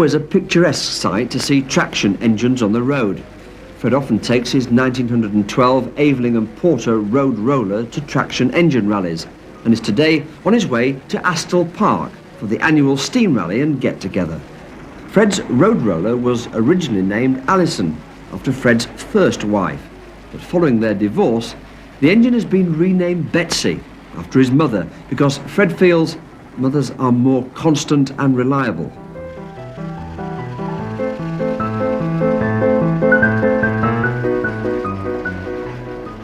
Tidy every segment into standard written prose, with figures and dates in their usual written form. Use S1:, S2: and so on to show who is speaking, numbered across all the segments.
S1: always a picturesque sight to see traction engines on the road. Fred often takes his 1912 Aveling and Porter road roller to traction engine rallies and is today on his way to Astle Park for the annual steam rally and get-together. Fred's road roller was originally named Alison after Fred's first wife, but following their divorce, the engine has been renamed Betsy after his mother because Fred feels mothers are more constant and reliable.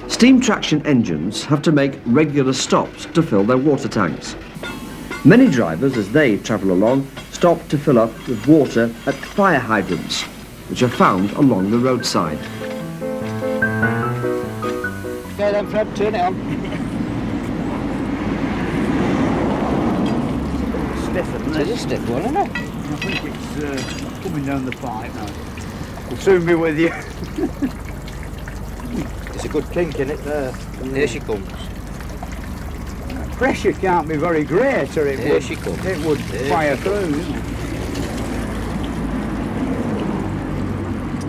S1: Steam traction engines have to make regular stops to fill their water tanks. Many drivers, as they travel along, stop to fill up with water at fire hydrants, which are found along the roadside.
S2: Okay then, Fred, turn it on. It is a stiff one, isn't it?
S3: I think it's coming down the pipe now. We'll soon be with you.
S2: There's a good kink in it there. And here she comes.
S3: Pressure can't be very great, or
S2: Here she comes.
S3: It would fire through, isn't it?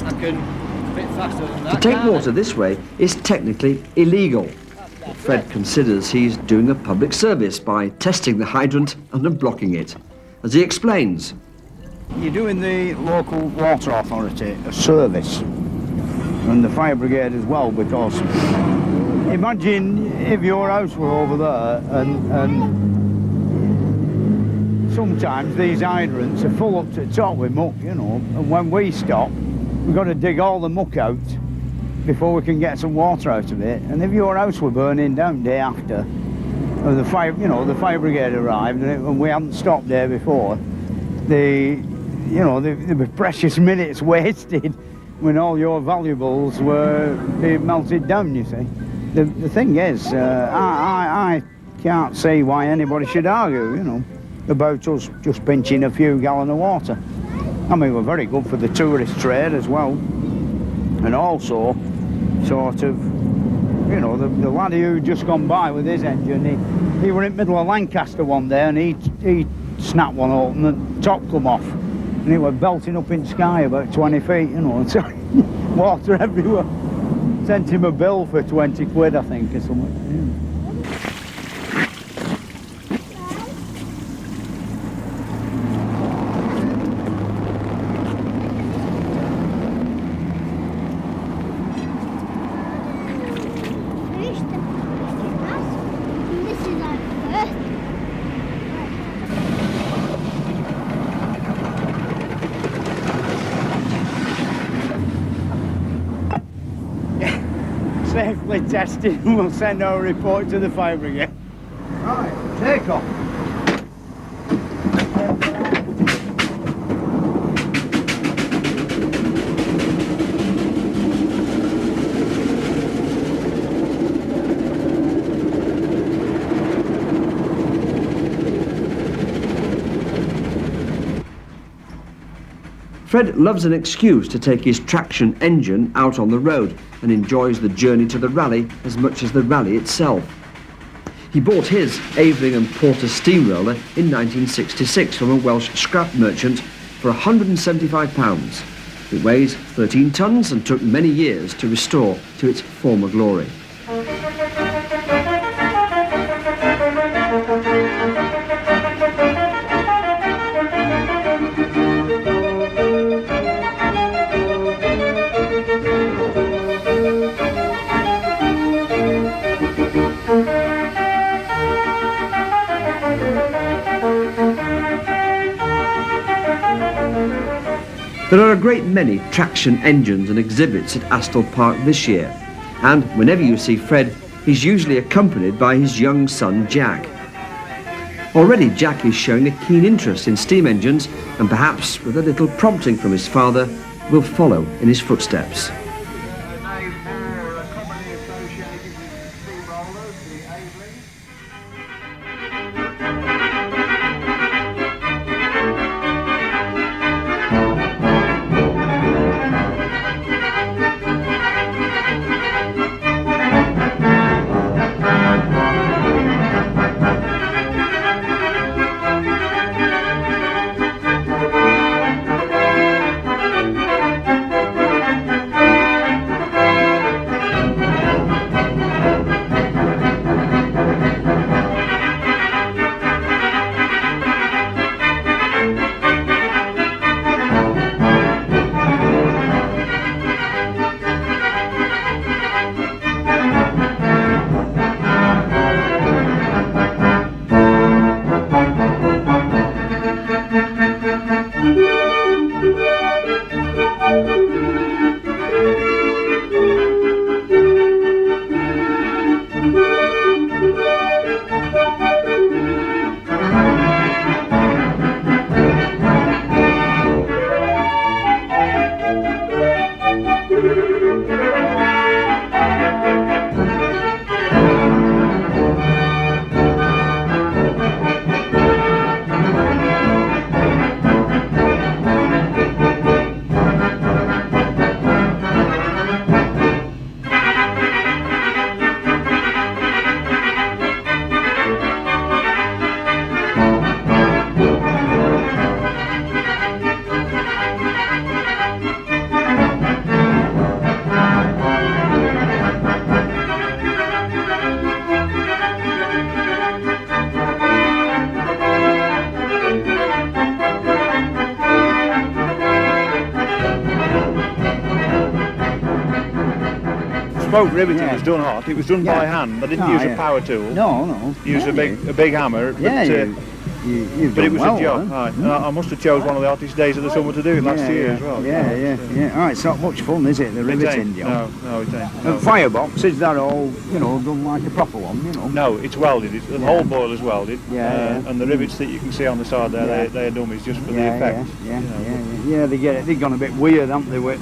S4: I can a bit faster than that.
S1: To take water this way is technically illegal. But Fred considers he's doing a public service by testing the hydrant and unblocking it. As he explains,
S3: You're doing the local water authority a service, and the fire brigade as well, because imagine if your house were over there and sometimes these hydrants are full up to the top with muck, you know, and when we stop, we've got to dig all the muck out before we can get some water out of it. And if your house were burning down day after, and the fire brigade arrived and we hadn't stopped there before, there'd be precious minutes wasted when all your valuables were being melted down, you see. The thing is, I can't see why anybody should argue, you know, about us just pinching a few gallons of water. I mean, we're very good for the tourist trade as well. And also, sort of, you know, the lad who just gone by with his engine, he were in the middle of Lancaster one day and he snapped one open and the top come off. And it was belting up in the sky about 20 feet, you know, and so water everywhere. Sent him a bill for 20 quid, I think, or something. Yeah. Safely tested, and we'll send our report to the fire brigade. Right, take off.
S1: Fred loves an excuse to take his traction engine out on the road and enjoys the journey to the rally as much as the rally itself. He bought his Aveling and Porter steamroller in 1966 from a Welsh scrap merchant for £175. It weighs 13 tonnes and took many years to restore to its former glory. There are a great many traction engines and exhibits at Astle Park this year, and whenever you see Fred, he's usually accompanied by his young son Jack. Already Jack is showing a keen interest in steam engines, and perhaps with a little prompting from his father, will follow in his footsteps.
S5: Spoke riveting was done hot. It was done by hand. I didn't use a power tool.
S3: No.
S5: Used a big hammer. But,
S3: you've
S5: but it
S3: done
S5: was
S3: well,
S5: a job. Right. And I must have chose one of the hottest days of the summer to do it last year as well.
S3: Yeah. Oh, it's not much fun, is it? The riveting job.
S5: No, it ain't.
S3: And firebox, is that all, done like a proper one,
S5: No, it's welded. The whole boiler's welded. And the rivets that you can see on the side there, they're dummies just for the effect.
S3: Yeah, they've gone a bit weird, haven't they, with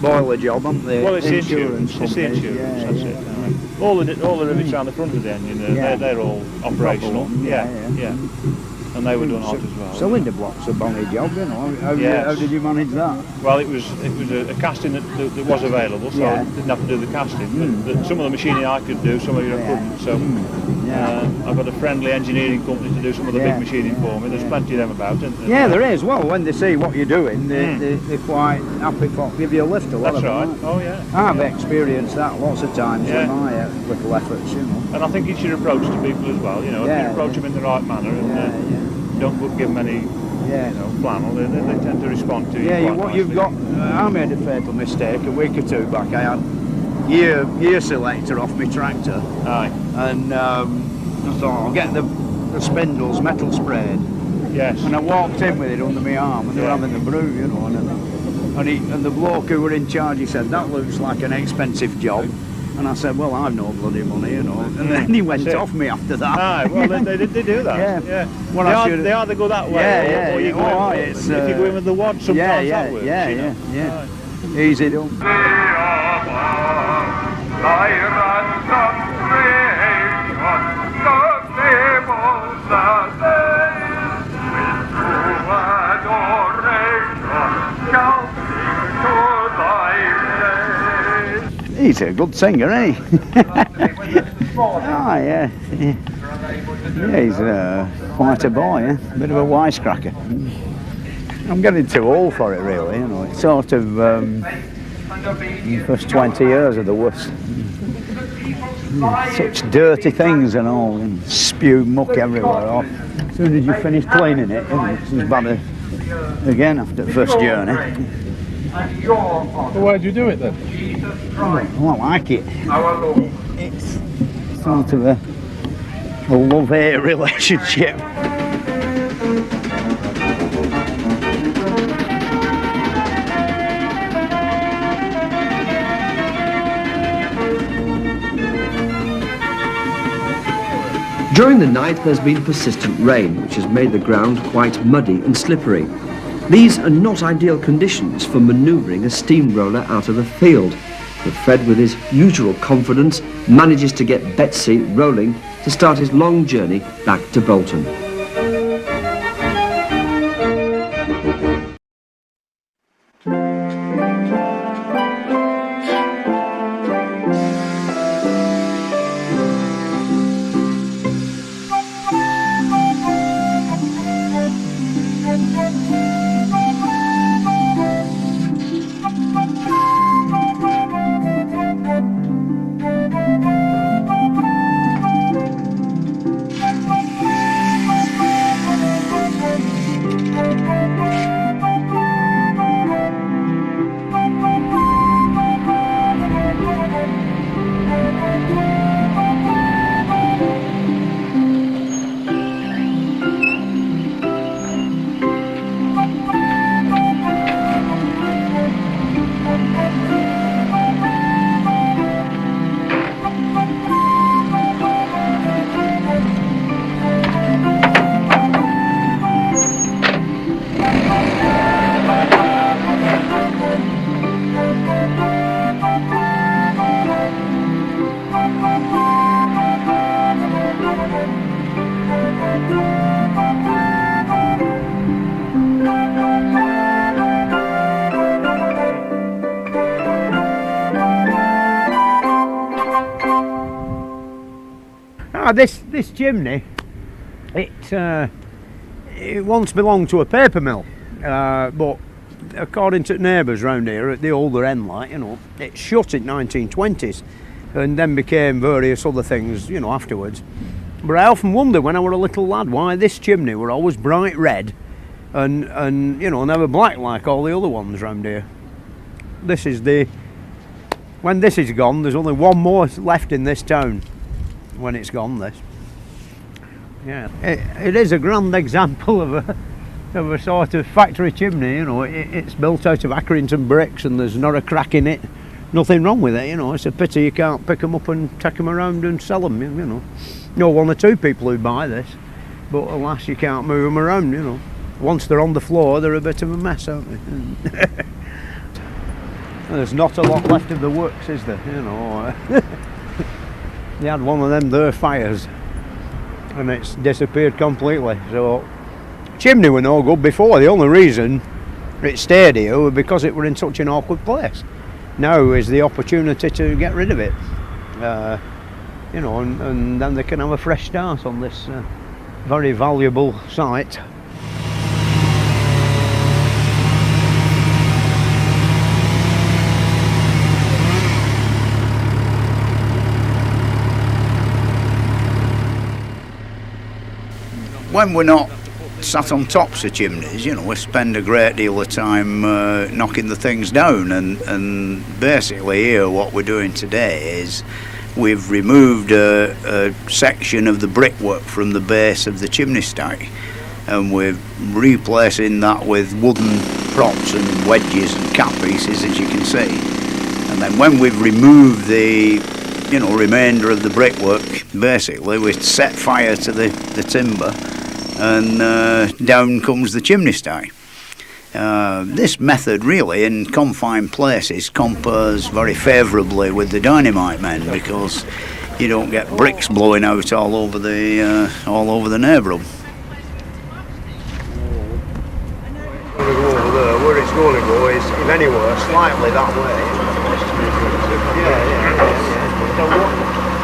S3: boiler job, haven't they?
S5: Well, it's insurance. It's the insurance, that's it. All the rivets around the front of the engine, they're all operational. Yeah. And they were done hot as well.
S3: Cylinder blocks a bonny job, How did you manage that?
S5: Well, it was a casting that was available, so I didn't have to do the casting. But some of the machining I could do, some of it I couldn't. So I've got a friendly engineering company to do some of the big machining for me. There's plenty of them about.
S3: There is. Well, when they see what you're doing, they're quite happy to give you a lift.
S5: That's right. Oh yeah.
S3: I've experienced that lots of times with my little efforts,
S5: And I think it's your approach to people as well. If you approach them in the right manner and don't give them any flannel, they tend to respond to you.
S3: You've got. I made a fatal mistake a week or two back. I had gear selector off my tractor.
S5: Aye.
S3: And I thought I'll get the spindles metal sprayed.
S5: Yes.
S3: And I walked in with it under my arm, and they were having the brew, and the bloke who were in charge, he said, that looks like an expensive job. And I said, well, I've no bloody money, And then he went off me after that.
S5: Aye, well, they do that. Well, they either go that way, or you go in, if you go in with the wad, sometimes that works.
S3: Yeah. Easy done. He's a good singer, isn't he? Yeah, he's quite a boy, bit of a wisecracker. I'm getting too old for it, really, It's sort of the first 20 years are the worst. Such dirty things and all, and spew muck everywhere. As soon as you finish cleaning it, it's bad again after the first journey.
S6: So why do you do it then?
S3: I like it. It's sort of a love-hate relationship.
S1: During the night there's been persistent rain, which has made the ground quite muddy and slippery. These are not ideal conditions for manoeuvring a steamroller out of the field, but Fred, with his usual confidence, manages to get Betsy rolling to start his long journey back to Bolton.
S3: Now this chimney, it once belonged to a paper mill, but according to neighbours round here at the older end, like, you know, it shut in 1920s and then became various other things, you know, afterwards. But I often wonder when I were a little lad why this chimney were always bright red and you know, never black like all the other ones round here. This is when this is gone, there's only one more left in this town when it's gone, this. Yeah, it is a grand example of a sort of factory chimney, you know. It's built out of Accrington bricks and there's not a crack in it. Nothing wrong with it, you know. It's a pity you can't pick them up and take them around and sell them, you know. No, one or two people who buy this, but alas, you can't move them around, you know. Once they're on the floor, they're a bit of a mess, aren't they? There's not a lot left of the works, is there, you know. They had one of them there fires and it's disappeared completely. So chimney were no good before. The only reason it stayed here was because it were in such an awkward place. Now is the opportunity to get rid of it, you know, and then they can have a fresh start on this very valuable site.
S7: When we're not sat on tops of chimneys, you know, we spend a great deal of time knocking the things down, and basically here what we're doing today is we've removed a section of the brickwork from the base of the chimney stack, and we're replacing that with wooden props and wedges and cap pieces, as you can see. And then when we've removed the, you know, remainder of the brickwork, basically we set fire to the timber, and down comes the chimney stack. This method really in confined places compares very favourably with the dynamite men, because you don't get bricks blowing out all over the neighbourhood.
S3: Over there, where it's going to go is, if anywhere, slightly that way. Yeah.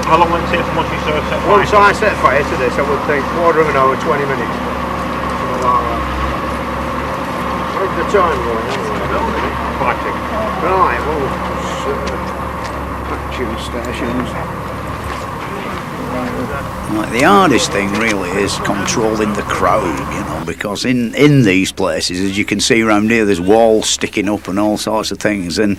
S5: How long will it take from once you sort of set fire?
S3: Once I set fire to this, I would think quarter of an hour, 20 minutes. Something like that. Where's the time going anyway?
S5: Fighting.
S3: Right, well, action stations.
S7: Like, the hardest thing really is controlling the crowd, you know, because in these places, as you can see around here, there's walls sticking up and all sorts of things, and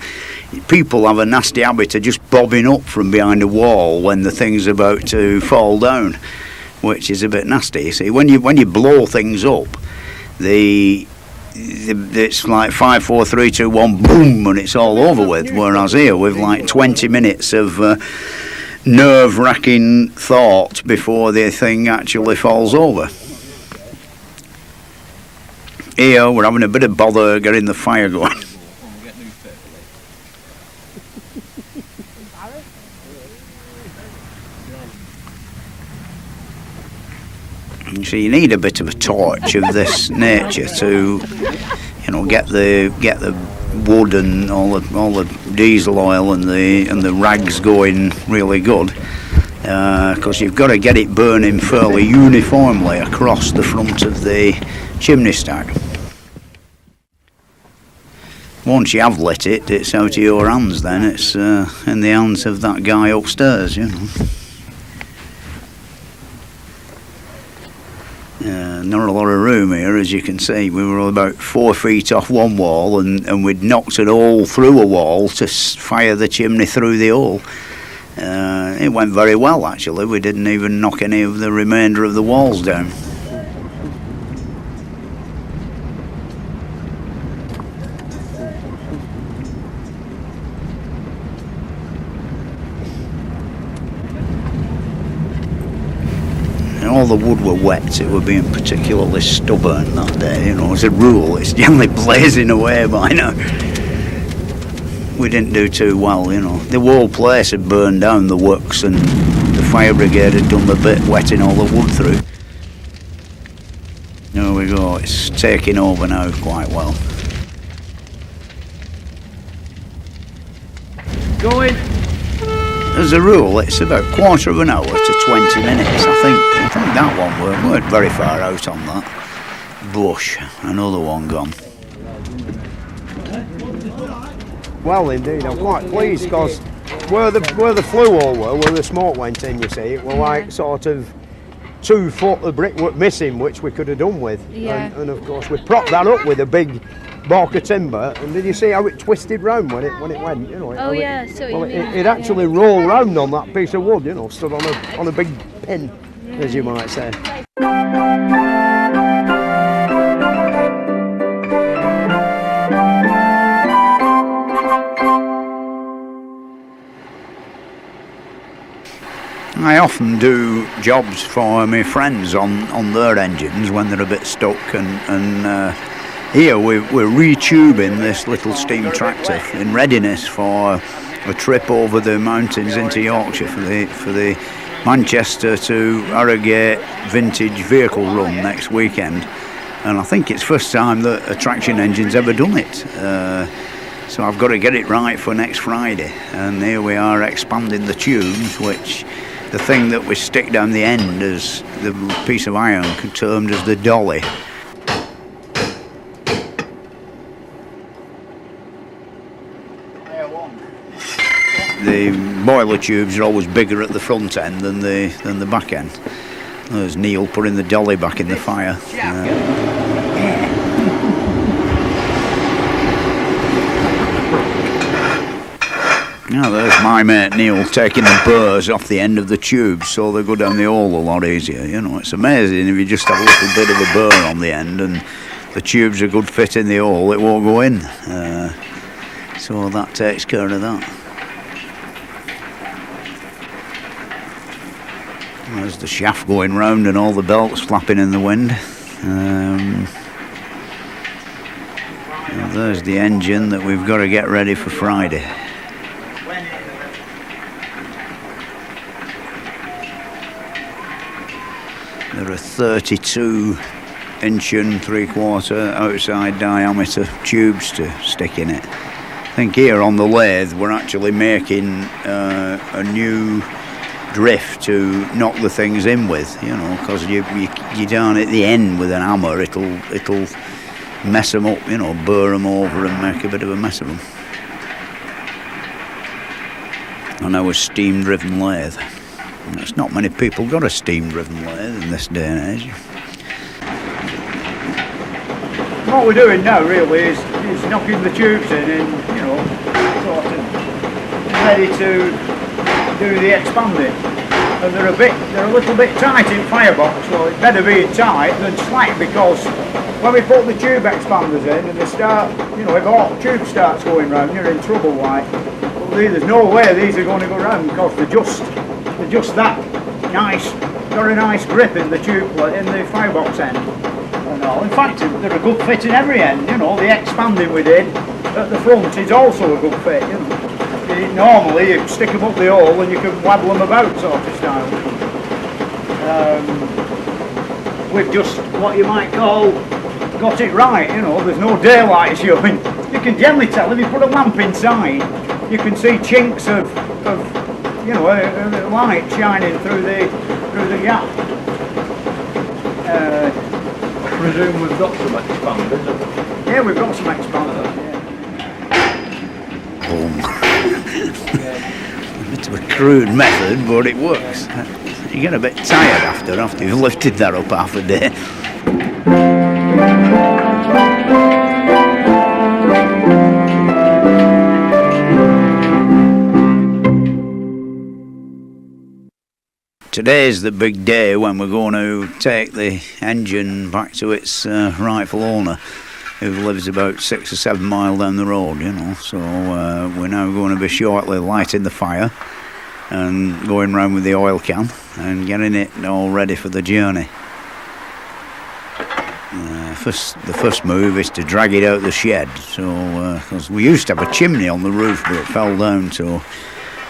S7: people have a nasty habit of just bobbing up from behind a wall when the thing's about to fall down, which is a bit nasty. You see, when you blow things up, it's like 5, 4, 3, 2, 1, boom, and it's all over with. Whereas here, with like 20 minutes of nerve-wracking thought before the thing actually falls over. Here, we're having a bit of bother getting the fire going. So you need a bit of a torch of this nature to, you know, get the wood and all the diesel oil and the rags going really good, because you've got to get it burning fairly uniformly across the front of the chimney stack. Once you have lit it, it's out of your hands then. It's in the hands of that guy upstairs, you know. Not a lot of room here, as you can see. We were about 4 feet off one wall, and we'd knocked a hole through a wall to fire the chimney through the hole. It went very well, actually. We didn't even knock any of the remainder of the walls down. All the wood were wet. It were being particularly stubborn that day, you know. As a rule, it's generally blazing away by now. We didn't do too well, you know. The whole place had burned down, the works, and the fire brigade had done the bit wetting all the wood through. There we go, it's taking over now quite well.
S3: Going.
S7: as a rule, it's about quarter of an hour to 20 minutes. I think that one weren't very far out on that. Bush, another one gone.
S8: Well, indeed, I'm quite pleased because where the flue hole were, where the smoke went in, you see, it were like sort of 2 foot of brickwork missing, which we could have done with.
S9: Yeah.
S8: And of course, we propped that up with a big bark of timber. And did you see how it twisted round when it went? You know.
S9: Oh yeah, so
S8: It actually rolled round on that piece of wood. You know, stood on a big pin, as you might say.
S7: I often do jobs for my friends on their engines when they're a bit stuck, and here we're retubing this little steam tractor in readiness for a trip over the mountains into Yorkshire for the Manchester to Harrogate vintage vehicle run next weekend, and I think it's first time that a traction engine's ever done it. So I've got to get it right for next Friday, and here we are expanding the tubes, which the thing that we stick down the end is the piece of iron termed as the dolly. The boiler tubes are always bigger at the front end than the back end. There's Neil putting the dolly back in the fire. Now there's my mate Neil taking the burrs off the end of the tube so they go down the hole a lot easier. You know, it's amazing if you just have a little bit of a burr on the end and the tube's a good fit in the hole, it won't go in. So that takes care of that. There's the shaft going round and all the belts flapping in the wind. And there's the engine that we've got to get ready for Friday. There are 32 inch and 3/4 outside diameter tubes to stick in it. I think here on the lathe we're actually making a new drift to knock the things in with, you know, because you down at the end with an hammer, it'll mess them up, you know, burr them over and make a bit of a mess of them. And our steam driven lathe. There's not many people got a steam driven lathe in this day and age.
S3: What we're doing now really is knocking the tubes in and, you know, sort of ready to do the expanding. And they're a little bit tight in firebox, so it's better being tight than slack, because when we put the tube expanders in and they start, you know, if a hot tube starts going round, you're in trouble, like. But there's no way these are going to go round because they're just that nice, got a nice grip in the tube, in the firebox end. And all. In fact, they're a good fit in every end, you know. The expanding we did at the front is also a good fit, you know. Normally you stick them up the hole and you can wabble them about, sort of style. We've just, what you might call, got it right, you know. There's no daylight showing. You can generally tell if you put a lamp inside, you can see chinks of you know, light shining through the gap.
S6: I presume we've got some expanders.
S3: Yeah, we've got some expanders.
S7: A bit of a crude method, but it works. You get a bit tired after you've lifted that up half a day. Today's the big day when we're going to take the engine back to its rightful owner, who lives about 6 or 7 miles down the road, you know. So we're now going to be shortly lighting the fire and going round with the oil can and getting it all ready for the journey. The first move is to drag it out the shed. So because we used to have a chimney on the roof, but it fell down, so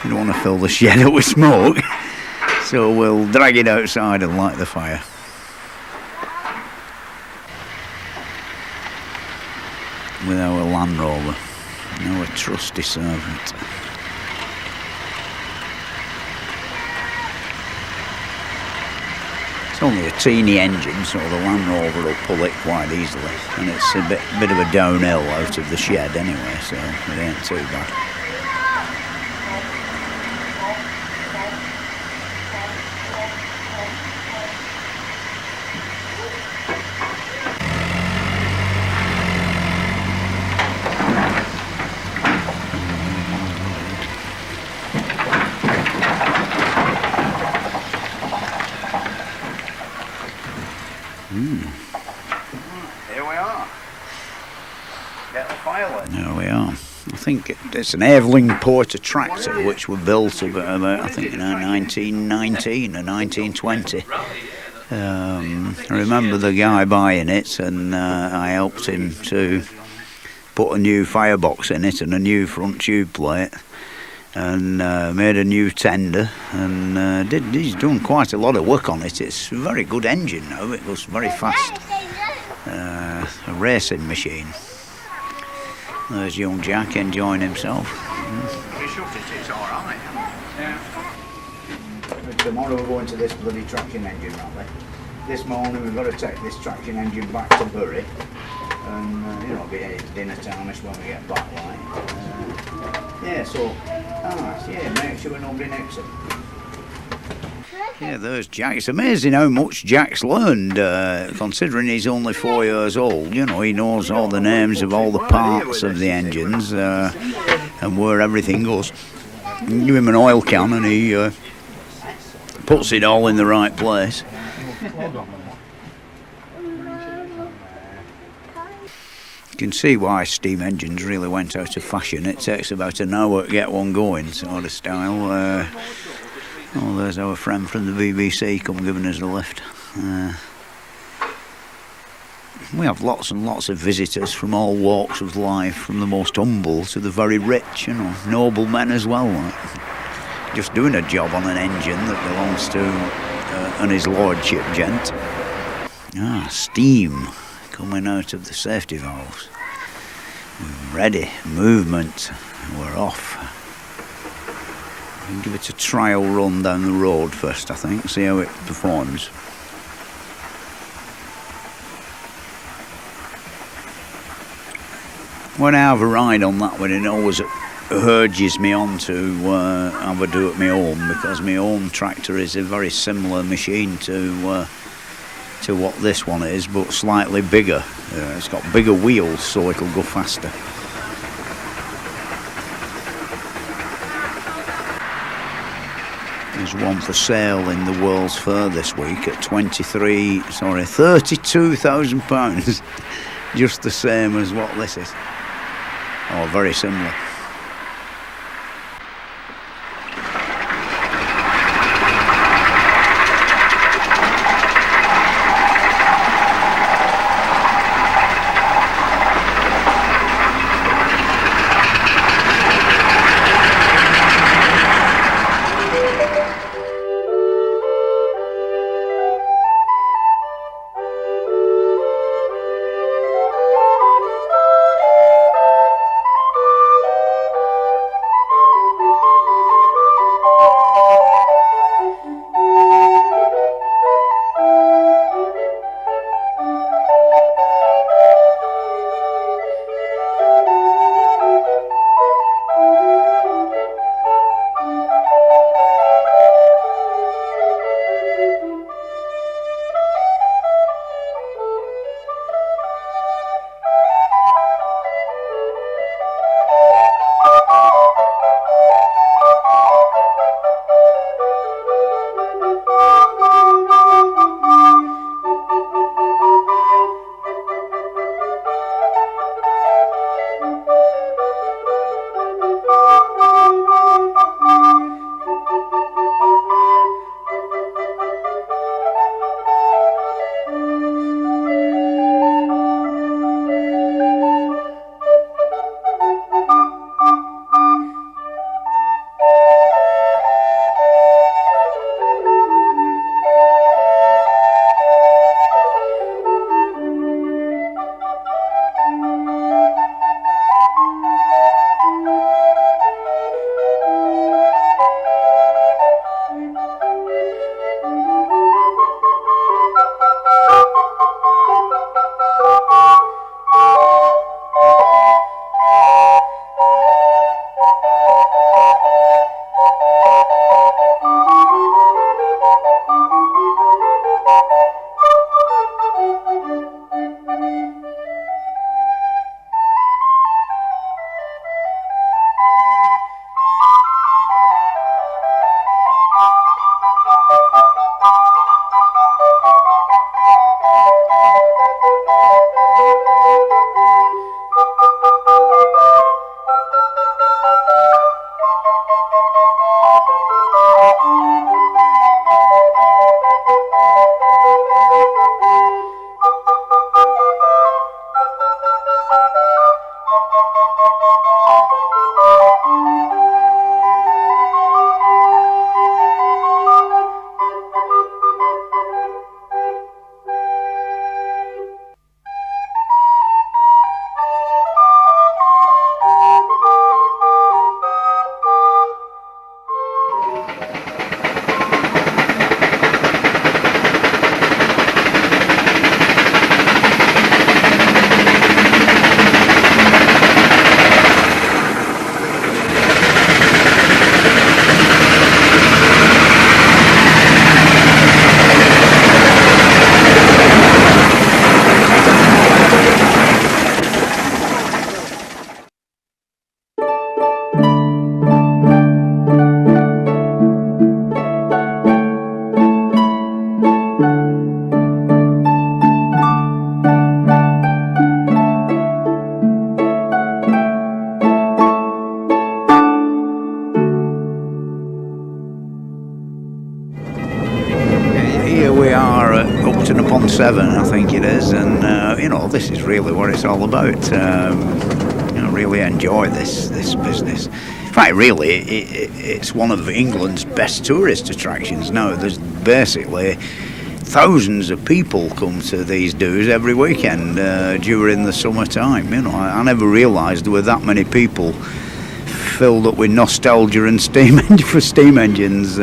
S7: we don't want to fill the shed up with smoke. So we'll drag it outside and light the fire. With our Land Rover, our trusty servant. It's only a teeny engine, so the Land Rover will pull it quite easily, and it's a bit of a downhill out of the shed anyway, so it ain't too bad. Here we are. Get the file in. There we are. I think it's an Eveling Porter tractor which were built about I think 1919 or 1920. I remember the guy buying it, and I helped him to put a new firebox in it and a new front tube plate, and made a new tender, and he's done quite a lot of work on it. It's a very good engine now, it goes very fast. A racing machine. There's young Jack enjoying himself. It's alright. Tomorrow we're going to this bloody traction engine rally. This morning we've got to take this traction engine back to Bury, and you know, be at dinner time-ish when we get back, like. Yeah, so, yeah, make sure nobody nicks it. Yeah, there's Jack. It's amazing how much Jack's learned, considering he's only 4 years old. You know, he knows all the names of all the parts of the engines, and where everything goes. You give him an oil can and he puts it all in the right place. You can see why steam engines really went out of fashion. It takes about an hour to get one going, sort of style. Oh, there's our friend from the BBC come giving us a lift. We have lots and lots of visitors from all walks of life, from the most humble to the very rich, you know, noble men as well. Like. Just doing a job on an engine that belongs to an His Lordship gent. Steam coming out of the safety valves. Ready, movement, we're off. Give it a trial run down the road first, I think, see how it performs. When I have a ride on that one, it always urges me on to have a do at my home, because my home tractor is a very similar machine to what this one is, but slightly bigger. It's got bigger wheels, so it'll go faster. There's one for sale in the World's Fair this week at £32,000. Just the same as what this is. Oh, very similar. Upton-upon-Severn, I think it is, and you know, this is really what it's all about. You know, really enjoy this business. In fact, really, it's one of England's best tourist attractions now. There's basically thousands of people come to these doos every weekend during the summertime. You know, I never realised there were that many people filled up with nostalgia and steam engines.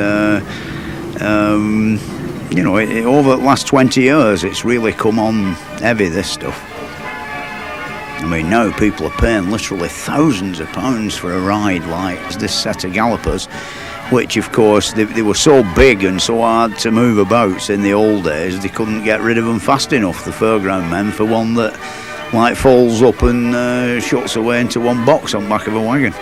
S7: You know, over the last 20 years, it's really come on heavy, this stuff. I mean, now people are paying literally thousands of pounds for a ride like this set of gallopers, which, of course, they were so big and so hard to move about in the old days, they couldn't get rid of them fast enough, the fairground men, for one that, like, folds up and shuts away into one box on the back of a wagon.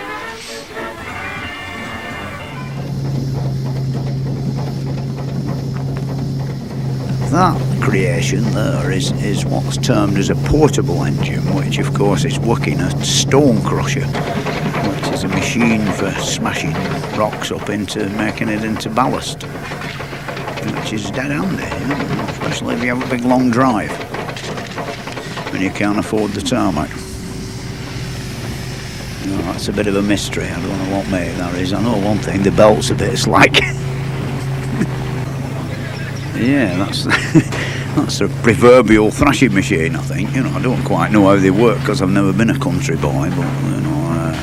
S7: That creation there is what's termed as a portable engine, which of course is working a stone crusher, which is a machine for smashing rocks up into making it into ballast, which is dead handy, you know, especially if you have a big long drive and you can't afford the tarmac. You know, that's a bit of a mystery. I don't know what make that is. I know one thing, the belt's a bit slack. Yeah, that's a proverbial thrashing machine, I think. You know, I don't quite know how they work because I've never been a country boy, but you know,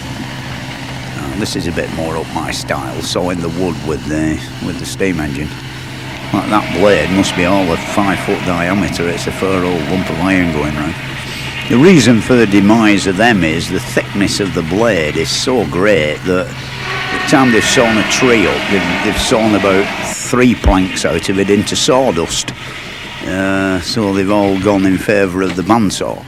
S7: this is a bit more up my style. Sawing the wood with the steam engine. Like that blade must be all of 5 foot diameter. It's a fair old lump of iron going round. The reason for the demise of them is the thickness of the blade is so great that the time they've sawn a tree up, they've sawn about 3 planks out of it into sawdust. So they've all gone in favour of the bandsaw.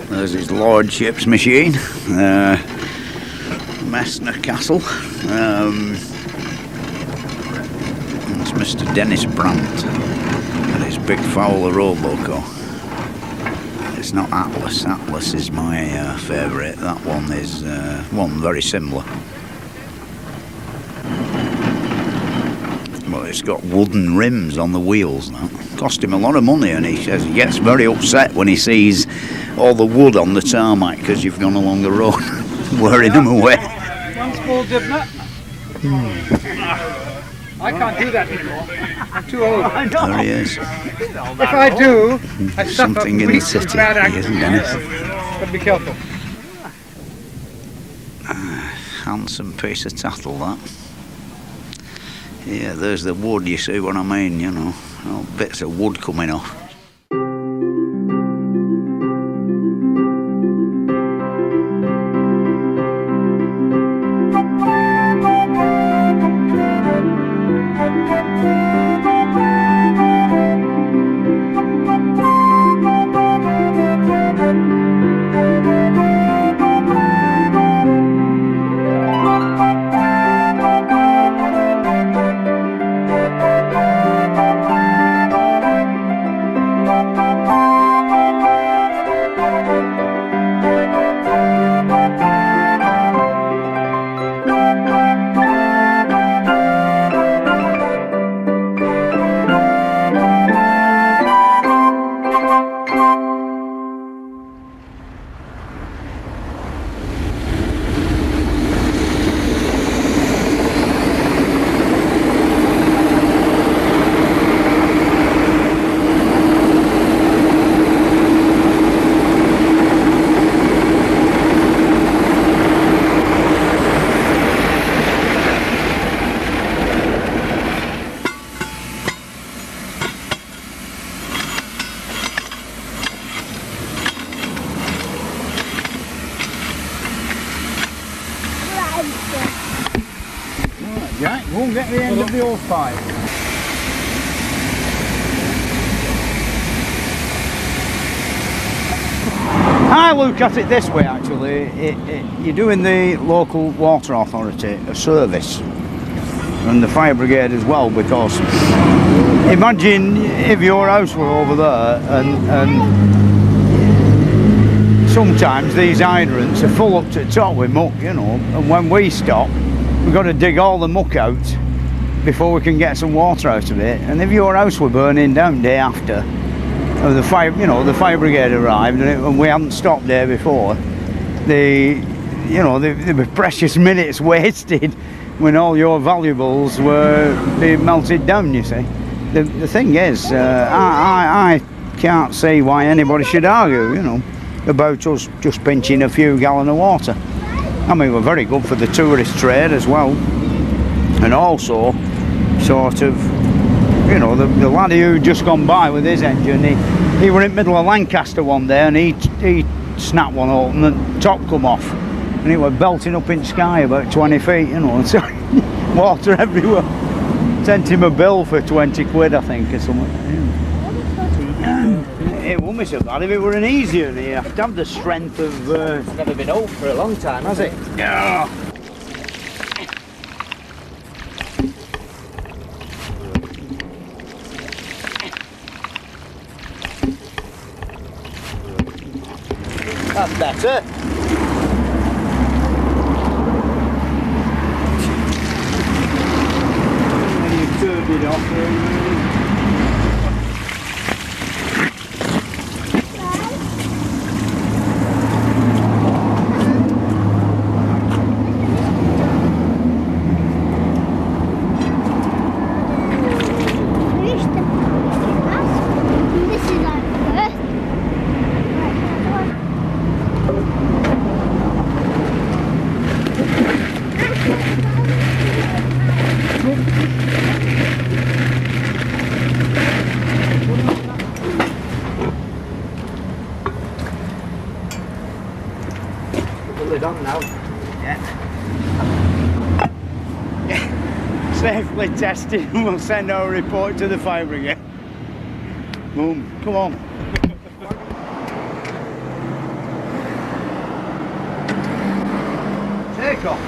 S7: There's his lordship's machine, Messner Castle. That's Mr. Dennis Brandt and his big Fowler Roboco. It's not Atlas. Atlas is my favourite. That one is one very similar. Well, it's got wooden rims on the wheels now. Cost him a lot of money, and he says he gets very upset when he sees all the wood on the tarmac because you've gone along the road wearing them away.
S4: One small Dibnah. I can't do that anymore. I'm too old.
S7: There he is.
S4: If I do, I suffer
S7: Something in the
S4: weeks
S7: city,
S4: of bad
S7: he isn't
S4: accidents. But be careful.
S7: Handsome piece of tattle, that. Yeah, there's the wood, you see what I mean, you know. All bits of wood coming off.
S3: won't get the end of the hose pipe. I look at it this way actually, you're doing the local water authority a service and the fire brigade as well, because imagine if your house were over there and sometimes these hydrants are full up to the top with muck, you know, and when we stop we've got to dig all the muck out before we can get some water out of it. And if your house were burning down day after, and the fire, you know, the fire brigade arrived and we hadn't stopped there before, there were precious minutes wasted when all your valuables were being melted down, you see. The thing is, I can't see why anybody should argue, you know, about us just pinching a few gallons of water. I mean, we're very good for the tourist trade as well, and also sort of, you know, the laddie who just gone by with his engine, he were in the middle of Lancaster one day and he snapped one open and the top come off and it was belting up in the sky about 20 feet, you know, and so water everywhere. Sent him a bill for 20 quid, I think, or something. It wouldn't be so bad if it were an easier, and you have to have the strength of...
S2: It's never been old for a long time, has it?
S3: Yeah.
S2: That's better.
S3: And you turned it off.
S2: On now.
S3: Yeah. Safely tested and we'll send our report to the fire brigade. Boom, come on. Take off.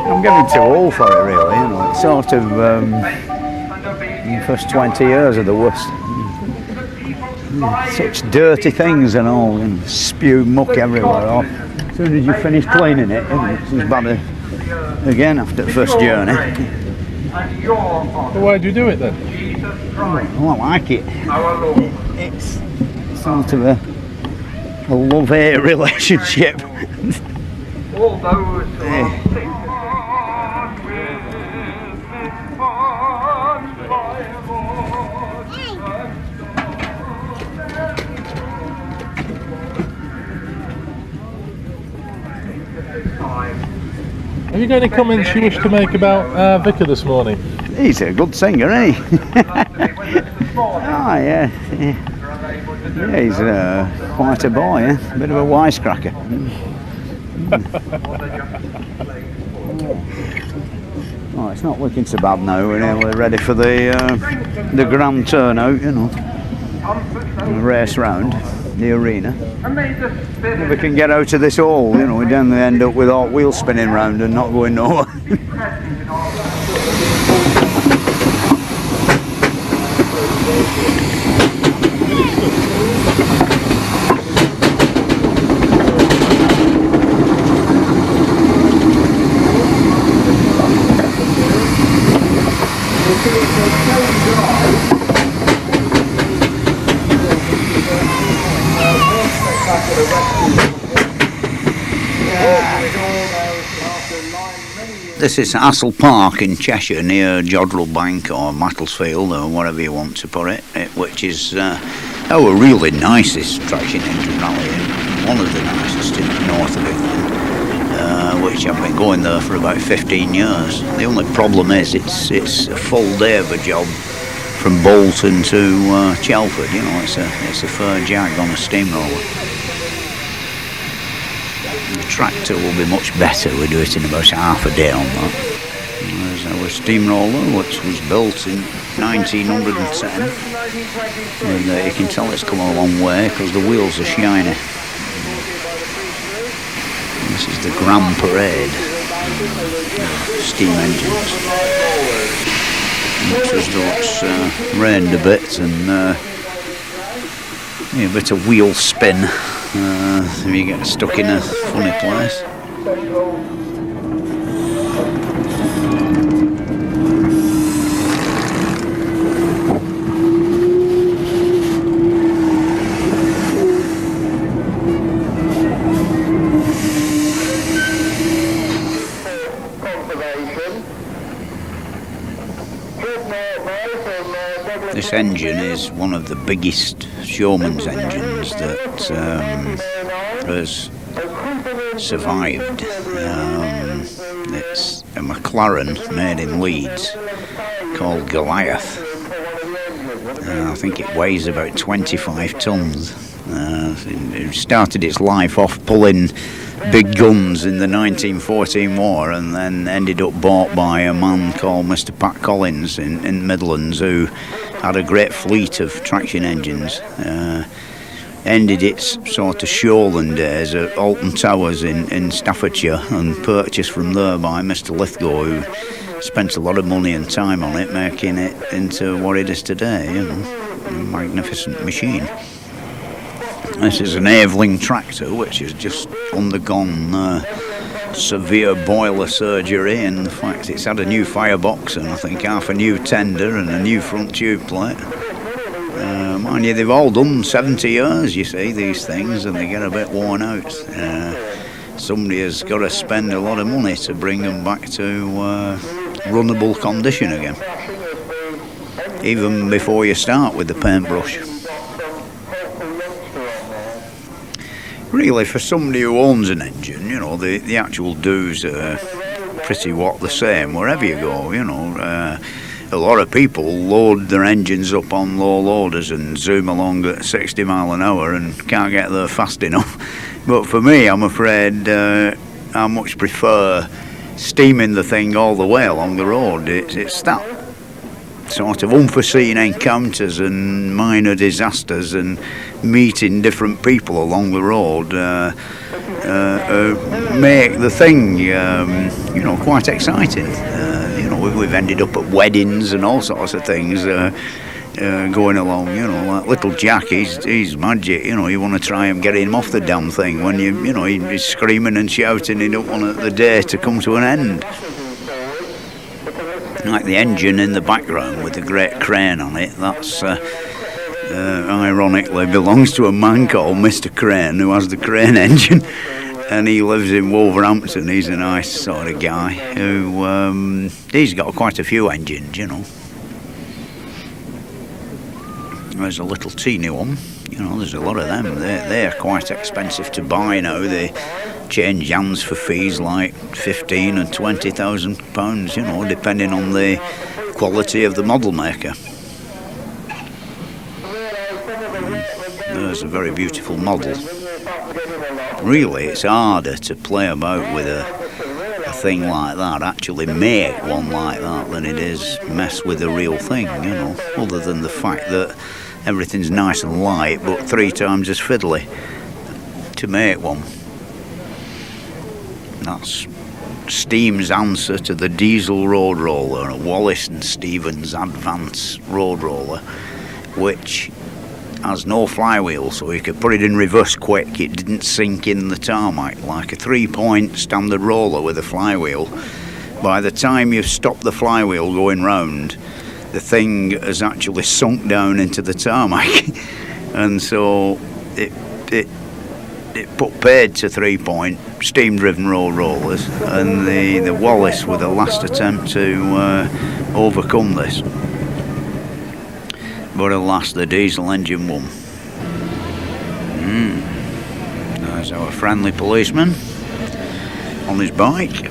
S3: I'm getting too old for it, really, you know. It's sort of The first 20 years are the worst. Such dirty things and all, and spew muck everywhere. As soon as you finish cleaning it, it's as bad again after the first journey.
S6: Well, why do you do it then?
S3: I like it. It's sort of a love-hate relationship.
S9: All those who are sick.
S6: Have you got any comments you wish to make about Vicar this morning?
S3: He's a good singer, isn't he? Oh, yeah. Yeah, he's quite a boy, a bit of a wisecracker. Oh, it's not looking so bad now. We're nearly ready for the grand turnout, you know, the race round the arena. If we can get out of this hole, you know, we don't end up with our wheels spinning round and not going nowhere.
S7: This is Assel Park in Cheshire, near Jodrell Bank or Macclesfield or whatever you want to put it, which is a really nicest traction engine rally, one of the nicest in the north of England, which I've been going there for about 15 years. The only problem is it's a full day of a job from Bolton to Chelford. You know, it's a fair jag on a steamroller. The tractor will be much better. We do it in about half a day on that. There's our steamroller, which was built in 1910, and you can tell it's come a long way because the wheels are shiny. This is the Grand Parade, steam engines. Looks as though it's rained a bit and a bit of wheel spin. If you get stuck in a funny place. This engine is one of the biggest showman's engines that has survived. It's a McLaren made in Leeds called Goliath. I think it weighs about 25 tons. It started its life off pulling big guns in the 1914 war and then ended up bought by a man called Mr. Pat Collins in Midlands, who had a great fleet of traction engines. Ended its sort of showland days at Alton Towers in Staffordshire and purchased from there by Mr. Lithgow, who spent a lot of money and time on it, making it into what it is today, you know, a magnificent machine. This is an Aveling tractor which has just undergone severe boiler surgery, and the fact it's had a new firebox and I think half a new tender and a new front tube plate. Mind you, they've all done 70 years, you see, these things, and they get a bit worn out. Somebody has got to spend a lot of money to bring them back to runnable condition again, even before you start with the paintbrush. Really, for somebody who owns an engine, you know, the actual do's are pretty what the same wherever you go, you know. A lot of people load their engines up on low loaders and zoom along at 60 mile an hour and can't get there fast enough. But for me, I'm afraid I much prefer steaming the thing all the way along the road. It's that sort of unforeseen encounters and minor disasters and meeting different people along the road make the thing, quite exciting. We've ended up at weddings and all sorts of things going along. Like little Jack, he's magic. You want to try and get him off the damn thing when he's screaming and shouting. He don't want the day to come to an end. Like the engine in the background with the great crane on it. That's ironically belongs to a man called Mr. Crane who has the crane engine. And he lives in Wolverhampton. He's a nice sort of guy who he's got quite a few engines, There's a little teeny one, there's a lot of them. They're quite expensive to buy now. They change hands for fees like £15,000 and £20,000, depending on the quality of the model maker. There's a very beautiful model. Really, it's harder to play about with a thing like that, actually make one like that, than it is mess with the real thing, other than the fact that everything's nice and light, but 3 times as fiddly to make one. That's Steam's answer to the diesel road roller, a Wallace and Stevens Advance road roller, which has no flywheel, so you could put it in reverse quick. It didn't sink in the tarmac like a 3-point standard roller with a flywheel. By the time you've stopped the flywheel going round, the thing has actually sunk down into the tarmac, and so it put paid to 3-point steam-driven road rollers, and the Wallace were the last attempt to overcome this. But alas, the diesel engine won. There's our friendly policeman on his bike.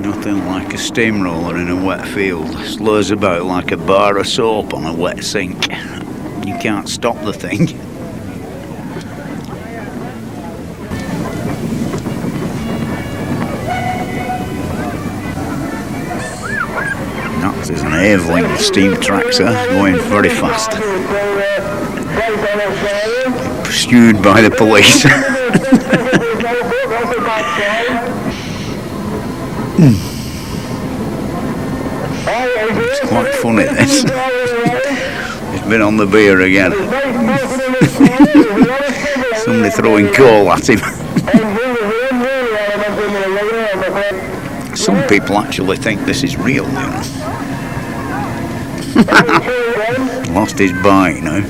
S7: Nothing like a steamroller in a wet field. Slurs about like a bar of soap on a wet sink. You can't stop the thing. That is an Aveling steam tractor going very fast. Pursued by the police. It's quite funny, this. He's been on the beer again. Somebody throwing coal at him. Some people actually think this is real, Lost his bike now.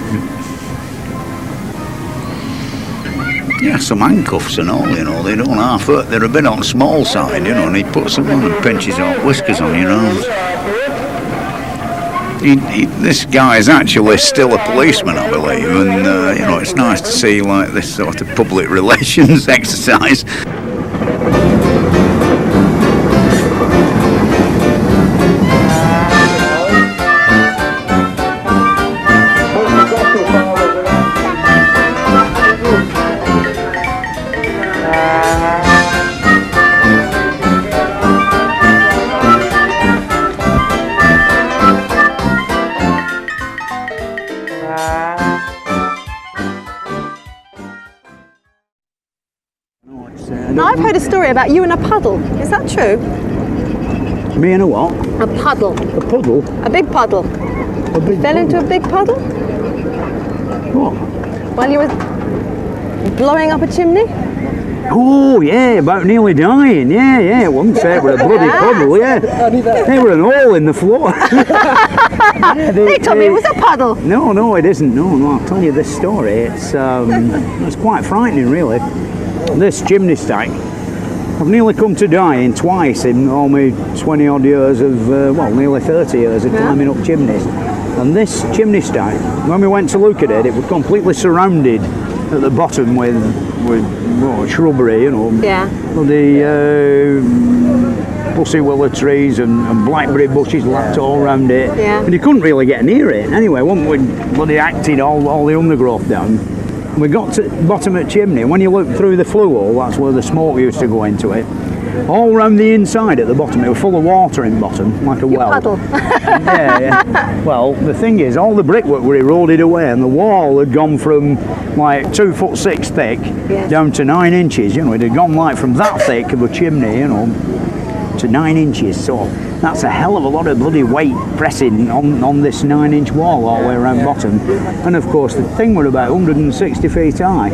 S7: Yeah, some handcuffs and all, they don't half hurt. They're a bit on the small side, and he puts them on and pinches hot whiskers on your nose. This guy is actually still a policeman, I believe, and it's nice to see like this sort of public relations exercise.
S10: Now, I've heard a story about you and a puddle. Is that true?
S3: Me and a what?
S10: A puddle.
S3: A puddle?
S10: A big puddle.
S3: A big
S10: Fell into a big puddle?
S3: What?
S10: While you were blowing up a chimney?
S3: Oh, yeah, about nearly dying. Yeah, it wasn't say it was a bloody puddle, yeah. They were an hole in the floor.
S10: They told me it was a puddle.
S3: No, it isn't. No, I'll tell you this story. It's quite frightening, really. This chimney stack, I've nearly come to dying twice in all my 20 odd years of, nearly 30 years of climbing up chimneys. And this chimney stack, when we went to look at it, it was completely surrounded at the bottom with shrubbery, bloody pussy willow trees and blackberry bushes lapped all around it. And you couldn't really get near it. Anyway, once we bloody acted all the undergrowth down, we got to the bottom of the chimney. When you look through the flue hole, that's where the smoke used to go into it. All round the inside at the bottom, it was full of water in bottom, like a well.
S10: Puddle.
S3: Yeah. Well, the thing is, all the brickwork were eroded away, and the wall had gone from like 2'6" thick down to 9 inches. You know, it had gone like from that thick of a chimney, you know, to 9 inches. So that's a hell of a lot of bloody weight pressing on this 9-inch wall all the way around bottom. And of course, the thing were about 160 feet high,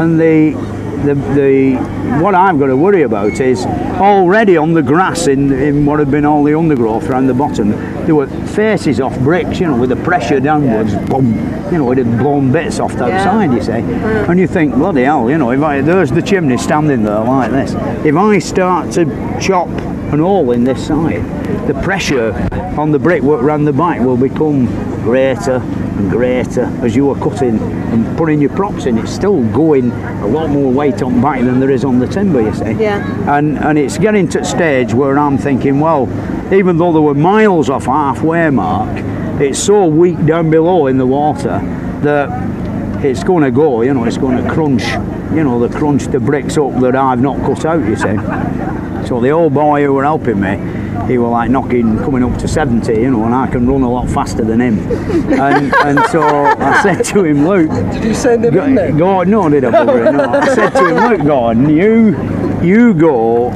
S3: and the what I've got to worry about is already on the grass in what had been all the undergrowth around the bottom, there were faces off bricks, you know, with the pressure downwards, boom, you know, it had blown bits off the outside, you see. And you think, bloody hell, you know, there's the chimney standing there like this. If I start to chop an hole in this side, the pressure on the brickwork round the back will become greater and greater as you are cutting and putting your props in. It's still going a lot more weight on back than there is on the timber, you see. And it's getting to a stage where I'm thinking, well, even though there were miles off halfway mark, it's so weak down below in the water that it's going to go, you know, it's going to crunch, you know, crunch the bricks up that I've not cut out, you see. So the old boy who were helping me, he was like coming up to 70, you know, and I can run a lot faster than him. And so I said to him, Luke,
S4: did you send him in there?
S3: God, no, did I bugger it? No. I said to him, look, Gordon, you go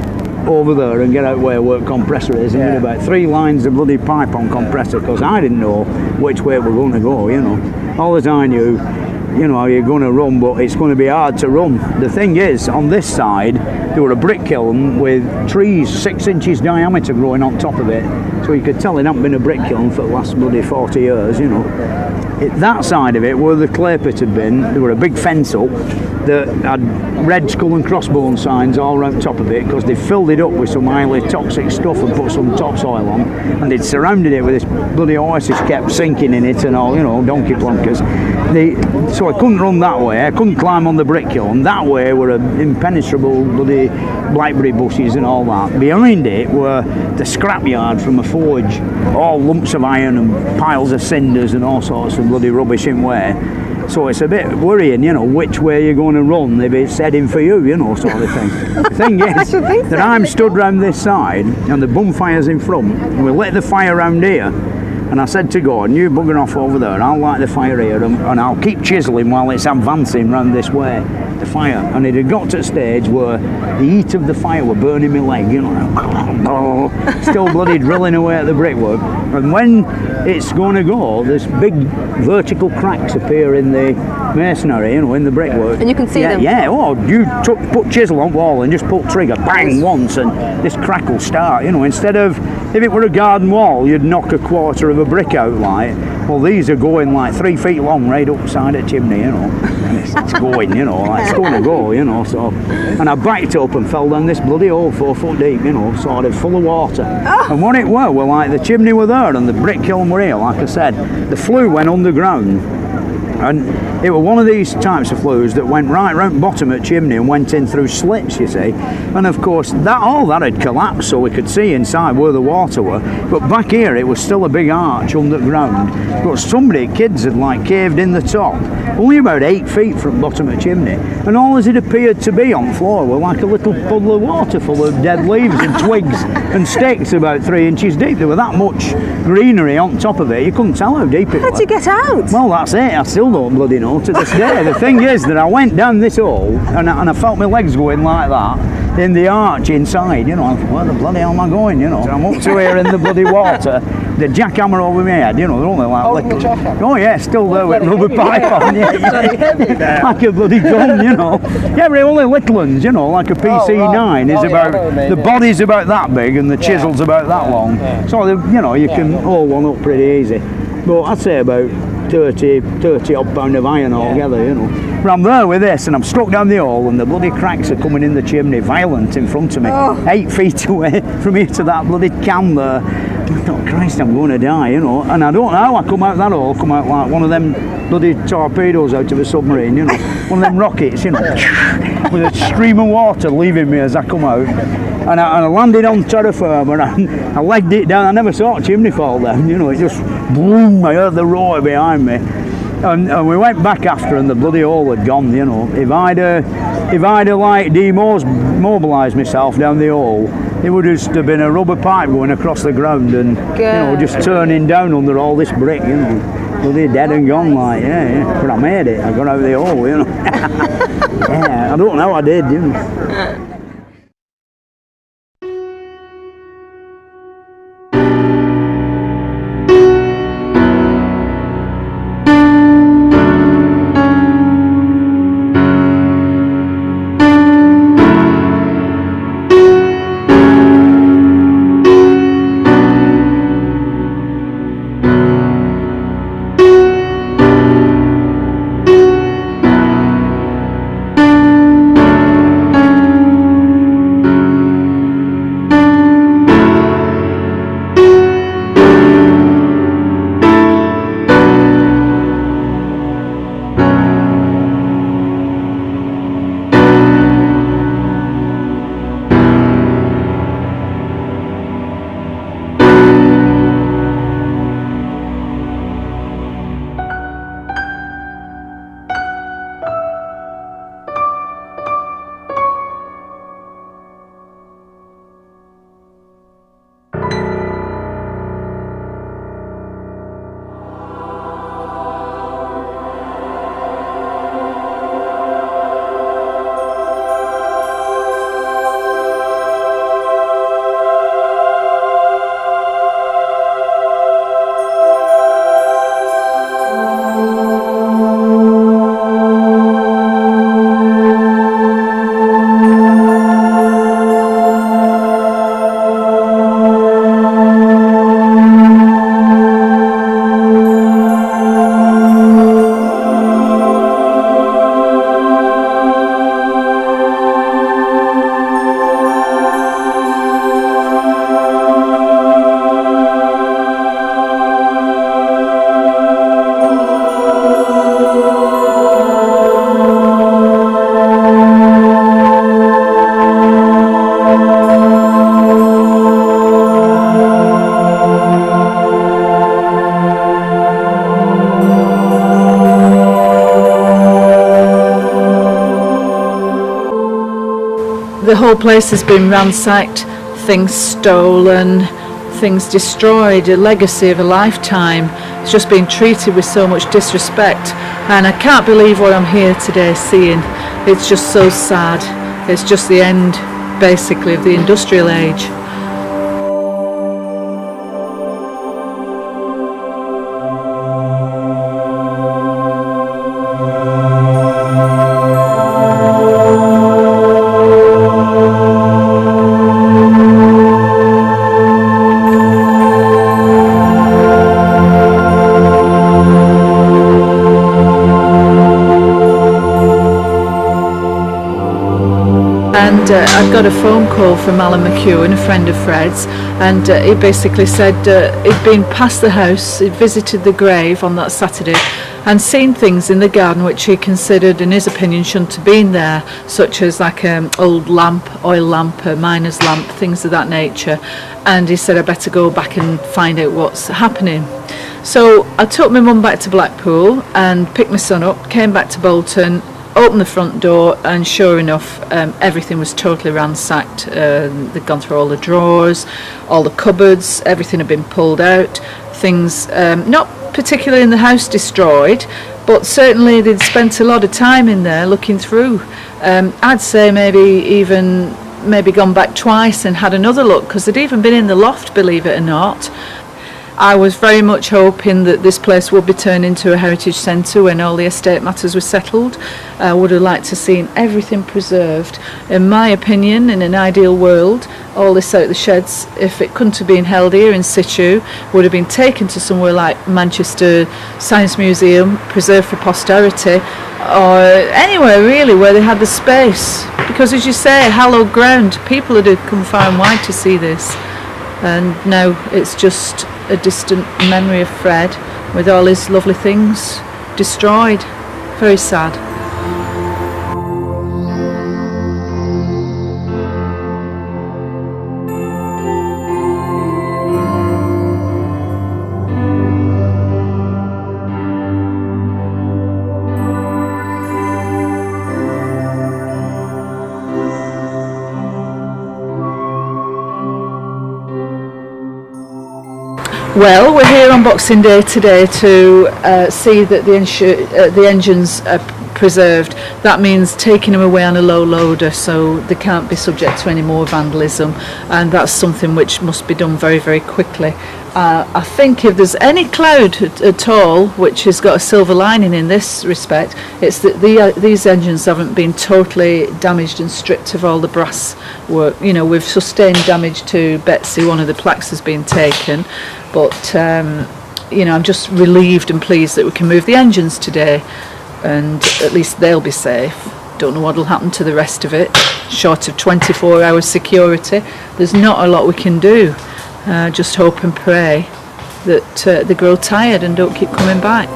S3: over there and get out where work compressor is and get about 3 lines of bloody pipe on compressor, because I didn't know which way we're going to go, you know. All as I knew, you know, you're going to run, but it's going to be hard to run. The thing is, on this side, there were a brick kiln with trees 6 inches diameter growing on top of it, so you could tell it hadn't been a brick kiln for the last bloody 40 years, you know. That side of it, where the clay pit had been, there were a big fence up that had red skull and crossbone signs all around top of it, because they filled it up with some highly toxic stuff and put some topsoil on, and they'd surrounded it with this bloody horses kept sinking in it and all, you know, donkey plonkers. So I couldn't run that way, I couldn't climb on the brick kiln. That way were impenetrable bloody blackberry bushes and all that. Behind it were the scrapyard from a forge, all lumps of iron and piles of cinders and all sorts of bloody rubbish in way. So it's a bit worrying, you know, which way you're going to run if it's heading for you, you know, sort of thing. The thing is that I'm stood round this side and the bonfire's in front, and we lit the fire round here. And I said to Gordon, you bugger off over there, I'll light the fire here and I'll keep chiselling while it's advancing round this way, the fire. And it had got to a stage where the heat of the fire were burning my leg, you know, still bloody drilling away at the brickwork. And when it's going to go, there's big vertical cracks appear in the masonry, you know, in the brickwork.
S10: And you can see them?
S3: Yeah, you put chisel on wall and just pull trigger, bang, once, and this crack will start, you know, instead of, if it were a garden wall, you'd knock a quarter of a brick out, like, well, these are going like 3 feet long right upside a chimney, you know, and it's going, you know, like, it's going to go, you know, so, and I backed up and fell down this bloody hole 4 foot deep, you know, sort of full of water. And what it were like, the chimney were there and the brick kiln were here, like I said, the flue went underground, and it was one of these types of flues that went right round the bottom of the chimney and went in through slits, you see. And of course, all that had collapsed, so we could see inside where the water were. But back here, it was still a big arch underground. But kids had like caved in the top, only about 8 feet from the bottom of the chimney. And all as it appeared to be on the floor were like a little puddle of water full of dead leaves and twigs and sticks about 3 inches deep. There was that much greenery on top of it, you couldn't tell how deep it was.
S10: How'd you get out?
S3: Well, that's it, I still don't bloody know to this day. The thing is that I went down this hole and I felt my legs going like that in the arch inside, you know. I thought, where the bloody hell am I going, you know? So I'm up to here in the bloody water, the jackhammer over my head, you know, they're only like little. Oh yeah, still there with rubber pipe on, yeah. Like a bloody gun, you know. Yeah, but only little ones, you know, like a PC9 is about, the body's about that big and the chisel's about that long. So, you know, you can haul one up pretty easy. But I'd say about 30 odd pound of iron altogether, you know. But I'm there with this and I'm stuck down the hole and the bloody cracks are coming in the chimney, violent in front of me, 8 feet away from here to that bloody can there. I thought, Christ, I'm going to die, you know. And I don't know how I come out that hole, come out like one of them bloody torpedoes out of a submarine, you know. One of them rockets, you know, with a stream of water leaving me as I come out. And I landed on terra firma and I legged it down. I never saw a chimney fall down, you know, it just boom, I heard the roar behind me. And we went back after, and the bloody hole had gone. You know, if I'd like demobilised myself down the hole, it would just have been a rubber pipe going across the ground, and you know, just turning down under all this brick. You know, bloody dead and gone. Like, yeah. But I made it. I got out of the hole. You know. Yeah, I don't know. I did. You know.
S11: The whole place has been ransacked, things stolen, things destroyed, a legacy of a lifetime. It's just been treated with so much disrespect, and I can't believe what I'm here today seeing. It's just so sad. It's just the end, basically, of the industrial age. And I got a phone call from Alan McEwen, a friend of Fred's, and he basically said he'd been past the house, he'd visited the grave on that Saturday and seen things in the garden which he considered, in his opinion, shouldn't have been there, such as like an old lamp, oil lamp, a miner's lamp, things of that nature. And he said I better go back and find out what's happening. So I took my mum back to Blackpool and picked my son up, came back to Bolton, opened the front door, and sure enough, everything was totally ransacked. They'd gone through all the drawers, all the cupboards, everything had been pulled out. Things, not particularly in the house destroyed, but certainly they'd spent a lot of time in there looking through. I'd say maybe gone back twice and had another look, because they'd even been in the loft, believe it or not. I was very much hoping that this place would be turned into a heritage centre when all the estate matters were settled. I would have liked to have seen everything preserved. In my opinion, in an ideal world, all this out of the sheds, if it couldn't have been held here in situ, would have been taken to somewhere like Manchester Science Museum, preserved for posterity, or anywhere really where they had the space. Because as you say, hallowed ground, people had come far and wide to see this. And now it's just a distant memory of Fred with all his lovely things destroyed. Very sad. Well, we're here on Boxing Day today to see that the engines are preserved. That means taking them away on a low loader so they can't be subject to any more vandalism, and that's something which must be done very, very quickly. I think if there's any cloud at all which has got a silver lining in this respect, it's that these engines haven't been totally damaged and stripped of all the brass work. You know, we've sustained damage to Betsy, one of the plaques has been taken, but you know, I'm just relieved and pleased that we can move the engines today, and at least they'll be safe. Don't know what will happen to the rest of it. Short of 24-hour security, there's not a lot we can do. Just hope and pray that they grow tired and don't keep coming back.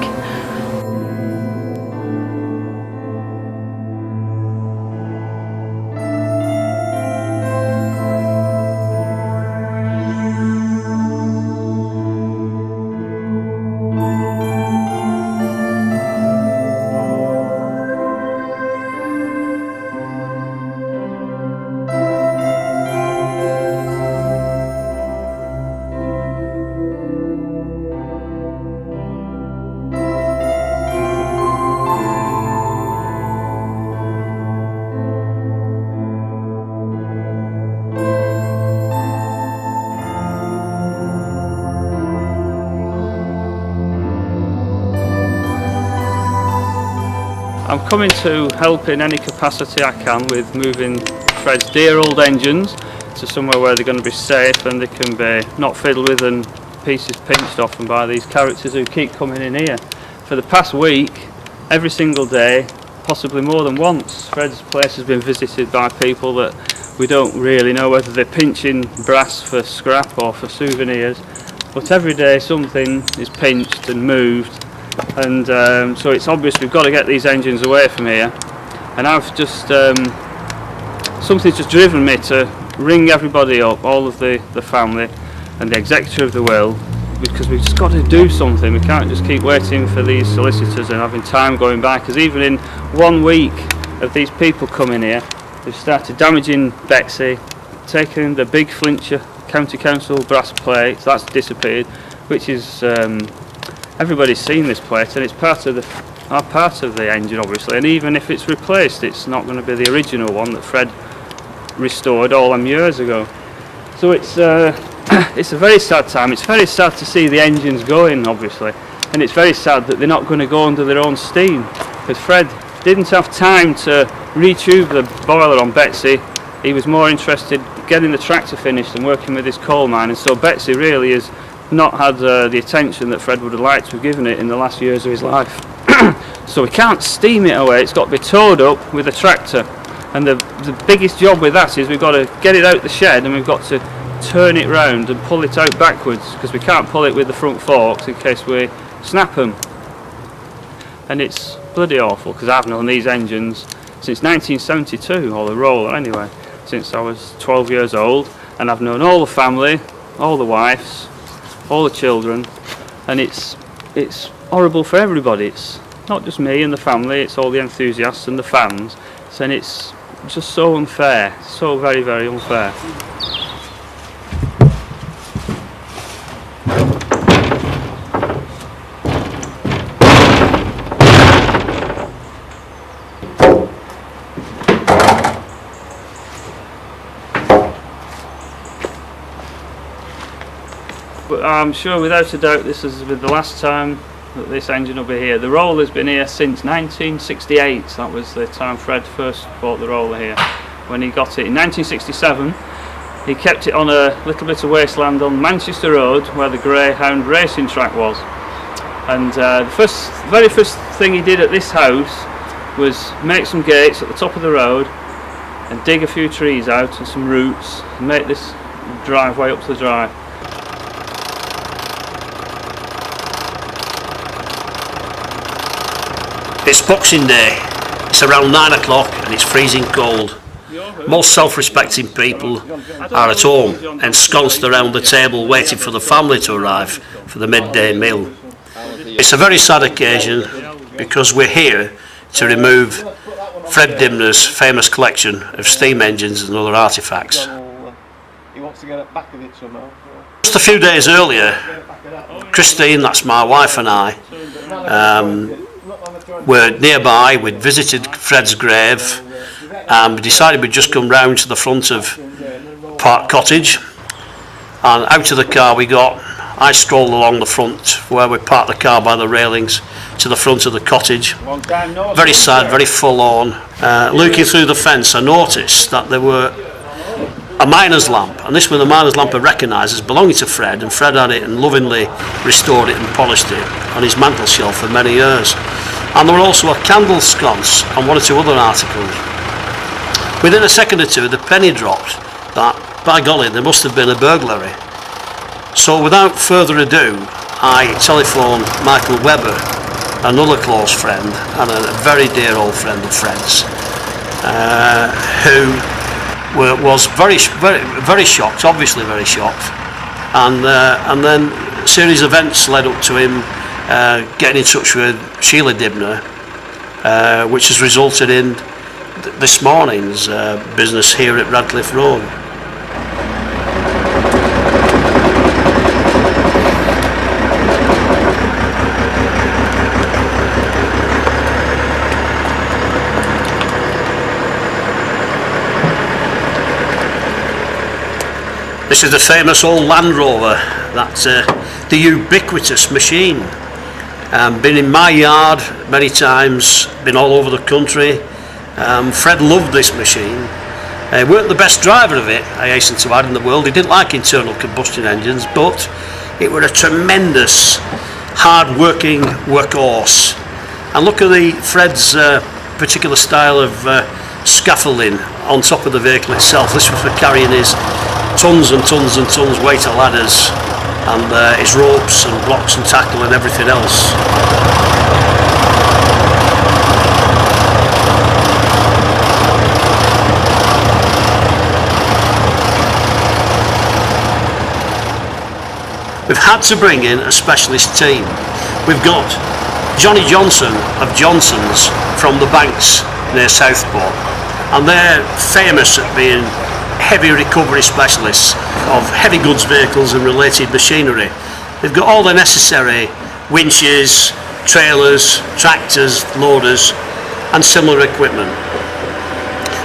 S6: I'm coming to help in any capacity I can with moving Fred's dear old engines to somewhere where they're going to be safe and they can be not fiddled with and pieces pinched off them by these characters who keep coming in here. For the past week, every single day, possibly more than once, Fred's place has been visited by people that we don't really know whether they're pinching brass for scrap or for souvenirs, but every day something is pinched and moved. And so it's obvious we've got to get these engines away from here, and I've just something's just driven me to ring everybody up, all of the family and the executor of the will, because we've just got to do something. We can't just keep waiting for these solicitors and having time going by, because even in 1 week of these people coming here, they've started damaging Betsy, taking the big Flintshire County Council brass plates, that's disappeared, which is everybody's seen this plate, and it's part of the engine obviously, and even if it's replaced it's not going to be the original one that Fred restored all them years ago. So it's a very sad time. It's very sad to see the engines going obviously, and it's very sad that they're not going to go under their own steam, because Fred didn't have time to retube the boiler on Betsy. He was more interested getting the tractor finished and working with his coal mine, and so Betsy really is not had the attention that Fred would have liked to have given it in the last years of his life. So we can't steam it away, it's got to be towed up with a tractor, and the biggest job with that is we've got to get it out the shed and we've got to turn it round and pull it out backwards, because we can't pull it with the front forks in case we snap them. And it's bloody awful, because I've known these engines since 1972, or the roller anyway, since I was 12 years old, and I've known all the family, all the wives, all the children, and it's horrible for everybody. It's not just me and the family, it's all the enthusiasts and the fans, and it's just so unfair, so very, very unfair. But I'm sure without a doubt this has been the last time that this engine will be here. The roller's been here since 1968, that was the time Fred first bought the roller here. When he got it in 1967, he kept it on a little bit of wasteland on Manchester Road where the Greyhound racing track was. And the very first thing he did at this house was make some gates at the top of the road and dig a few trees out and some roots and make this driveway up to the drive.
S12: It's Boxing Day, it's around 9 o'clock and it's freezing cold. Most self-respecting people are at home, ensconced around the table waiting for the family to arrive for the midday meal. It's a very sad occasion because we're here to remove Fred Dibnah's famous collection of steam engines and other artefacts.
S4: He wants to get back of it somehow.
S12: Just a few days earlier, Christine, that's my wife, and I were nearby. We'd visited Fred's grave, and we decided we'd just come round to the front of Park Cottage, and out of the car we got. I strolled along the front where we parked the car by the railings to the front of the cottage. Very sad, very forlorn. Looking through the fence, I noticed that there were a miner's lamp, and this was the miner's lamp I recognised as belonging to Fred, and Fred had it and lovingly restored it and polished it on his mantel shelf for many years. And there were also a candle sconce and one or two other articles. Within a second or two, the penny dropped that, by golly, there must have been a burglary. So without further ado, I telephoned Michael Webber, another close friend and a very dear old friend of Fred's, who was very shocked, obviously very shocked, and then a series of events led up to him getting in touch with Fred Dibnah, which has resulted in this morning's business here at Radcliffe Road. This is the famous old Land Rover, that's the ubiquitous machine. Been in my yard many times, been all over the country. Fred loved this machine. He weren't the best driver of it, I hasten to add, in the world. He didn't like internal combustion engines, but it was a tremendous, hard-working workhorse. And look at Fred's particular style of scaffolding on top of the vehicle itself. This was for carrying his tons and tons and tons weight of ladders and his ropes and blocks and tackle and everything else. We've had to bring in a specialist team. We've got Johnny Johnson of Johnson's from the Banks near Southport, and they're famous at being heavy recovery specialists of heavy goods vehicles and related machinery. They've got all the necessary winches, trailers, tractors, loaders and similar equipment.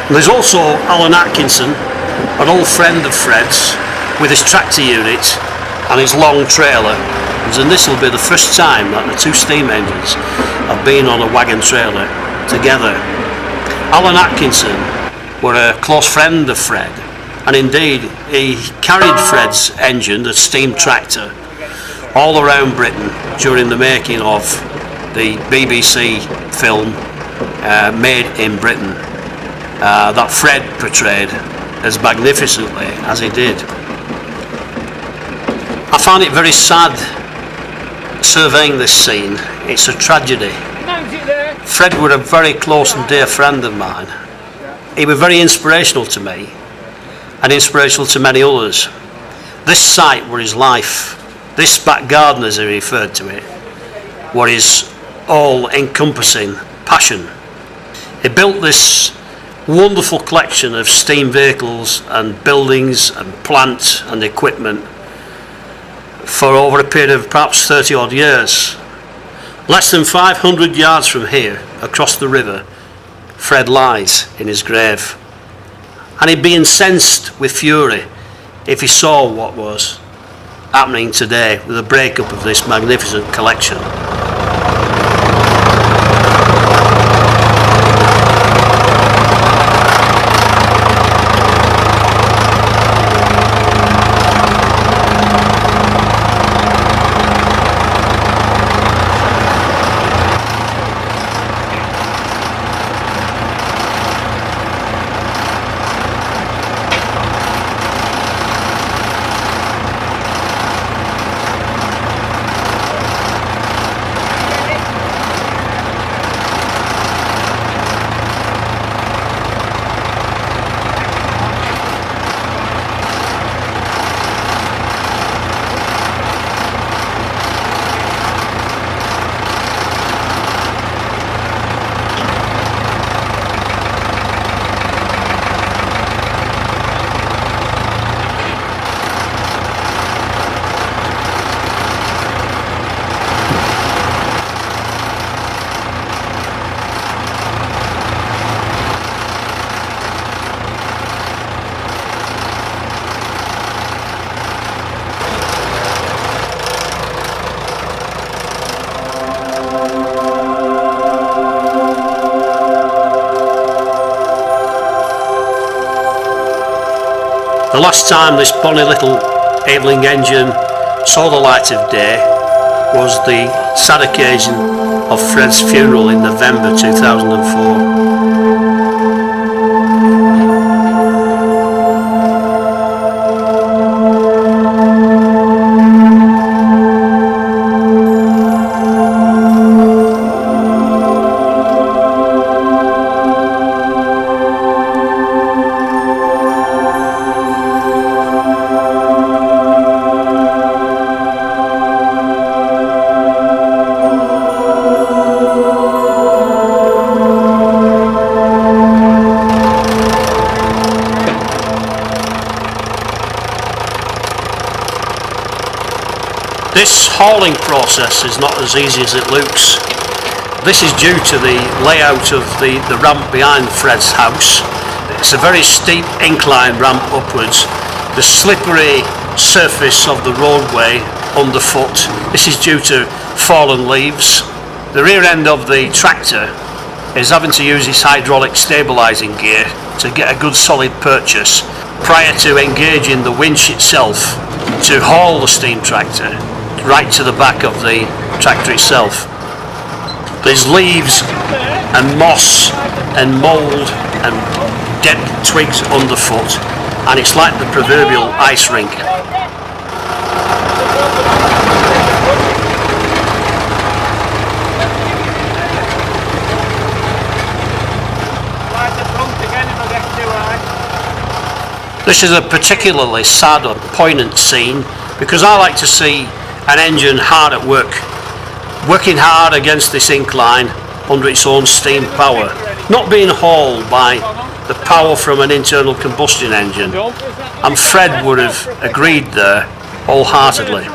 S12: And there's also Alan Atkinson, an old friend of Fred's, with his tractor unit and his long trailer, and this will be the first time that the two steam engines have been on a wagon trailer together. Alan Atkinson were a close friend of Fred, and indeed he carried Fred's engine, the steam tractor, all around Britain during the making of the BBC film Made in Britain, that Fred portrayed as magnificently as he did. I find it very sad surveying this scene. It's a tragedy. Fred was a very close and dear friend of mine. He was very inspirational to me and inspirational to many others. This site were his life. This back garden, as he referred to it, were his all-encompassing passion. He built this wonderful collection of steam vehicles and buildings and plant and equipment for over a period of perhaps 30 odd years. Less than 500 yards from here, across the river, Fred lies in his grave. And he'd be incensed with fury if he saw what was happening today with the breakup of this magnificent collection. The last time this bonny little Aveling engine saw the light of day was the sad occasion of Fred's funeral in November 2004. This hauling process is not as easy as it looks. This is due to the layout of the ramp behind Fred's house. It's a very steep incline ramp upwards. The slippery surface of the roadway underfoot. This is due to fallen leaves. The rear end of the tractor is having to use its hydraulic stabilising gear to get a good solid purchase prior to engaging the winch itself to haul the steam tractor right to the back of the tractor itself. There's leaves and moss and mould and dead twigs underfoot, and it's like the proverbial ice rink. This is a particularly sad or poignant scene because I like to see an engine hard at work, working hard against this incline under its own steam power, not being hauled by the power from an internal combustion engine, and Fred would have agreed there wholeheartedly.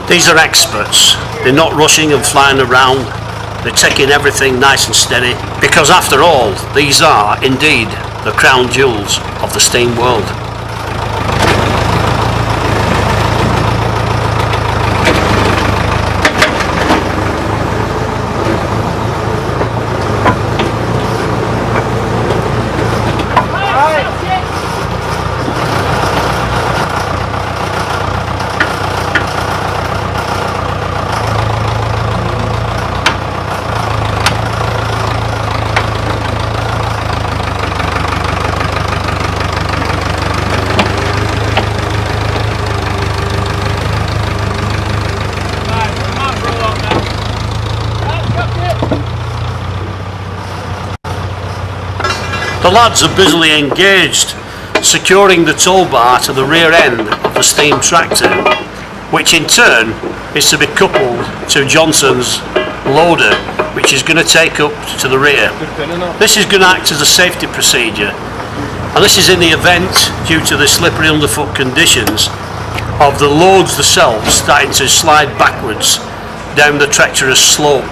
S12: These are experts. They're not rushing and flying around. They're taking everything nice and steady because after all, these are indeed the crown jewels of the steam world. The lads are busily engaged securing the tow bar to the rear end of the steam tractor, which in turn is to be coupled to Johnson's loader, which is going to take up to the rear. This is going to act as a safety procedure, and this is in the event, due to the slippery underfoot conditions, of the loads themselves starting to slide backwards down the treacherous slope.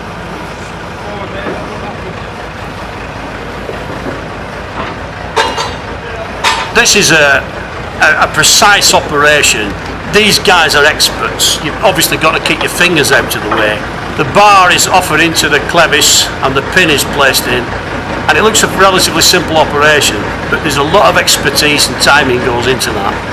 S12: This is a precise operation. These guys are experts. You've obviously got to keep your fingers out of the way. The bar is offered into the clevis and the pin is placed in, and it looks a relatively simple operation, but there's a lot of expertise and timing goes into that.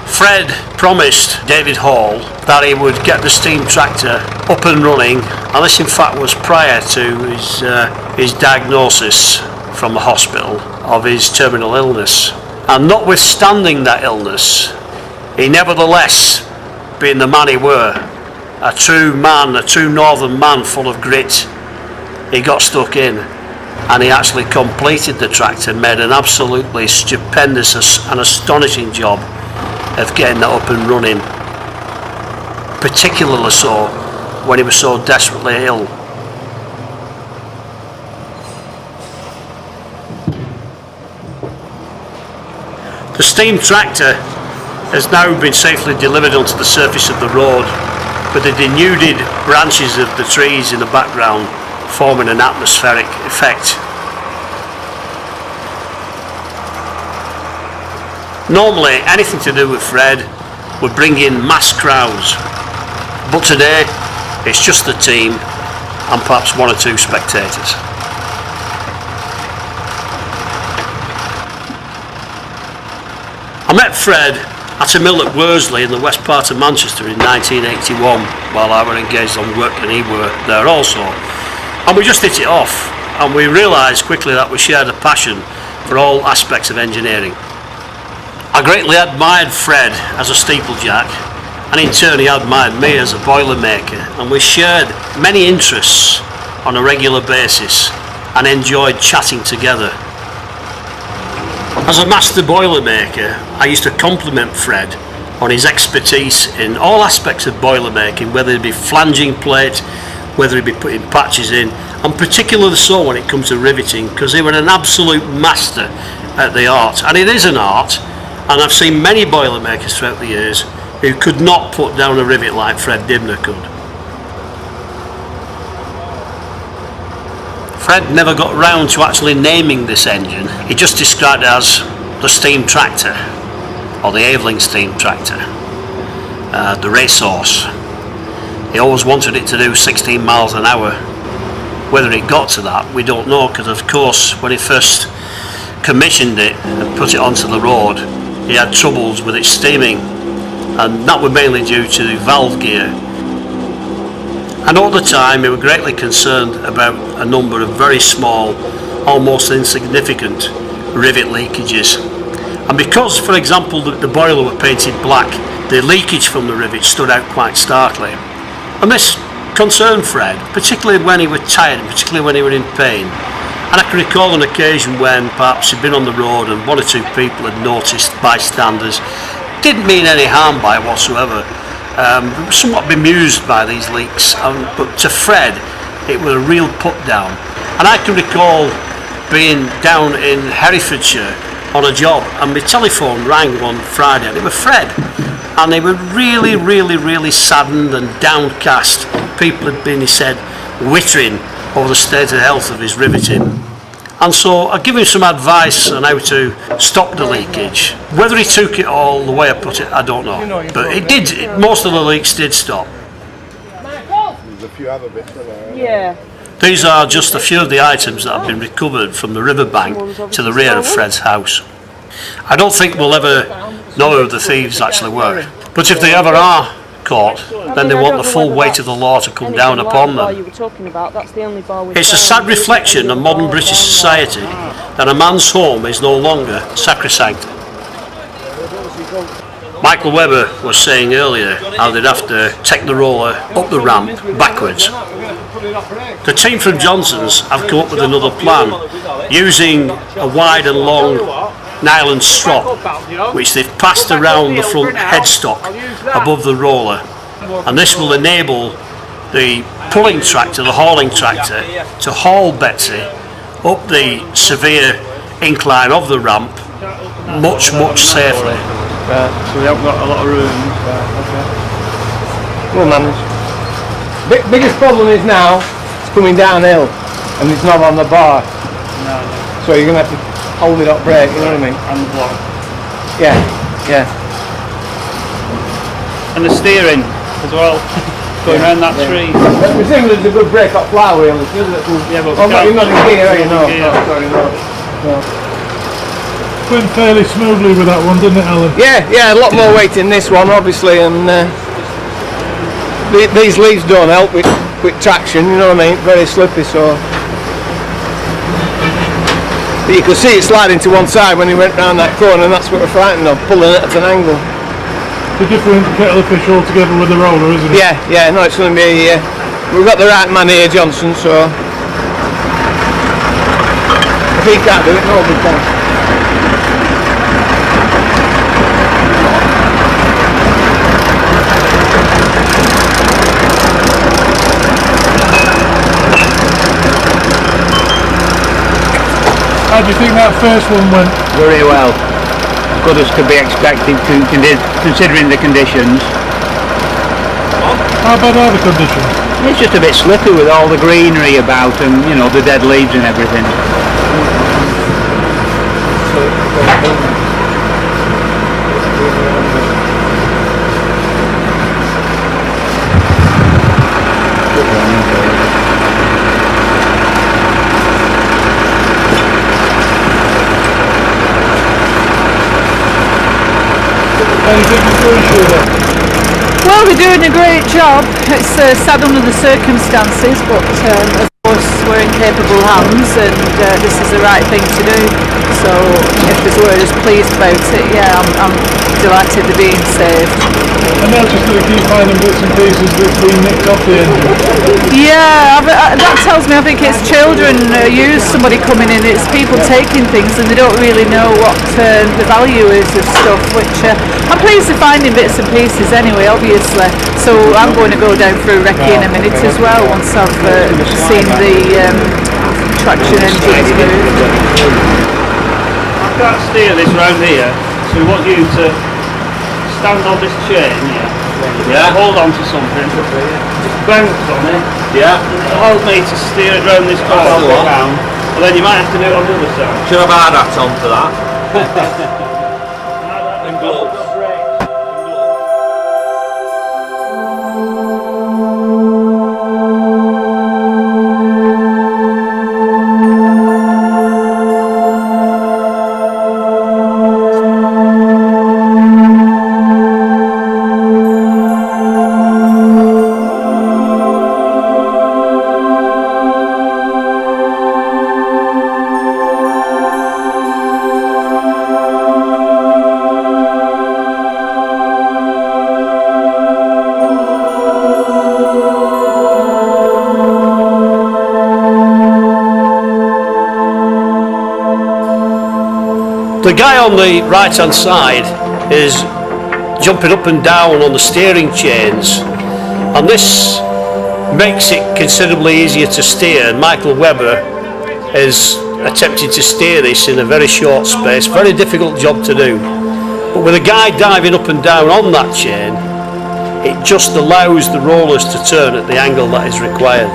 S12: Fred promised David Hall that he would get the steam tractor up and running, and this in fact was prior to his diagnosis from the hospital of his terminal illness. And notwithstanding that illness, he nevertheless, being the man he were, a true man, a true northern man full of grit, he got stuck in and he actually completed the tractor, made an absolutely stupendous and astonishing job of getting that up and running, particularly so when he was so desperately ill. The steam tractor has now been safely delivered onto the surface of the road. with the denuded branches of the trees in the background forming an atmospheric effect. Normally, anything to do with Fred would bring in mass crowds, but today it's just the team and perhaps one or two spectators. I met Fred at a mill at Worsley in the west part of Manchester in 1981 while I were engaged on work and he were there also, and we just hit it off, and we realised quickly that we shared a passion for all aspects of engineering. I greatly admired Fred as a steeplejack, and in turn he admired me as a boilermaker, and we shared many interests on a regular basis and enjoyed chatting together. As a master boilermaker, I used to compliment Fred on his expertise in all aspects of boilermaking, whether it be flanging plate, whether it be putting patches in, and particularly so when it comes to riveting, because he was an absolute master at the art, and it is an art. And I've seen many boilermakers throughout the years who could not put down a rivet like Fred Dibnah could. Fred never got round to actually naming this engine. He just described it as the steam tractor, or the Aveling steam tractor, the racehorse. He always wanted it to do 16 miles an hour. Whether it got to that, we don't know, because of course when he first commissioned it and put it onto the road, he had troubles with its steaming, and that was mainly due to the valve gear. And all the time he was greatly concerned about a number of very small, almost insignificant rivet leakages. And because, for example, the boiler was painted black, the leakage from the rivet stood out quite starkly. And this concerned Fred, particularly when he was tired, and particularly when he was in pain. And I can recall an occasion when perhaps he'd been on the road and one or two people had noticed, bystanders, didn't mean any harm by it whatsoever, somewhat bemused by these leaks, but to Fred it was a real put down. And I can recall being down in Herefordshire on a job, and my telephone rang one Friday, and it was Fred, and they were really saddened and downcast. People had been, he said, wittering over the state of health of his riveting. And so I give him some advice on how to stop the leakage. Whether he took it all the way I put it, I don't know. But it did, most of the leaks did stop.
S13: There's a few other bits there.
S10: Yeah.
S12: These are just a few of the items that have been recovered from the riverbank to the rear of Fred's house. I don't think we'll ever know who the thieves actually were. But if they ever are caught, then they want the full weight of the law to come down upon them. It's a sad reflection of modern British society that a man's home is no longer sacrosanct. Michael Webber was saying earlier how they'd have to take the roller up the ramp backwards. The team from Johnson's have come up with another plan, using a wide and long nylon strop which they've passed around the front headstock above the roller, and this will enable the pulling tractor, the hauling tractor, to haul Betsy up the severe incline of the ramp much safely.
S4: So we haven't got a lot of room.
S2: We'll manage. Biggest problem is now it's coming downhill and it's not on the bar.
S4: No.
S2: So you're going to have to hold it up brake, you know what I mean?
S4: And the block.
S2: Yeah, yeah.
S6: And the steering as well, going around that tree.
S2: Presumably there's a good brake up flywheel, isn't it?
S6: Yeah, but
S2: you're not in gear, are you? No, sorry, no.
S13: Went fairly smoothly with that one, didn't it, Alan?
S2: Yeah, a lot more weight in this one, obviously, and these leaves don't help with traction, you know what I mean? Very slippy, so. But you could see it sliding to one side when he went round that corner, and that's what we're frightened of, pulling it at an angle.
S13: It's a different kettle of fish altogether with the roller, isn't it?
S2: Yeah, no, it's going to be. We've got the right man here, Johnson, so. If he can't do it, nobody can.
S13: How do you think that first one went?
S14: Very well. As good as could be expected considering the conditions.
S13: How bad are the conditions?
S14: It's just a bit slippy with all the greenery about and, you know, the dead leaves and everything.
S11: Well, we're doing a great job. It's sad under the circumstances, but of course we're in capable hands, and this is the right thing to do. So if the word is pleased about it, yeah, I'm delighted they're being saved.
S13: I noticed that we keep finding bits and pieces that's been nicked off the engine.
S11: Yeah, that tells me I think it's children use somebody coming in. It's people taking things and they don't really know what the value is of stuff, which I'm pleased to finding bits and pieces anyway, obviously. So I'm going to go down for a recce in a minute as well once I've seen the traction engines moved.
S6: I can't steer this round here, so we want you to stand on this chain here. Yeah. Hold on to something. Just bounce on it. Yeah. And it'll help me to steer it round this corner round. And then you might have to do it on the other side.
S15: Should I have hard hat on for that?
S6: And gloves.
S12: The guy on the right hand side is jumping up and down on the steering chains, and this makes it considerably easier to steer. Michael Webber is attempting to steer this in a very short space, very difficult job to do, but with a guy diving up and down on that chain, it just allows the rollers to turn at the angle that is required.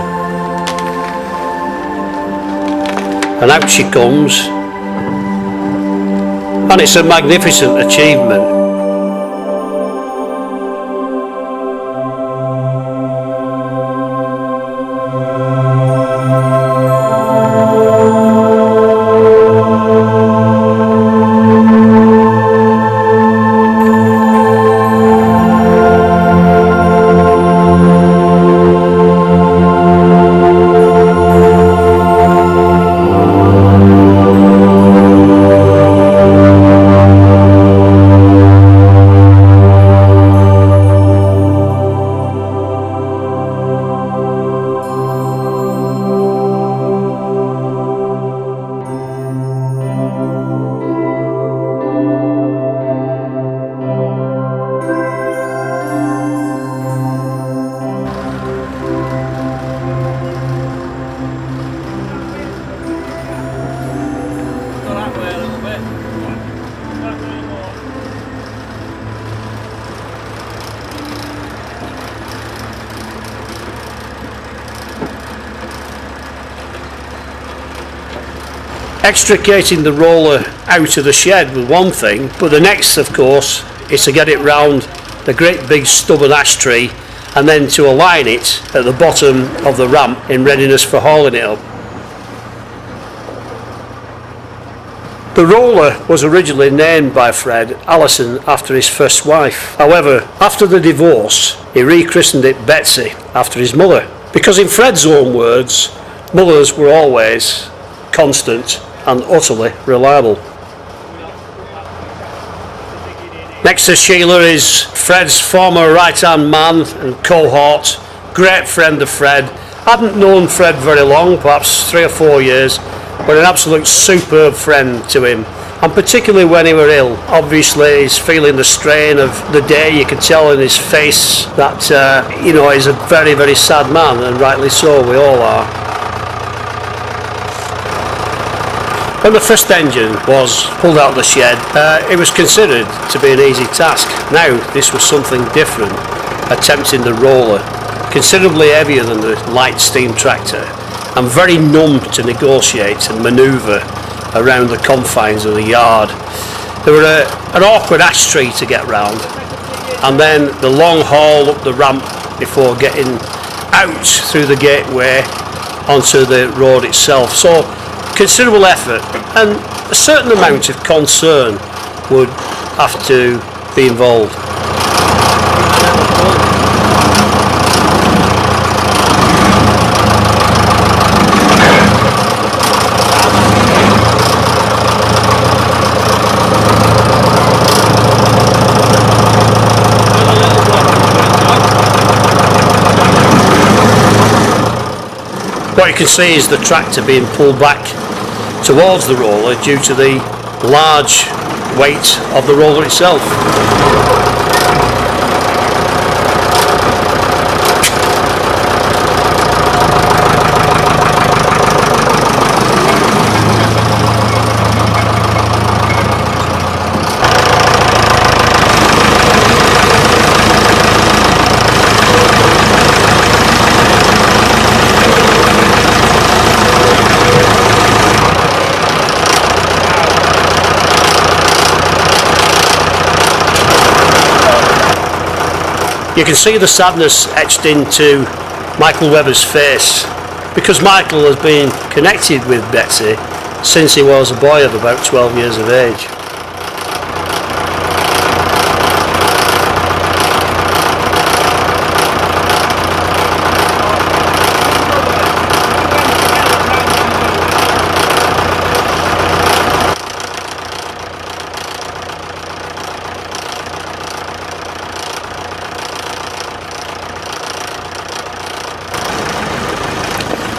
S12: And out she comes. And it's a magnificent achievement. Extricating the roller out of the shed was one thing, but the next, of course, is to get it round the great big stubborn ash tree and then to align it at the bottom of the ramp in readiness for hauling it up. The roller was originally named by Fred Allison after his first wife. However, after the divorce, he rechristened it Betsy after his mother, because in Fred's own words, mothers were always constant and utterly reliable. Next to Sheila is Fred's former right-hand man and cohort, great friend of Fred. Hadn't known Fred very long, perhaps 3 or 4 years, but an absolute superb friend to him, and particularly when he were ill. Obviously he's feeling the strain of the day. You can tell in his face that he's a very, very sad man, and rightly so, we all are. When the first engine was pulled out of the shed, it was considered to be an easy task. Now this was something different, attempting the roller. considerably heavier than the light steam tractor, and very numb to negotiate and manoeuvre around the confines of the yard. There were an awkward ash tree to get round, and then the long haul up the ramp before getting out through the gateway onto the road itself. So considerable effort and a certain amount of concern would have to be involved. What you can see is the tractor being pulled back towards the roller due to the large weight of the roller itself. You can see the sadness etched into Michael Webber's face, because Michael has been connected with Betsy since he was a boy of about 12 years of age.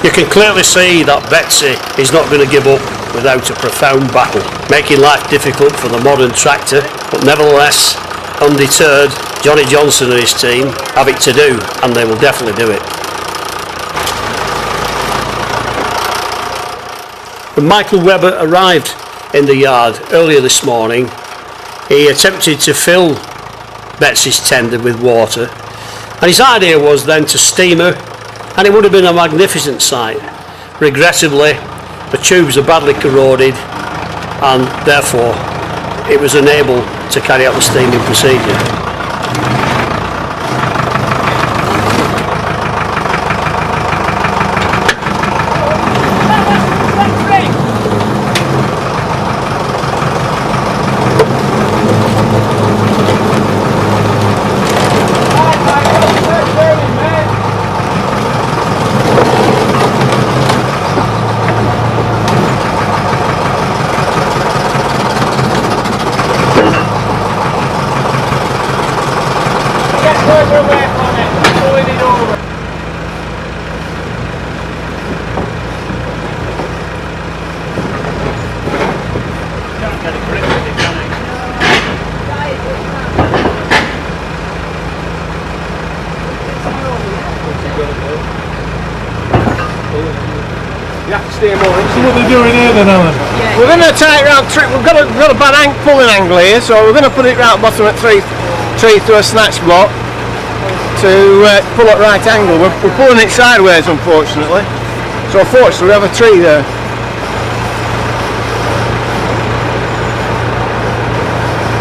S12: You can clearly see that Betsy is not going to give up without a profound battle, making life difficult for the modern tractor, but nevertheless, undeterred, Johnny Johnson and his team have it to do, and they will definitely do it. When Michael Webber arrived in the yard earlier this morning, he attempted to fill Betsy's tender with water, and his idea was then to steam her, and it would have been a magnificent sight. Regrettably, the tubes are badly corroded, and therefore it was unable to carry out the steaming procedure.
S13: So what are they doing here then, Alan?
S2: We're going to take it round, we've got a bad pulling angle here, so we're going to put it round bottom at tree through a snatch block to pull at right angle. We're pulling it sideways, unfortunately, so fortunately we have a tree there.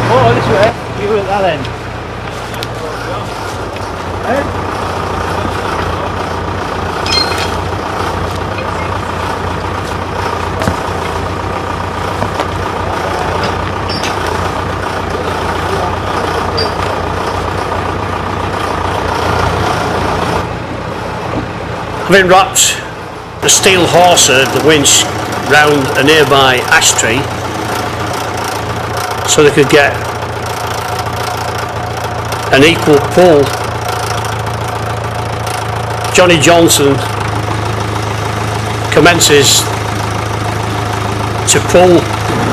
S2: Oh, this way, you at that end.
S12: Having wrapped the steel hawser of the winch round a nearby ash tree so they could get an equal pull, Johnny Johnson commences to pull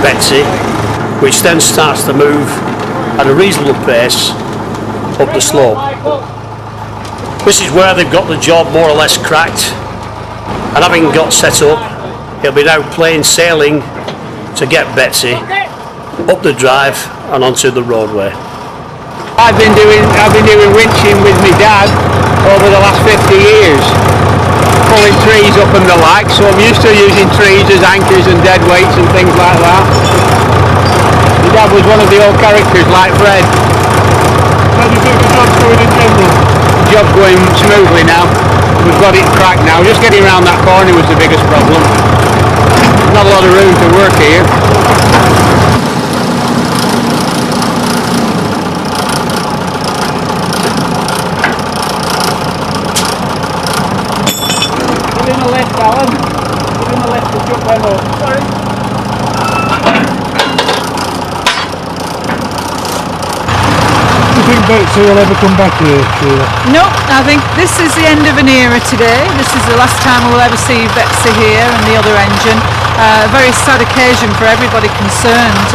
S12: Betsy, which then starts to move at a reasonable pace up the slope. This is where they've got the job more or less cracked, and having got set up, it'll be now plain sailing to get Betsy up the drive and onto the roadway.
S2: I've been doing winching with my dad
S14: over the last 50 years, pulling trees up and the like, so I'm used to using trees as anchors and dead weights and things like that. My dad was one of the old characters like Fred.
S13: How do you think the job's going in general?
S14: The job's going smoothly now. We've got it cracked now. Just getting around that corner was the biggest problem. Not a lot of room to work here. Give him a lift, Alan. Give him a lift to jump them up. Sorry.
S13: Do you think Betsy will ever come back here, Sheila?
S11: No, I think this is the end of an era today. This is the last time we'll ever see Betsy here and the other engine. A very sad occasion for everybody concerned.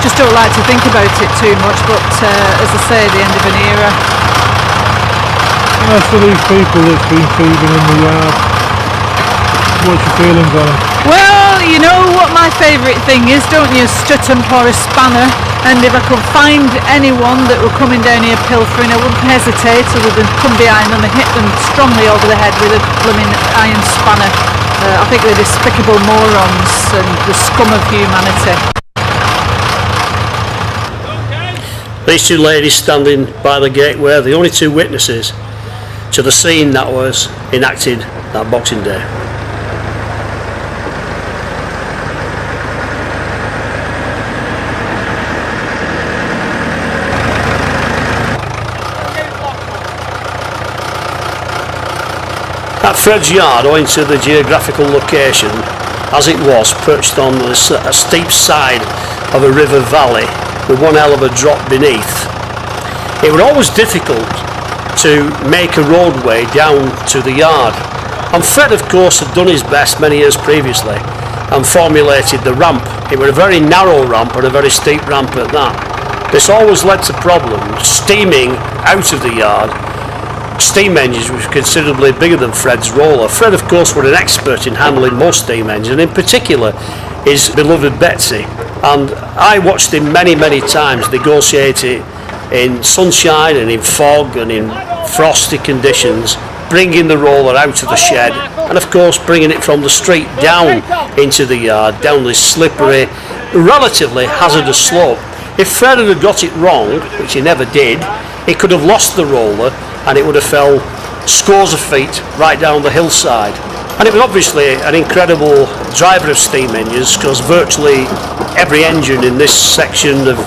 S11: Just don't like to think about it too much, but as I say, the end of an era.
S13: And as for these people that's been feeding in the yard, what's your feelings on them?
S11: Well, you know what my favourite thing is, don't you? Strut and pour a spanner. And if I could find anyone that were coming down here pilfering, I wouldn't hesitate other than come behind them and hit them strongly over the head with a blooming iron spanner. I think they're despicable morons and the scum of humanity.
S12: These two ladies standing by the gateway are the only two witnesses to the scene that was enacted that Boxing Day. At Fred's yard, owing to the geographical location, as it was perched on a steep side of a river valley with one hell of a drop beneath, it was always difficult to make a roadway down to the yard. And Fred, of course, had done his best many years previously and formulated the ramp. It was a very narrow ramp and a very steep ramp at that. This always led to problems steaming out of the yard. Steam engines were considerably bigger than Fred's roller. Fred, of course, was an expert in handling most steam engines, and in particular his beloved Betsy. And I watched him many, many times negotiate it in sunshine and in fog and in frosty conditions, bringing the roller out of the shed and, of course, bringing it from the street down into the yard, down this slippery, relatively hazardous slope. If Fred had got it wrong, which he never did, he could have lost the roller and it would have fell scores of feet right down the hillside. And it was obviously an incredible driver of steam engines, because virtually every engine in this section of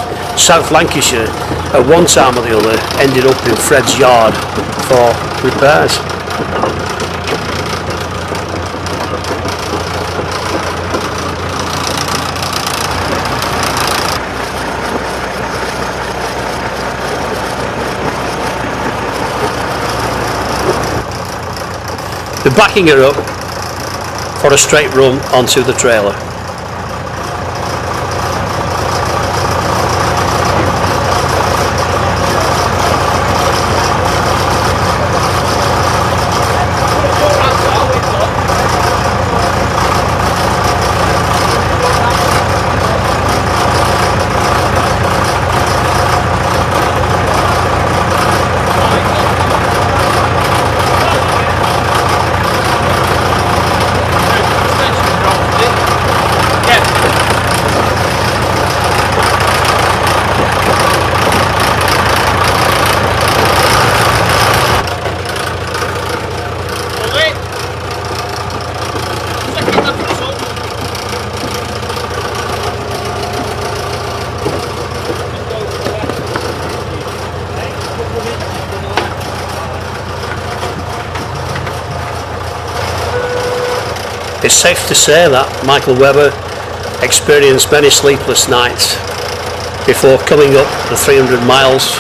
S12: South Lancashire at one time or the other ended up in Fred's yard for repairs. They're backing her up for a straight run onto the trailer. It's safe to say that Michael Webber experienced many sleepless nights before coming up the 300 miles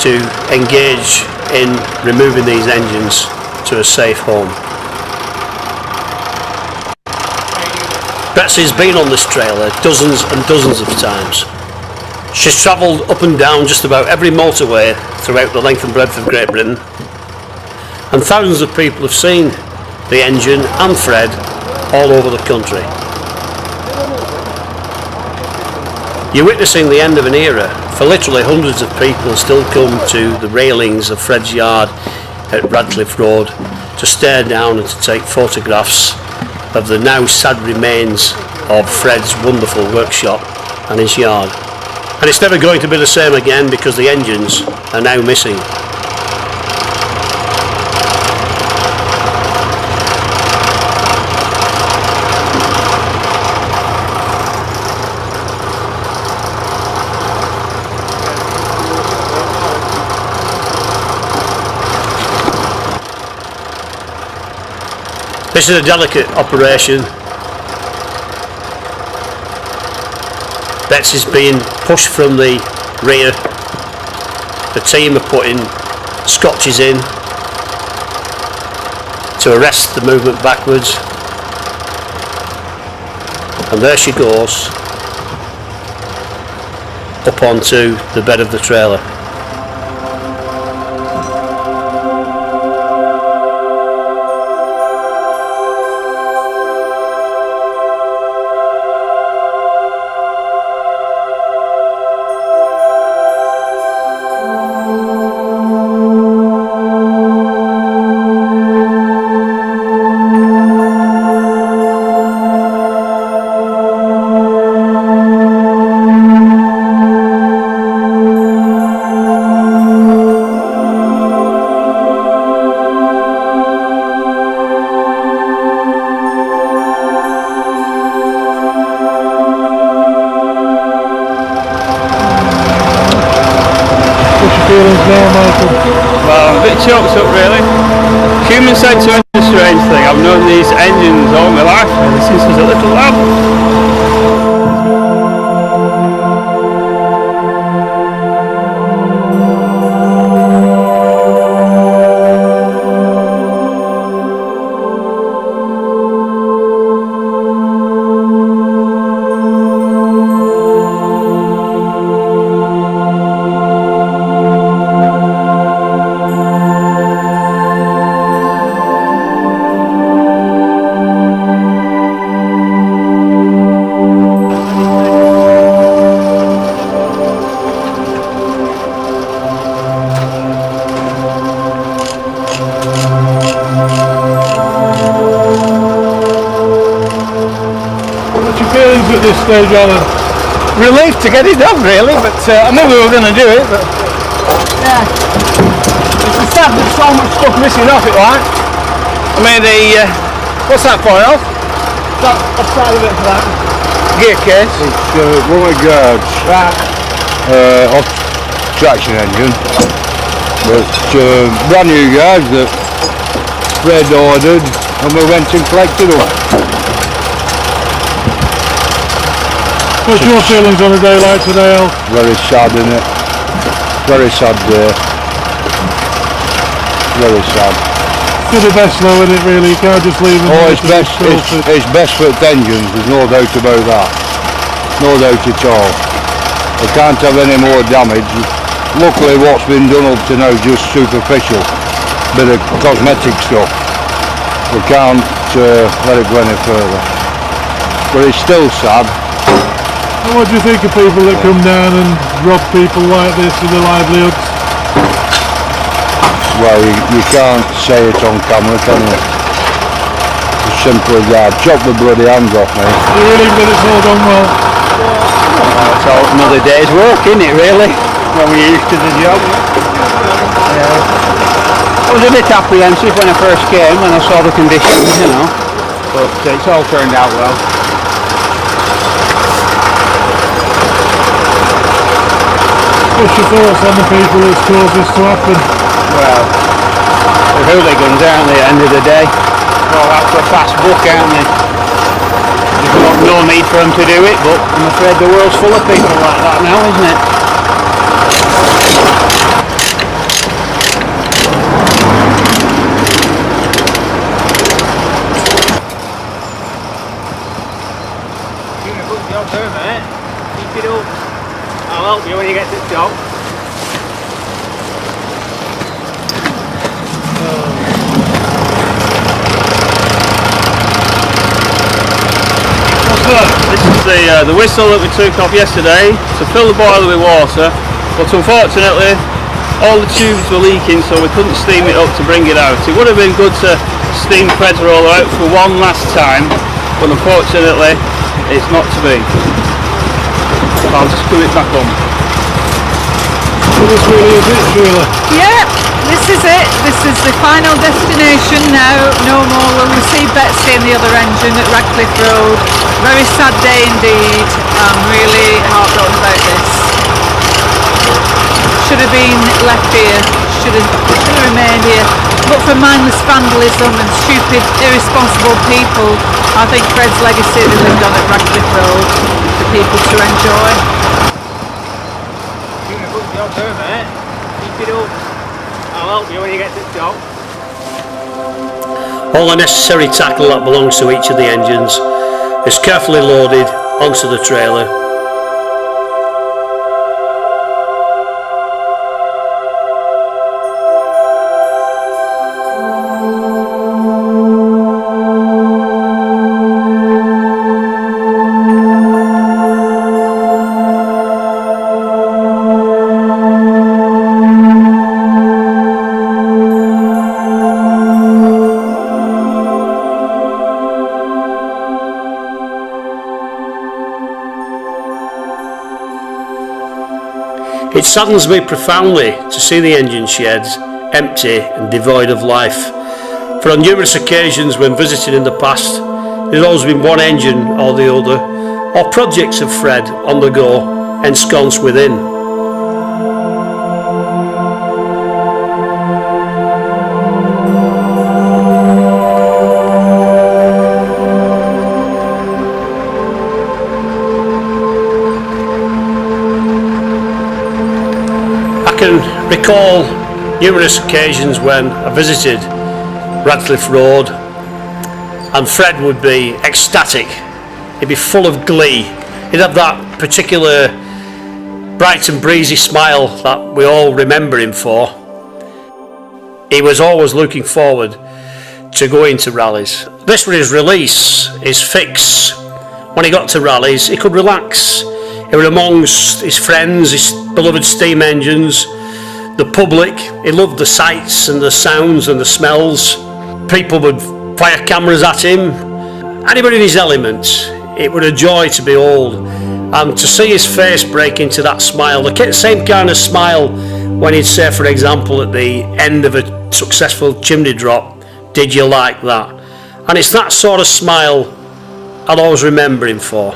S12: to engage in removing these engines to a safe home. Betsy's been on this trailer dozens and dozens of times. She's travelled up and down just about every motorway throughout the length and breadth of Great Britain, and thousands of people have seen the engine and Fred all over the country. You're witnessing the end of an era, for literally hundreds of people still come to the railings of Fred's yard at Radcliffe Road to stare down and to take photographs of the now sad remains of Fred's wonderful workshop and his yard. And it's never going to be the same again because the engines are now missing. This is a delicate operation. Betsy's being pushed from the rear. The team are putting scotches in to arrest the movement backwards. And there she goes up onto the bed of the trailer.
S6: Well, I'm a bit choked up really. Human sentiment is a strange thing. I've known these engines all my life, really, since I was a little lad.
S13: At this stage, Alan?
S2: Relief to get it done, really, but I knew we were going to do it, but yeah. It's a sad there's so much stuff missing off it, like. I mean, what's that for, Alf? That upside of it for that? Gear case?
S15: It's one of the guards.
S2: Right.
S15: Off traction engine. But brand new guards that Fred ordered and we went and collected them.
S13: What's your feelings on a day like today, Al?
S15: Very sad, isn't it? Very sad day. Very sad.
S13: For the best though, isn't it really? You can't just leave them.
S15: Oh, it's best for the engines, there's no doubt about that. No doubt at all. They can't have any more damage. Luckily what's been done up to now is just superficial. Bit of cosmetic stuff. We can't let it go any further. But it's still sad.
S13: And what do you think of people that come down and rob people like this with their livelihoods?
S15: Well, you can't say it on camera, can you? As simple as that. Chop the bloody hands off me.
S13: You really think it's all done well?
S14: It's all another day's work, isn't it, really? When we're used to the job. I was a bit apprehensive when I first came, when I saw the conditions, you know. But it's all turned out well.
S13: What's your thoughts on the people that's caused this to happen?
S14: Well, the hooligans, aren't they, at the end of the day? They're all after a fast buck, aren't they? There's no need for them to do it, but I'm afraid the world's full of people like that now, isn't it?
S2: Doing a good job there, mate. Keep it up. I'll help you when you get to the top.
S6: This is the whistle that we took off yesterday to fill the boiler with water, but unfortunately all the tubes were leaking, so we couldn't steam it up to bring it out. It would have been good to steam Fred's roller out for one last time, but unfortunately it's not to be. I'll just put it back on.
S13: So this really is it, Sheila?
S11: Yeah, this is it. This is the final destination now. No more will we see Betsy and the other engine at Radcliffe Road. Very sad day indeed. I'm really heartbroken about this. Should have been left here. Should have remained here. But for mindless vandalism and stupid, irresponsible people, I think Fred's legacy will live on at Radcliffe Road for people to enjoy.
S2: Good job, mate. Keep it up. I'll help you when you get to the top.
S12: All the necessary tackle that belongs to each of the engines is carefully loaded onto the trailer. It saddens me profoundly to see the engine sheds empty and devoid of life. For on numerous occasions when visiting in the past, there's always been one engine or the other, or projects of Fred on the go, ensconced within. I can recall numerous occasions when I visited Radcliffe Road and Fred would be ecstatic. He'd be full of glee. He'd have that particular bright and breezy smile that we all remember him for. He was always looking forward to going to rallies. This was his release, his fix. When he got to rallies, he could relax. He was amongst his friends, his beloved steam engines, the public. He loved the sights and the sounds and the smells. People would fire cameras at him. Anybody in his element, it was a joy to behold. And to see his face break into that smile, the same kind of smile when he'd say, for example, at the end of a successful chimney drop, "Did you like that?" And it's that sort of smile I'll always remember him for.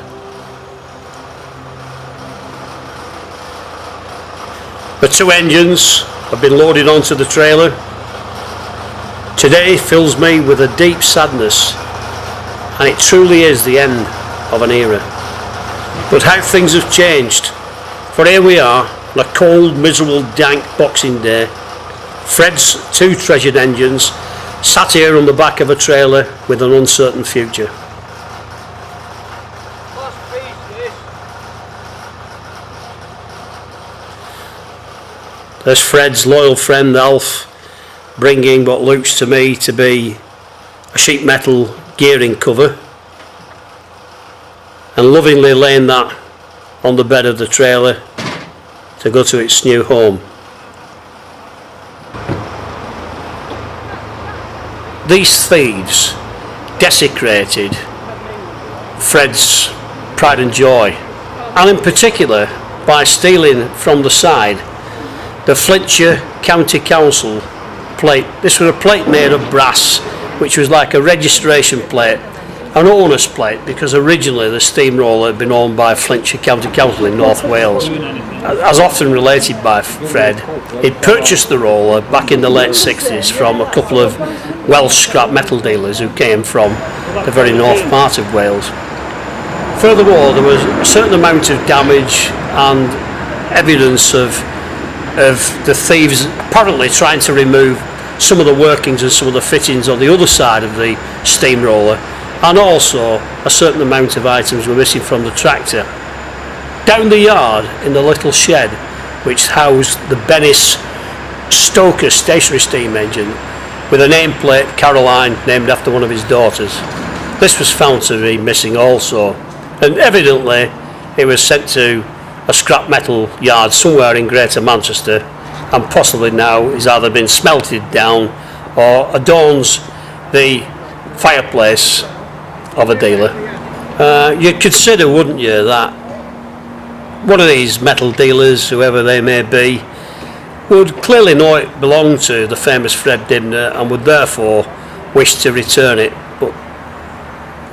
S12: The two engines have been loaded onto the trailer. Today fills me with a deep sadness, and it truly is the end of an era. But how things have changed. For here we are, on a cold, miserable, dank Boxing Day. Fred's two treasured engines sat here on the back of a trailer with an uncertain future. There's Fred's loyal friend Alf, bringing what looks to me to be a sheet metal gearing cover and lovingly laying that on the bed of the trailer to go to its new home. These thieves desecrated Fred's pride and joy, and in particular by stealing from the side the Flintshire County Council plate. This was a plate made of brass, which was like a registration plate, an owner's plate, because originally the steamroller had been owned by Flintshire County Council in North Wales. As often related by Fred, he'd purchased the roller back in the late 60s from a couple of Welsh scrap metal dealers who came from the very north part of Wales. Furthermore, there was a certain amount of damage and evidence of the thieves apparently trying to remove some of the workings and some of the fittings on the other side of the steamroller, and also a certain amount of items were missing from the tractor. Down the yard in the little shed which housed the Bennis Stoker stationary steam engine with a nameplate Caroline named after one of his daughters, this was found to be missing also, and evidently it was sent to a scrap metal yard somewhere in Greater Manchester and possibly now is either been smelted down or adorns the fireplace of a dealer. You'd consider, wouldn't you, that one of these metal dealers, whoever they may be, would clearly know it belonged to the famous Fred Dibnah and would therefore wish to return it, but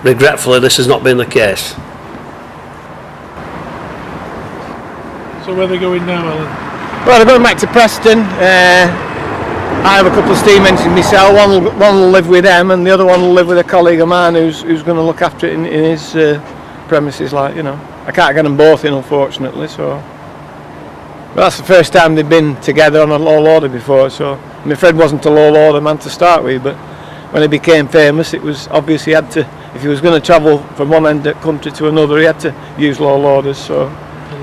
S12: regretfully this has not been the case.
S13: So where are they going now, Alan?
S2: Well, they're going back to Preston. I have a couple of steam engines myself. One will live with them, and the other one will live with a colleague of mine who's going to look after it in his premises. Like, you know, I can't get them both in, unfortunately. So, but that's the first time they've been together on a low loader before. So, I mean, Fred wasn't a low loader man to start with, but when he became famous, it was obvious he had to. If he was going to travel from one end of the country to another, he had to use low loaders. So,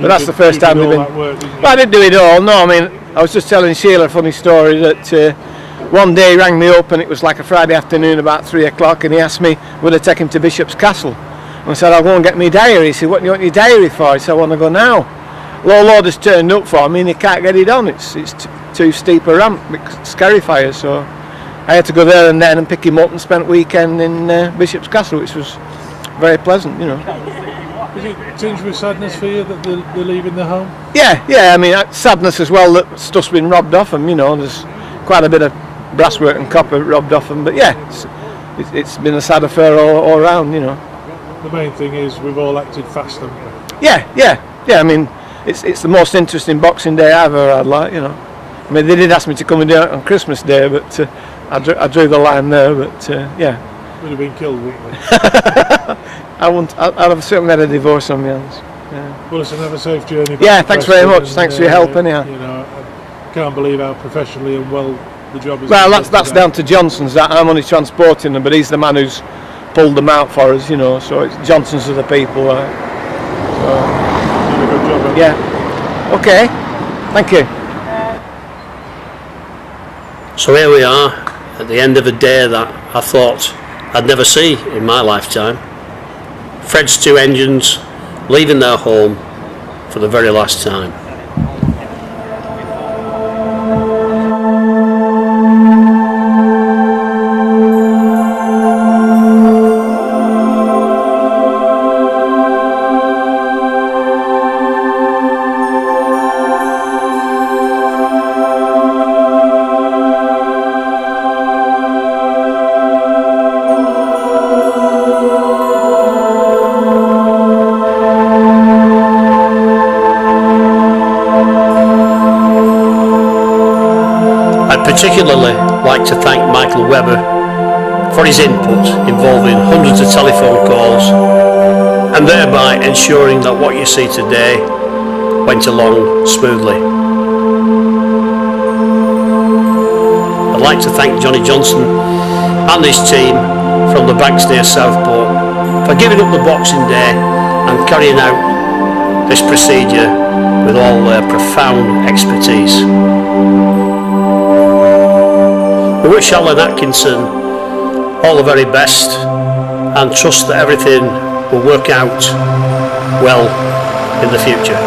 S2: but that's the first time they've been. Well, I didn't do it all. No, I mean, I was just telling Sheila a funny story that one day he rang me up and it was like a Friday afternoon about 3 o'clock, and he asked me would I take him to Bishop's Castle. And I said, I'll go and get me diary. He said, what do you want your diary for? I said, I want to go now. Low loader's turned up for me and he can't get it on. It's too steep a ramp, scary fire. So I had to go there and then and pick him up and spent weekend in Bishop's Castle, which was very pleasant, you know.
S13: Is it tinged with sadness for you that they're leaving the home?
S2: Yeah, I mean, sadness as well that stuff's been robbed off them, you know. There's quite a bit of brasswork and copper robbed off them, but yeah, it's been a sad affair all around, you know.
S13: The main thing is we've all acted fast, haven't we?
S2: Yeah, I mean, it's the most interesting Boxing Day I've ever had, like, you know. I mean, they did ask me to come and do it on Christmas Day, but I drew the line there, but yeah.
S13: Would have been killed, wouldn't we?
S2: I'd have certainly had a divorce on my hands. Yeah.
S13: Well, it's another safe journey.
S2: Yeah, thanks very much. Thanks for your help, anyhow.
S13: You know, I can't believe how professionally and well the job is.
S2: Well, that's down to Johnson's. That I'm only transporting them, but he's the man who's pulled them out for us, you know. So it's Johnson's are the people. So,
S13: did a good job.
S2: Yeah. Okay. Thank you.
S12: So here we are at the end of a day that I thought I'd never see in my lifetime. Fred's two engines leaving their home for the very last time. Particularly like to thank Michael Webber for his input involving hundreds of telephone calls and thereby ensuring that what you see today went along smoothly. I'd like to thank Johnny Johnson and his team from the banks near Southport for giving up the Boxing Day and carrying out this procedure with all their profound expertise. We wish Alan Atkinson all the very best and trust that everything will work out well in the future.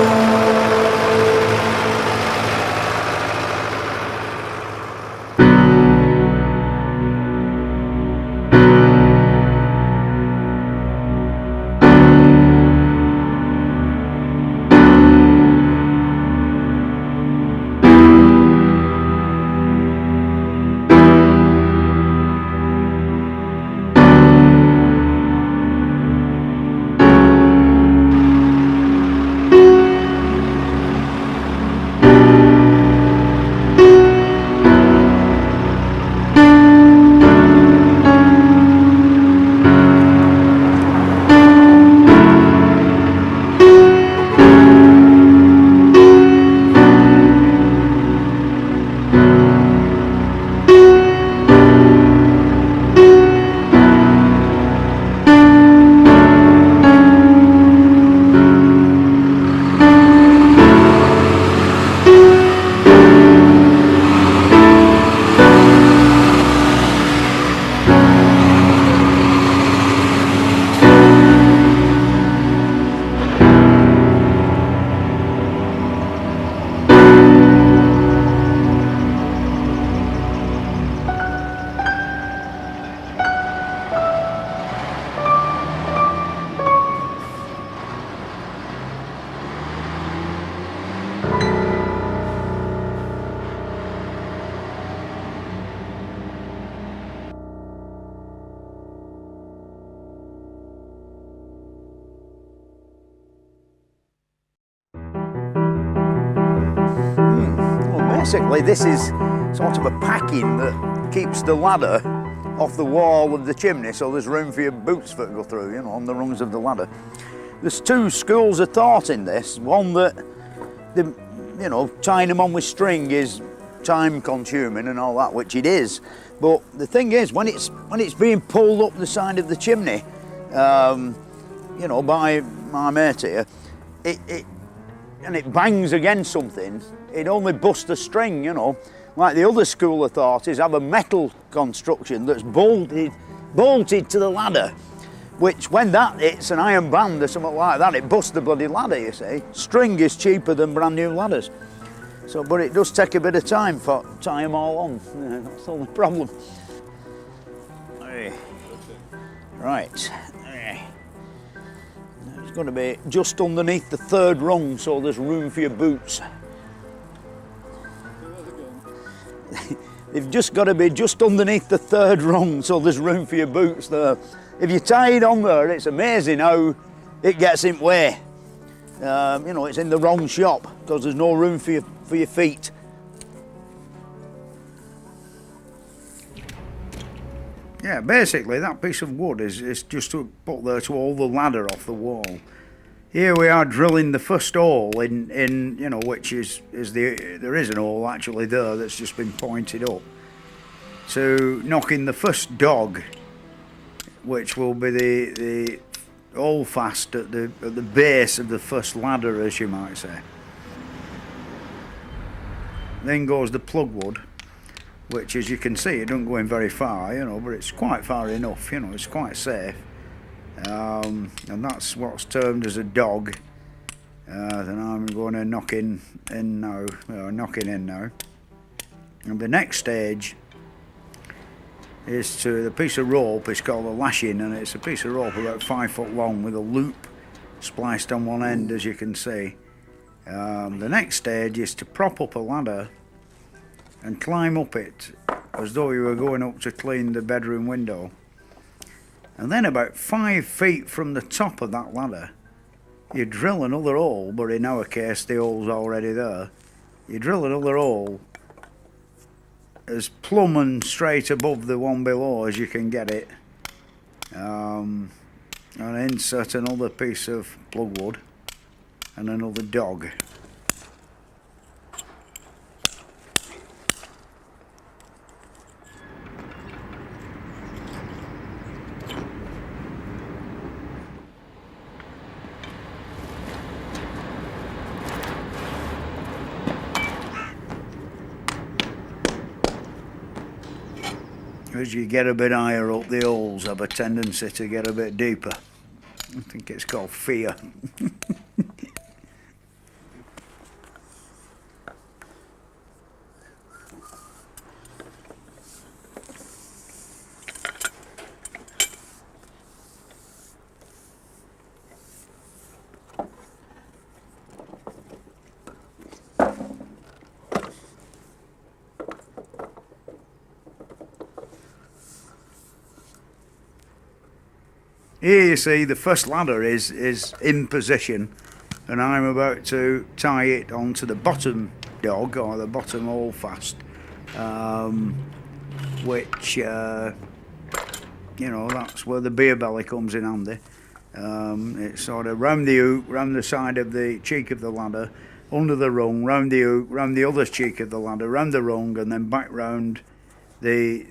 S7: basically this is sort of a packing that keeps the ladder off the wall of the chimney, so there's room for your boots to go through, you know, on the rungs of the ladder. There's two schools of thought in this. One that, you know, tying them on with string is time consuming and all that, which it is. But the thing is, when it's being pulled up the side of the chimney, you know, by my mate here, and it bangs against something, it only busts the string, you know. Like the other school of thought is have a metal construction that's bolted to the ladder, which when that hits an iron band or something like that, it busts the bloody ladder, you see. String is cheaper than brand new ladders. So, but it does take a bit of time for tie them all on. Yeah, that's the only problem. Right. It's got to be just underneath the third rung, so there's room for your boots. They've just got to be just underneath the third rung, so there's room for your boots there. If you tie it on there, it's amazing how it gets in the way. You know, it's in the wrong shop because there's no room for your feet. Yeah, basically that piece of wood is just to put there to hold the ladder off the wall. Here we are drilling the first hole in you know, which there is an hole actually there that's just been pointed up, to knocking the first dog, which will be the hole fast at the base of the first ladder, as you might say. Then goes the plugwood, which, as you can see, it doesn't go in very far, you know, but it's quite far enough, you know, it's quite safe. And that's what's termed as a dog. Then I'm going to knock in now, knocking in now. And the next stage is to the piece of rope. It's called a lashing, and it's a piece of rope about 5 foot long with a loop spliced on one end, as you can see. The next stage is to prop up a ladder and climb up it as though you were going up to clean the bedroom window. And then about 5 feet from the top of that ladder, you drill another hole, but in our case the hole's already there. You drill another hole as plumb and straight above the one below as you can get it, and insert another piece of plugwood and another dog. As you get a bit higher up, the holes have a tendency to get a bit deeper. I think it's called fear. Here you see the first ladder is in position, and I'm about to tie it onto the bottom dog, or the bottom holdfast, which you know, that's where the beer belly comes in handy. It's sort of round the hook, round the side of the cheek of the ladder, under the rung, round the hook, round the other cheek of the ladder, round the rung, and then back round the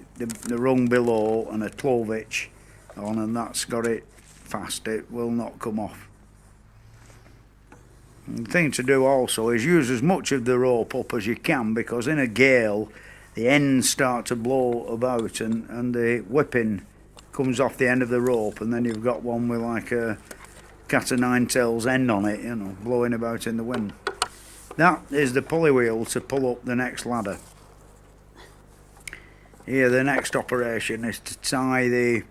S7: rung below, and a 12-inch on, and that's got it fast. It will not come off. And the thing to do also is use as much of the rope up as you can, because in a gale the ends start to blow about, and the whipping comes off the end of the rope, and then you've got one with like a cat o' nine tails end on it, you know, blowing about in the wind. That is the pulley wheel to pull up the next ladder. Here the next operation is to tie the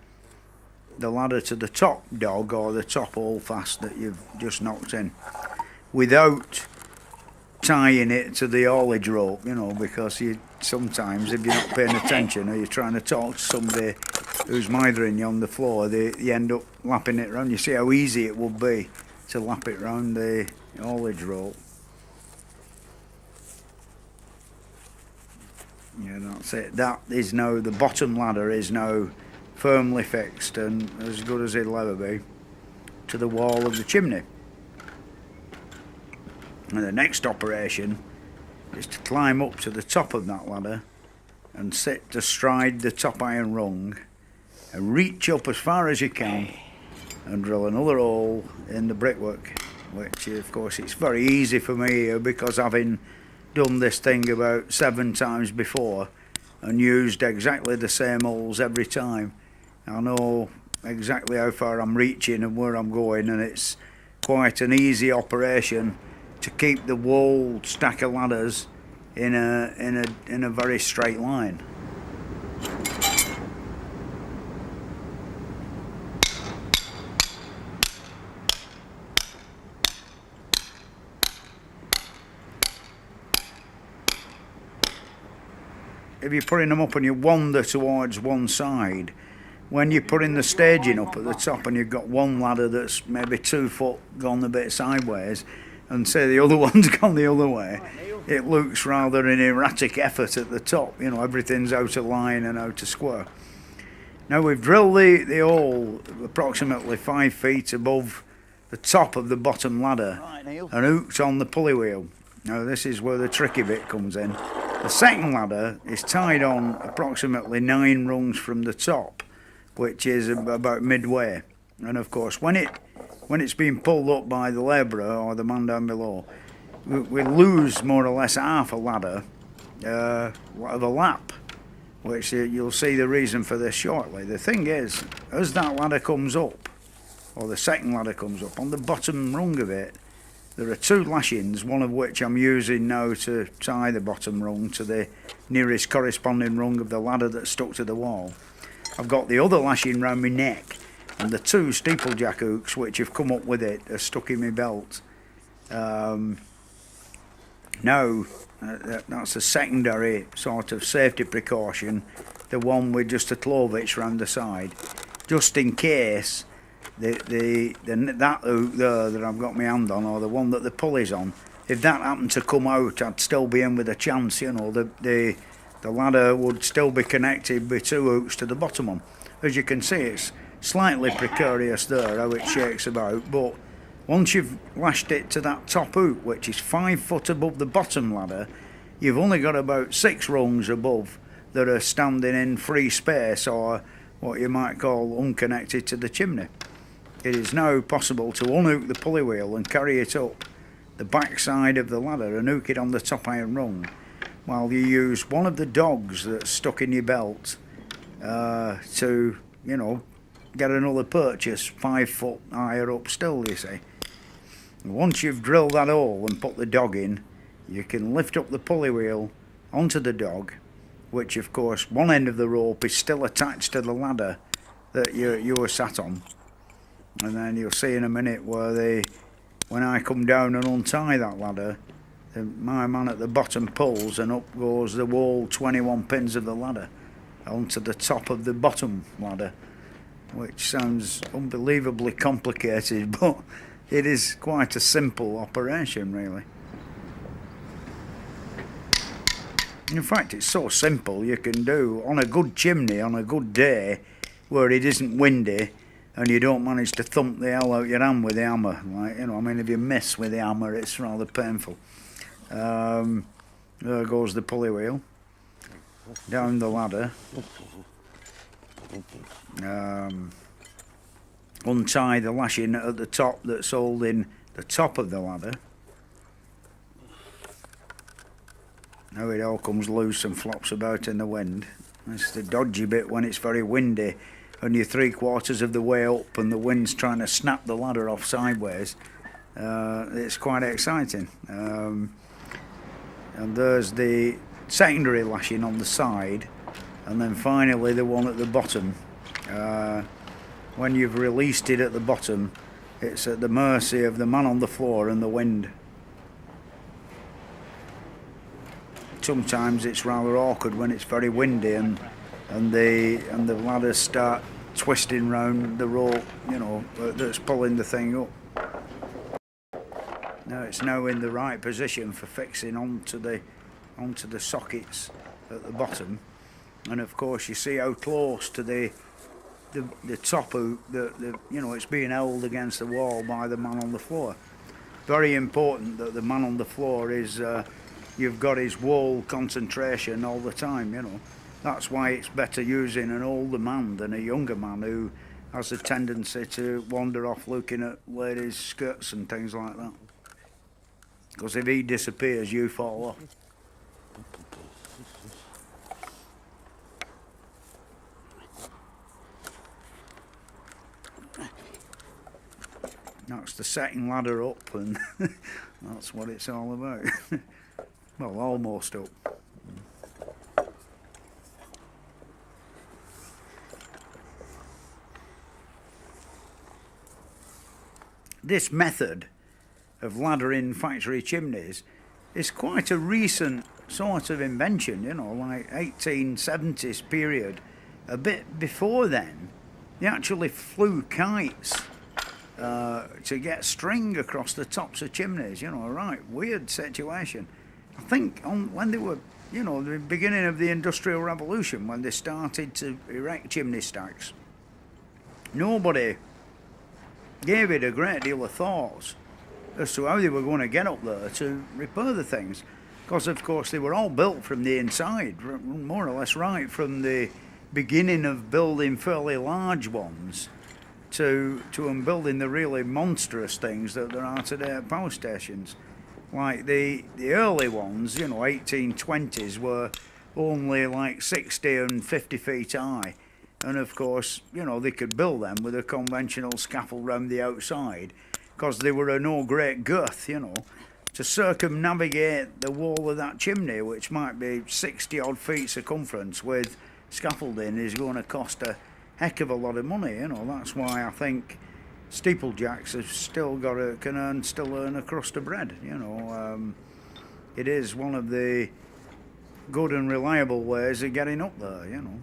S7: ladder to the top dog, or the top holdfast that you've just knocked in, without tying it to the haulage rope, you know, because you sometimes, if you're not paying attention or you're trying to talk to somebody who's mithering you on the floor, you end up lapping it round. You see how easy it would be to lap it round the haulage rope. Yeah, that's it. That is now, the bottom ladder is now firmly fixed and as good as it'll ever be to the wall of the chimney. And the next operation is to climb up to the top of that ladder and sit astride the top iron rung and reach up as far as you can and drill another hole in the brickwork, which of course it's very easy for me here because having done this thing about 7 times before and used exactly the same holes every time, I know exactly how far I'm reaching and where I'm going, and it's quite an easy operation to keep the whole stack of ladders in a very straight line. If you're putting them up and you wander towards one side, when you're putting the staging up at the top and you've got one ladder that's maybe 2 foot gone a bit sideways and say the other one's gone the other way, it looks rather an erratic effort at the top. You know, everything's out of line and out of square. Now we've drilled the hole approximately 5 feet above the top of the bottom ladder and hooked on the pulley wheel. Now this is where the tricky bit comes in. The second ladder is tied on approximately 9 rungs from the top, which is about midway. And of course, when it's being pulled up by the labourer or the man down below, we lose more or less half a ladder of a lap, which you'll see the reason for this shortly. The thing is, as that ladder comes up, or the second ladder comes up, on the bottom rung of it, there are 2 lashings, one of which I'm using now to tie the bottom rung to the nearest corresponding rung of the ladder that's stuck to the wall. I've got the other lashing round my neck, and the 2 steeplejack hooks which have come up with it are stuck in my belt. Now, that's a secondary sort of safety precaution, the one with just a clovitch round the side, just in case that hook there that I've got my hand on, or the one that the pulley's on, if that happened to come out, I'd still be in with a chance. You know, the ladder would still be connected with 2 hooks to the bottom one. As you can see, it's slightly precarious there how it shakes about, but once you've lashed it to that top hook, which is 5 foot above the bottom ladder, you've only got about 6 rungs above that are standing in free space, or what you might call unconnected to the chimney. It is now possible to unhook the pulley wheel and carry it up the back side of the ladder and hook it on the top iron rung, while you use one of the dogs that's stuck in your belt to, you know, get another purchase 5 foot higher up still, you see. Once you've drilled that hole and put the dog in, you can lift up the pulley wheel onto the dog, which of course one end of the rope is still attached to the ladder that you were sat on. And then you'll see in a minute where when I come down and untie that ladder, my man at the bottom pulls and up goes the whole 21 pins of the ladder onto the top of the bottom ladder, which sounds unbelievably complicated, but it is quite a simple operation, really. In fact, it's so simple you can do on a good chimney on a good day where it isn't windy and you don't manage to thump the hell out your hand with the hammer. Like, you know, I mean, if you miss with the hammer, it's rather painful. There goes the pulley wheel down the ladder. Untie the lashing at the top that's holding the top of the ladder. Now it all comes loose and flops about in the wind. It's the dodgy bit when it's very windy and you're 3/4 of the way up and the wind's trying to snap the ladder off sideways. It's quite exciting. And there's the secondary lashing on the side, and then finally the one at the bottom. When you've released it at the bottom, it's at the mercy of the man on the floor and the wind. Sometimes it's rather awkward when it's very windy and the ladders start twisting round the rope, you know, that's pulling the thing up. Now it's now in the right position for fixing onto the sockets at the bottom, and of course you see how close to the top of you know, it's being held against the wall by the man on the floor. Very important that the man on the floor is you've got his whole concentration all the time, you know. That's why it's better using an older man than a younger man who has a tendency to wander off looking at ladies' skirts and things like that. Because if he disappears, you fall off. That's the setting ladder up, and that's what it's all about. Well, almost up. This method of laddering factory chimneys is quite a recent sort of invention, you know, like 1870s period. A bit before then, they actually flew kites to get string across the tops of chimneys, you know, a right weird situation. I think when they were, you know, the beginning of the Industrial Revolution, when they started to erect chimney stacks, nobody gave it a great deal of thought as to how they were going to get up there to repair the things, because of course they were all built from the inside, more or less right from the beginning of building fairly large ones to building the really monstrous things that there are today at power stations. Like the early ones, you know, 1820s, were only like 60 and 50 feet high. And of course, you know, they could build them with a conventional scaffold round the outside, because they were of no great girth, you know. To circumnavigate the wall of that chimney, which might be 60 odd feet circumference with scaffolding, is going to cost a heck of a lot of money, you know. That's why I think steeplejacks have still can still earn a crust of bread, you know. It is one of the good and reliable ways of getting up there, you know.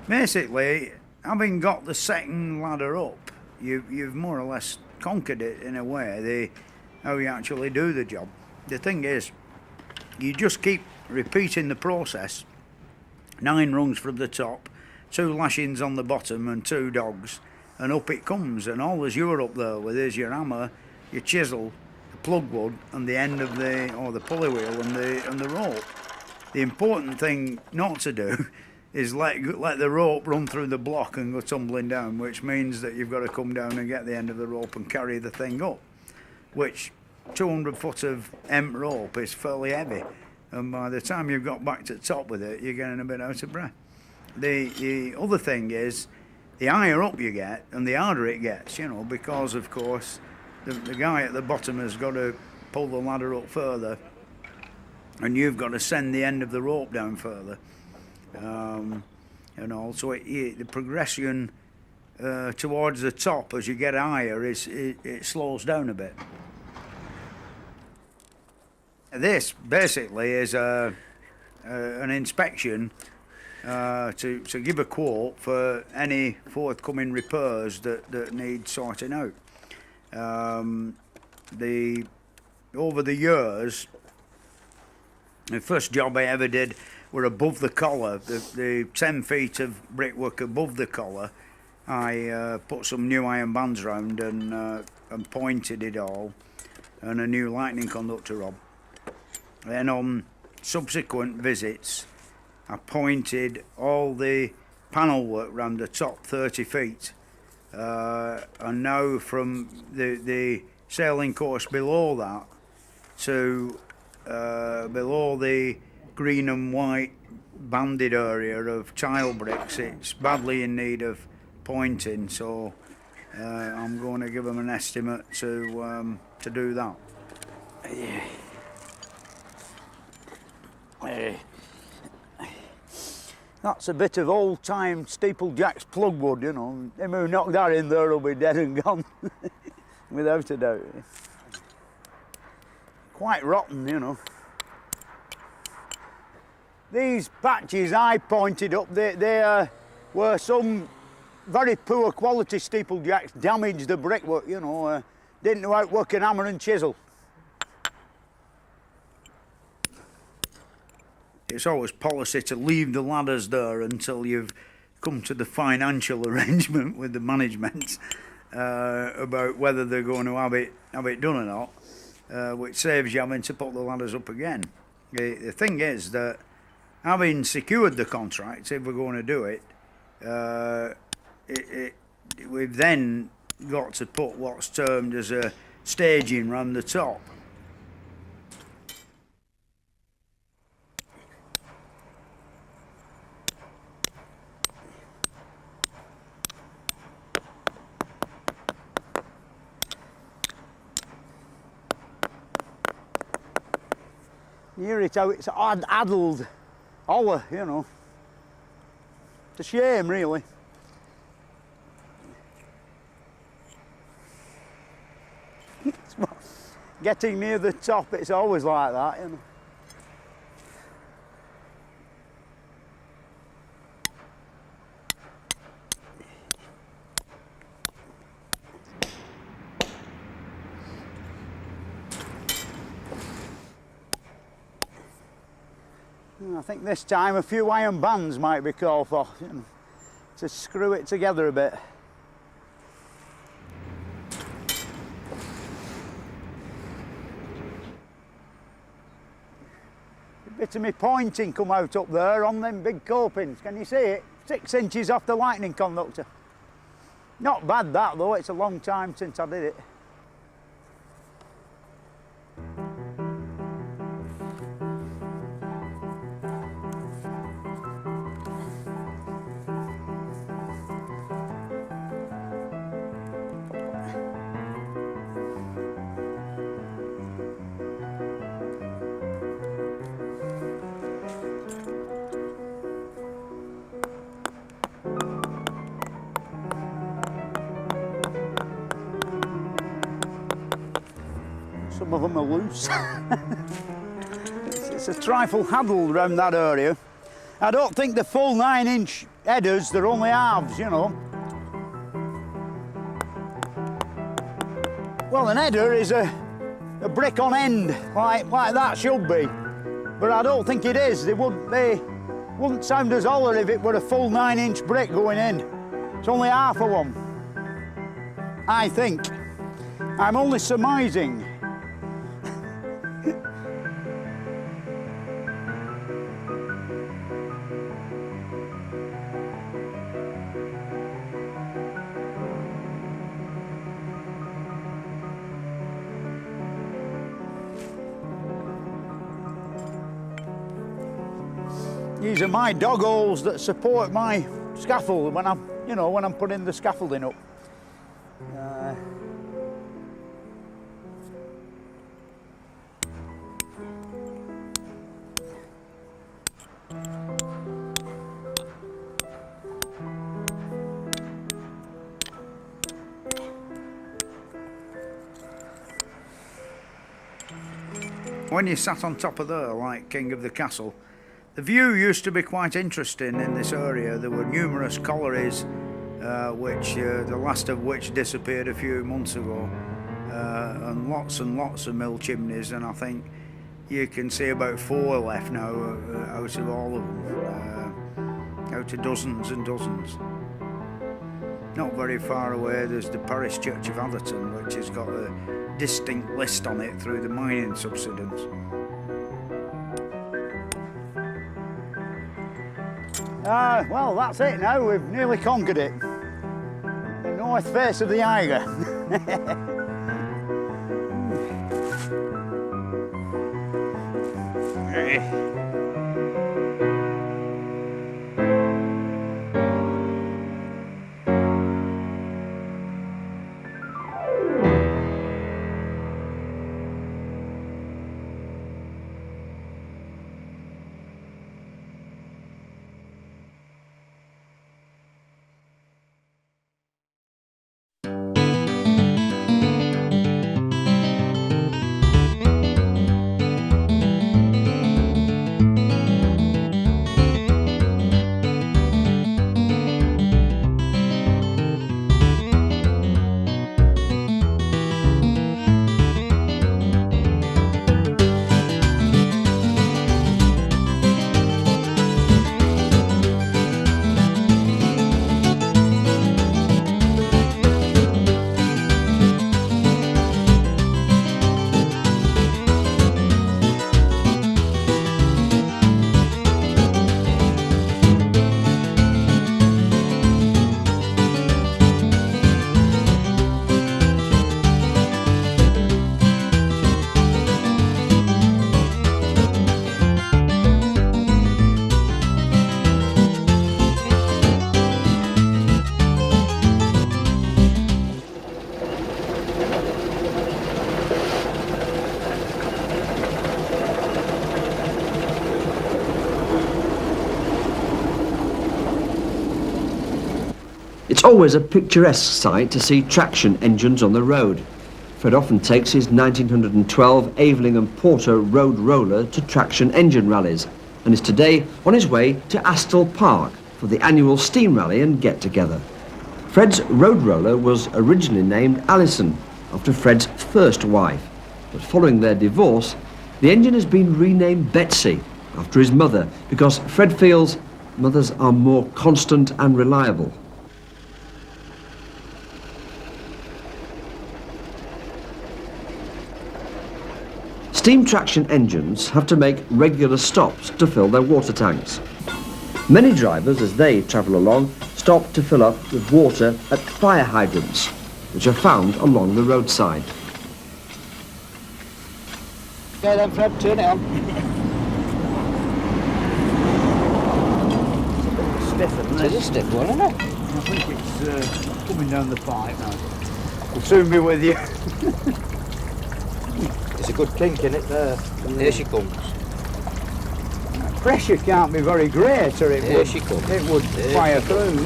S7: Basically, having got the second ladder up, you've more or less conquered it in a way, how you actually do the job. The thing is, you just keep repeating the process, 9 rungs from the top, 2 lashings on the bottom and 2 dogs, and up it comes, and all as you're up there with is your hammer, your chisel, the plug wood, and the end of the pulley wheel and the rope. The important thing not to do is let the rope run through the block and go tumbling down, which means that you've got to come down and get the end of the rope and carry the thing up, which 200 foot of hemp rope is fairly heavy, and by the time you've got back to the top with it, you're getting a bit out of breath. The other thing is, the higher up you get and the harder it gets, you know, because of course the guy at the bottom has got to pull the ladder up further, and you've got to send the end of the rope down further. You know, so the progression towards the top as you get higher it slows down a bit. This basically is an inspection to give a quote for any forthcoming repairs that need sorting out. Over the years, the first job I ever did were above the collar, the 10 feet of brickwork above the collar. I put some new iron bands round and pointed it all, and a new lightning conductor rob. Then on subsequent visits, I pointed all the panel work round the top 30 feet, and now from the sailing course below that to below the green and white banded area of tile bricks, it's badly in need of pointing, so I'm going to give them an estimate to do that. That's a bit of old-time steeplejack's plug wood, you know. Him who knocked that in there will be dead and gone, without a doubt. Quite rotten, you know.
S3: these patches I pointed up, they were some very poor quality steeplejacks damaged the brickwork, you know, didn't know how to work an hammer and chisel.
S7: It's always policy to leave the ladders there until you've come to the financial arrangement with the management about whether they're going to have it done or not, which saves you having to put the ladders up again. The thing is that having secured the contract, if we're going to do it, we've then got to put what's termed as a staging round the top.
S3: You hear it how it's addled hollow, you know. It's a shame, really. Getting near the top, it's always like that, you know. I think this time a few iron bands might be called for, you know, to screw it together a bit. A bit of me pointing come out up there on them big copings. Can you see it? 6 inches off the lightning conductor. Not bad that though, it's a long time since I did it. Some of them are loose. it's a trifle huddled around that area. I don't think the full 9-inch headers, they're only halves, you know. Well, an header is a brick on end, like that should be. But I don't think it is. They wouldn't sound as hollow if it were a full 9-inch brick going in. It's only half of one, I think. I'm only surmising. These are my dog holes that support my scaffold when I'm putting the scaffolding up.
S7: When you sat on top of there, like king of the castle, the view used to be quite interesting in this area. There were numerous collieries, the last of which disappeared a few months ago, and lots of mill chimneys, and I think you can see about 4 left now out of all of them, out of dozens and dozens. Not very far away there's the parish church of Atherton, which has got a distinct list on it through the mining subsidence.
S3: Well, that's it now. We've nearly conquered it. The north face of the Eiger.
S1: It's always a picturesque sight to see traction engines on the road. Fred often takes his 1912 Aveling and Porter road roller to traction engine rallies and is today on his way to Astle Park for the annual steam rally and get-together. Fred's road roller was originally named Alison after Fred's first wife, but following their divorce, the engine has been renamed Betsy after his mother because Fred feels mothers are more constant and reliable. Steam traction engines have to make regular stops to fill their water tanks. Many drivers, as they travel along, stop to fill up with water at fire hydrants, which are found along the roadside.
S3: Okay then, Fred, turn it on. It's a bit stiff, isn't it?
S10: It is a stiff one, isn't it?
S3: I think it's coming down the pipe now. We'll soon be with you.
S10: There's a good kink in it there. Here she comes.
S3: Pressure can't be very great, or
S10: Here she comes.
S3: It would fire through.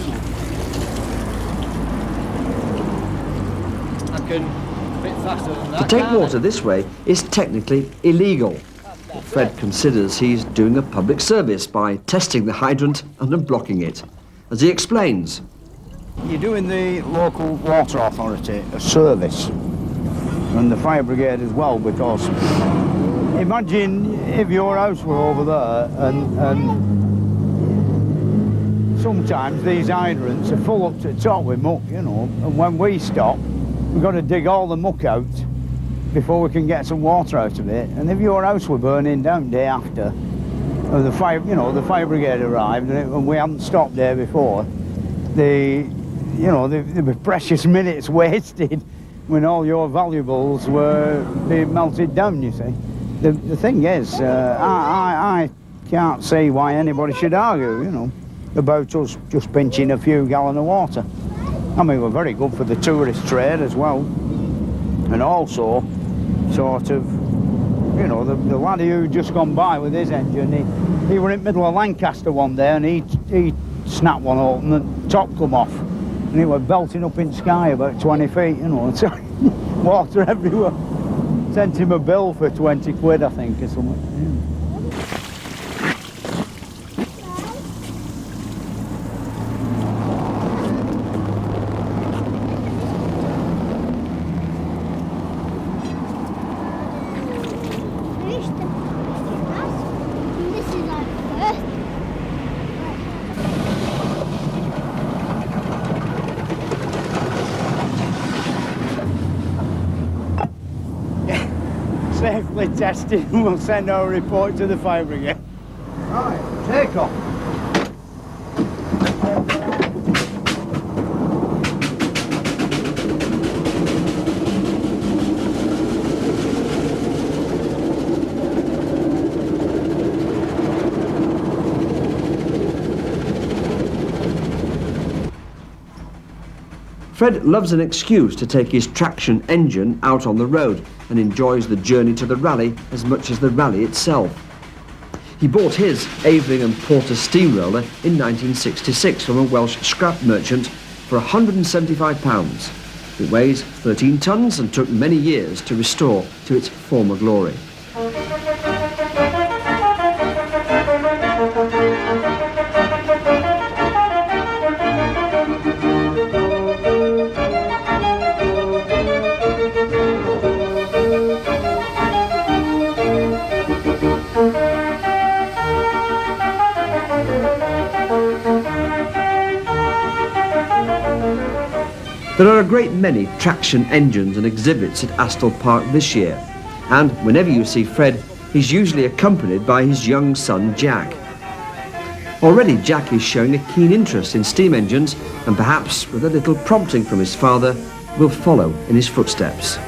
S4: I can a bit faster than that.
S1: To take water this way is technically illegal. But Fred considers he's doing a public service by testing the hydrant and unblocking it. As he explains,
S3: You're doing the local water authority a service, and the fire brigade as well, because imagine if your house were over there and sometimes these hydrants are full up to the top with muck, you know, and when we stop, we've got to dig all the muck out before we can get some water out of it. And if your house were burning down day after, and the fire, you know, the fire brigade arrived and we hadn't stopped there before, there were precious minutes wasted when all your valuables were being melted down, you see. The thing is, I can't see why anybody should argue, you know, about us just pinching a few gallons of water. I mean, we're very good for the tourist trade as well. And also, sort of, you know, the laddie who just gone by with his engine, he were in the middle of Lancaster one day and he snapped one open and the top come off. And it was belting up in the sky about 20 feet, you know, and so water everywhere. Sent him a bill for 20 quid, I think, or something. Yeah. Safely tested and we'll send our report to the fire brigade. Right, take off.
S1: Fred loves an excuse to take his traction engine out on the road and enjoys the journey to the rally as much as the rally itself. He bought his Aveling and Porter steamroller in 1966 from a Welsh scrap merchant for £175. It weighs 13 tonnes and took many years to restore to its former glory. There are a great many traction engines and exhibits at Astle Park this year, and whenever you see Fred, he's usually accompanied by his young son Jack. Already Jack is showing a keen interest in steam engines, and perhaps with a little prompting from his father, will follow in his footsteps.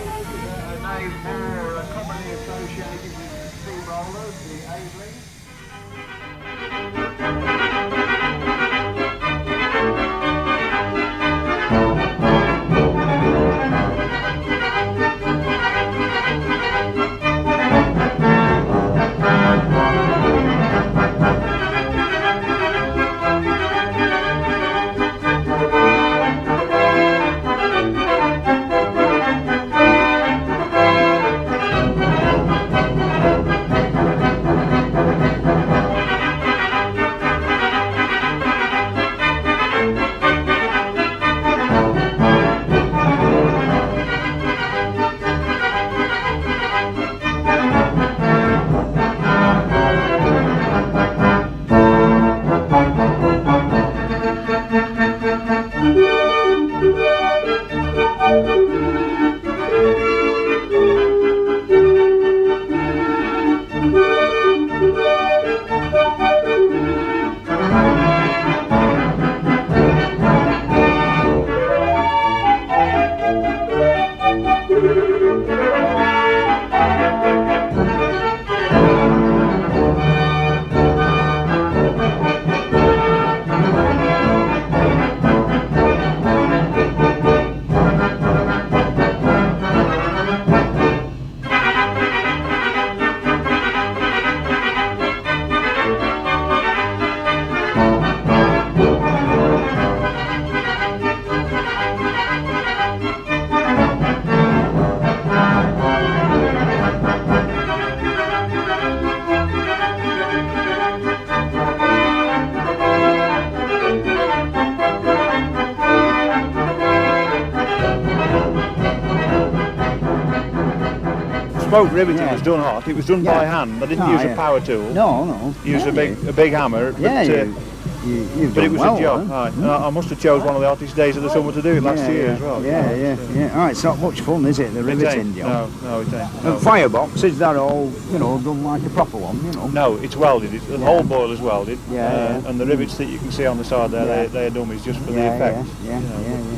S5: spoke riveting was done hot. It was done by hand. I didn't use a power tool.
S3: No.
S5: Used a big hammer. But it was a job. I must have chose one of the hottest days of the summer to do it last year as well.
S3: Yeah. Oh, it's not much fun, is it? The riveting job.
S5: No, it ain't.
S3: And firebox, is that all, done like a proper one,
S5: No, it's welded. The whole boiler's welded. And the rivets that you can see on the side there, they're dummies just for the effect.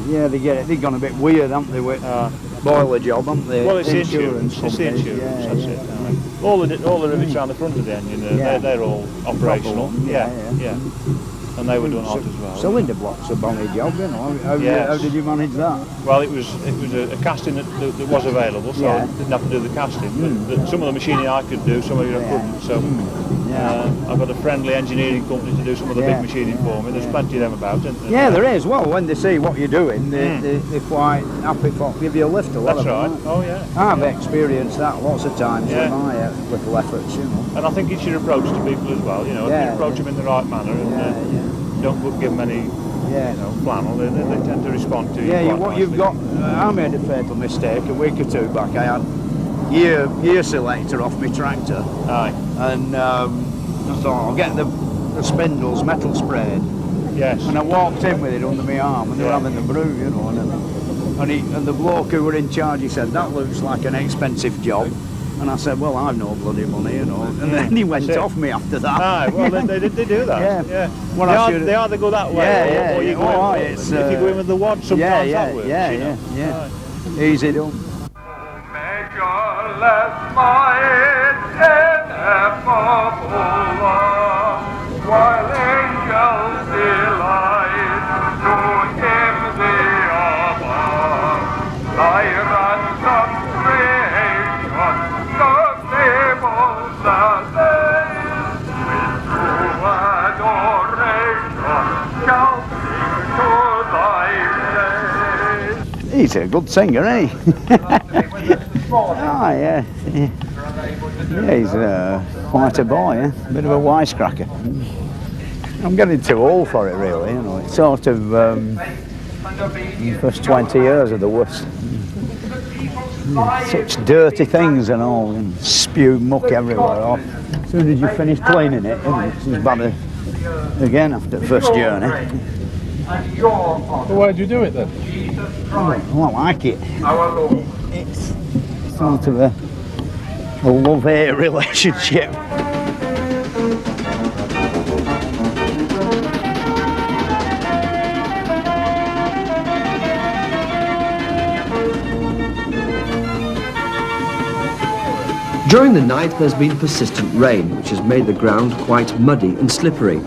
S3: Yeah, they've gone a bit weird, haven't they, with boiler job, haven't they?
S5: Well, it's the insurance. It's the insurance, that's it. All the rivets around the front of the engine, they're all operational. Yeah. And they were done hot as well.
S3: Cylinder blocks a bonny job, How did you manage that?
S5: Well, it was a casting that was available, so I didn't have to do the casting. But some of the machining I could do, some of it I couldn't. So I've got a friendly engineering company to do some of the big machining for me. There's plenty of them about.
S3: There is. Well, when they see what you're doing, they're quite happy to give you a lift.
S5: That's right. Oh yeah.
S3: I've experienced that lots of times with my little efforts,
S5: And I think it's your approach to people as well. If you approach them in the right manner and don't give them any flannel, they tend to respond to you.
S3: What you've got, I made a fatal mistake a week or two back. I had gear selector off my tractor. And I thought I'll get the spindles metal sprayed.
S5: Yes.
S3: And I walked in with it under my arm, and they were having the brew, and the bloke who were in charge, he said, that looks like an expensive job. And I said, well, I've no bloody money, And then he went off me after that.
S5: Well, they do that. Well, they either go that way, or you go in. If you go in with the wad, sometimes that works.
S3: Easy done.
S9: Measureless might ineffable, while angels delight to him the above. Thy ransom creation, the fables salvation, with true adoration shall sing to thy praise.
S3: He's a good singer, ain't he? Yeah, he's quite a boy, bit of a wisecracker. I'm getting too old for it, really, It's sort of the first 20 years are the worst. Such dirty things and all, and spew muck everywhere off. As soon as you finish cleaning it, it's as bad again after the first journey.
S13: So why did you do it then?
S3: I like it. It's sort of a love-hate relationship.
S1: During the night there's been persistent rain, which has made the ground quite muddy and slippery.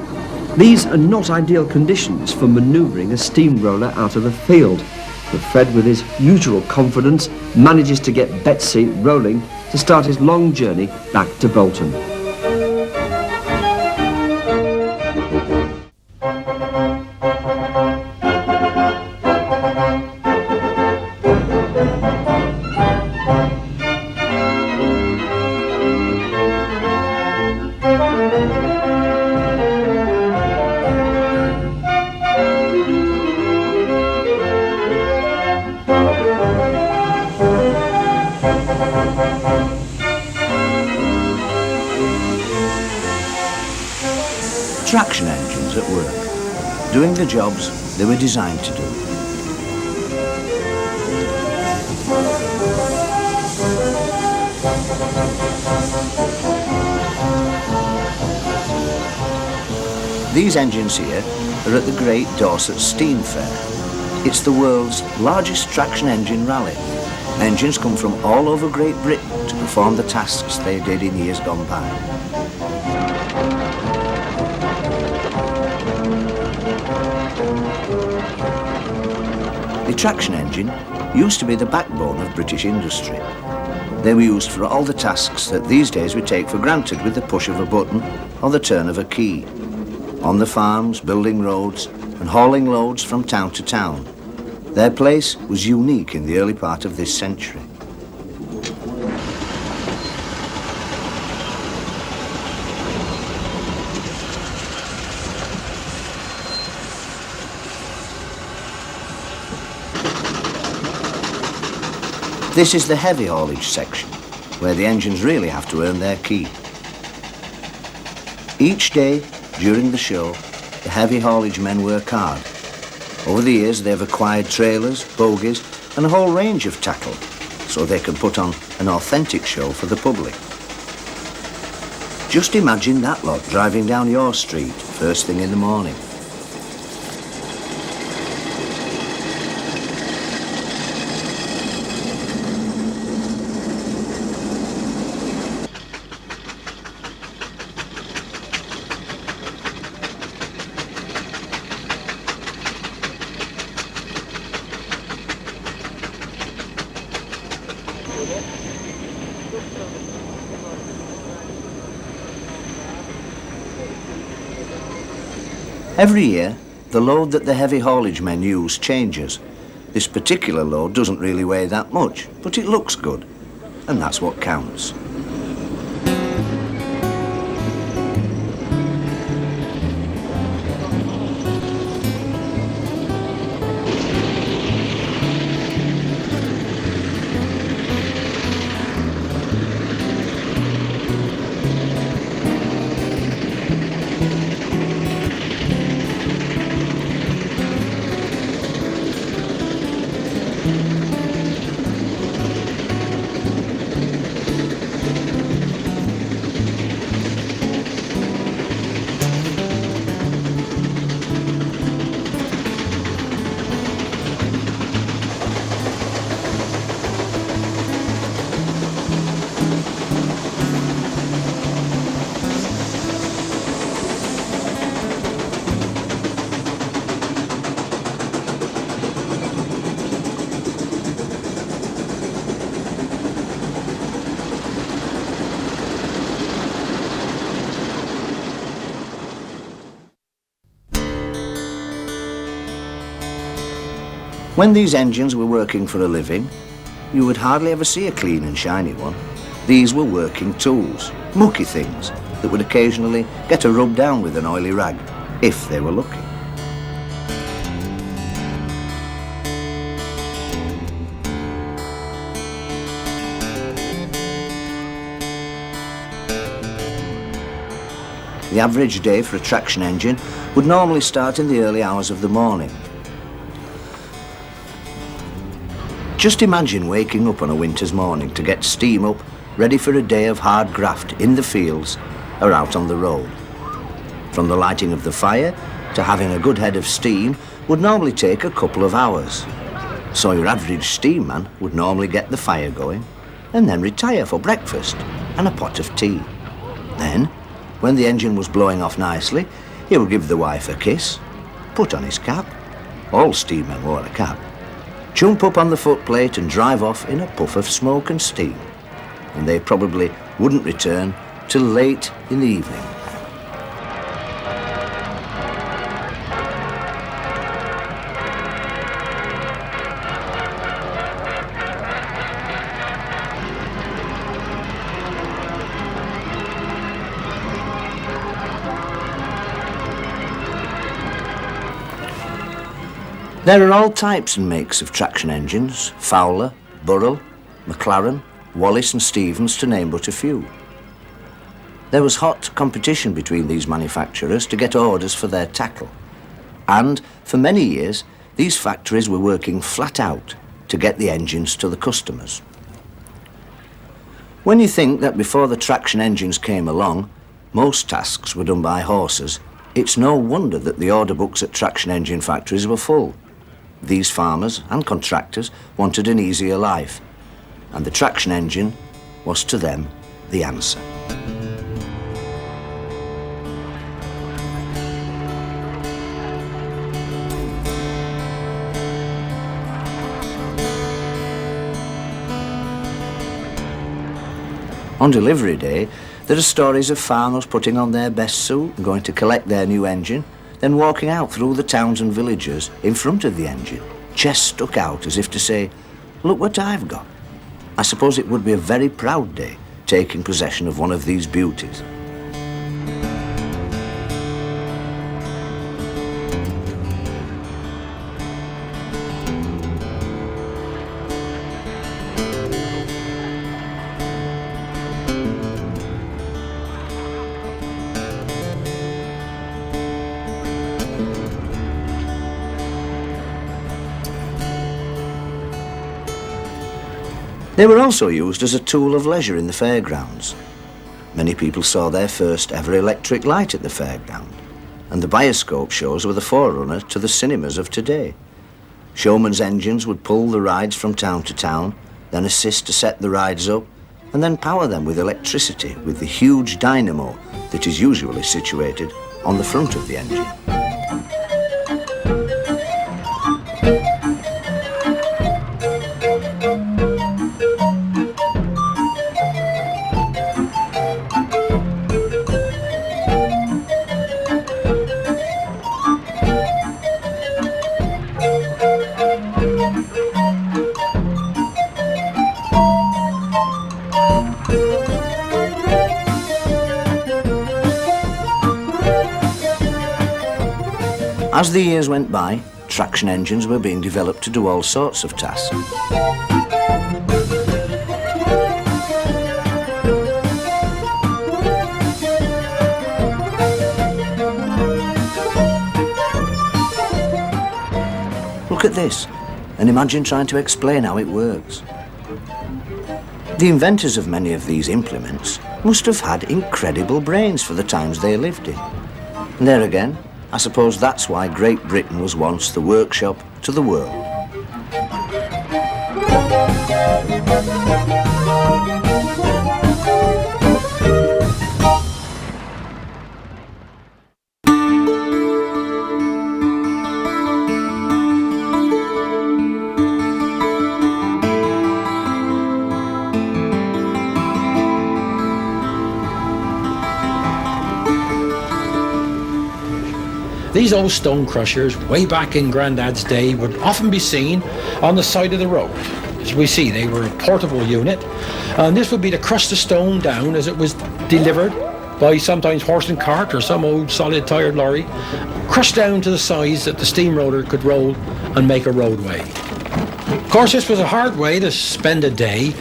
S1: These are not ideal conditions for manoeuvring a steamroller out of the field, but Fred, with his usual confidence, manages to get Betsy rolling to start his long journey back to Bolton.
S7: Traction engines at work, doing the jobs they were designed to do. These engines here are at the Great Dorset Steam Fair. It's the world's largest traction engine rally. Engines come from all over Great Britain to perform the tasks they did in years gone by. The traction engine used to be the backbone of British industry. They were used for all the tasks that these days we take for granted with the push of a button or the turn of a key. On the farms, building roads and hauling loads from town to town. Their place was unique in the early part of this century. This is the heavy haulage section.
S16: where the engines really have to earn their keep. Each day during the show, the heavy haulage men work hard. Over the years, they've acquired trailers, bogies, and a whole range of tackle, so they can put on an authentic show for the public. Just imagine that lot driving down your street first thing in the morning. Every year, the load that the heavy haulage men use changes. This particular load doesn't really weigh that much, but it looks good, and that's what counts. When these engines were working for a living, you would hardly ever see a clean and shiny one. These were working tools, mucky things that would occasionally get a rub down with an oily rag, if they were lucky. The average day for a traction engine would normally start in the early hours of the morning. Just imagine waking up on a winter's morning to get steam up, ready for a day of hard graft in the fields or out on the road. From the lighting of the fire to having a good head of steam would normally take a couple of hours. So your average steam man would normally get the fire going and then retire for breakfast and a pot of tea. Then, when the engine was blowing off nicely, he would give the wife a kiss, put on his cap, all steam men wore a cap, jump up on the footplate and drive off in a puff of smoke and steam. And they probably wouldn't return till late in the evening. There are all types and makes of traction engines: Fowler, Puddle, McLaren, Wallace and Stevens, to name but a few. There was hot competition between these manufacturers to get orders for their tackle. And for many years, these factories were working flat out to get the engines to the customers. When you think that before the traction engines came along, most tasks were done by horses, it's no wonder that the order books at traction engine factories were full. These farmers and contractors wanted an easier life, and the traction engine was to them the answer. On delivery day, there are stories of farmers putting on their best suit and going to collect their new engine, then walking out through the towns and villages in front of the engine, chest stuck out as if to say, "Look what I've got." I suppose it would be a very proud day taking possession of one of these beauties. They were also used as a tool of leisure in the fairgrounds. Many people saw their first ever electric light at the fairground, and the bioscope shows were the forerunner to the cinemas of today. Showman's engines would pull the rides from town to town, then assist to set the rides up, and then power them with electricity with the huge dynamo that is usually situated on the front of the engine. As the years went by, traction engines were being developed to do all sorts of tasks. Look at this, and imagine trying to explain how it works. The inventors of many of these implements must have had incredible brains for the times they lived in. And there again, I suppose that's why Great Britain was once the workshop to the world.
S17: These old stone crushers, way back in Grandad's day, would often be seen on the side of the road. As we see, they were a portable unit, and this would be to crush the stone down as it was delivered by sometimes horse and cart or some old solid tired lorry, crushed down to the size that the steamroller could roll and make a roadway. Of course, this was a hard way to spend a day,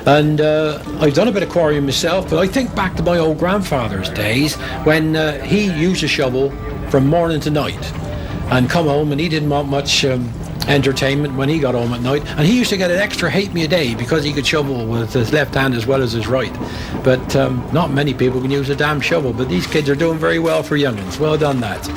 S17: and I've done a bit of quarrying myself, but I think back to my old grandfather's days when he used a shovel from morning to night and come home, and he didn't want much entertainment when he got home at night, and he used to get an extra halfpenny a day because he could shovel with his left hand as well as his right. But not many people can use a damn shovel, but these kids are doing very well for young'uns. Well done, that.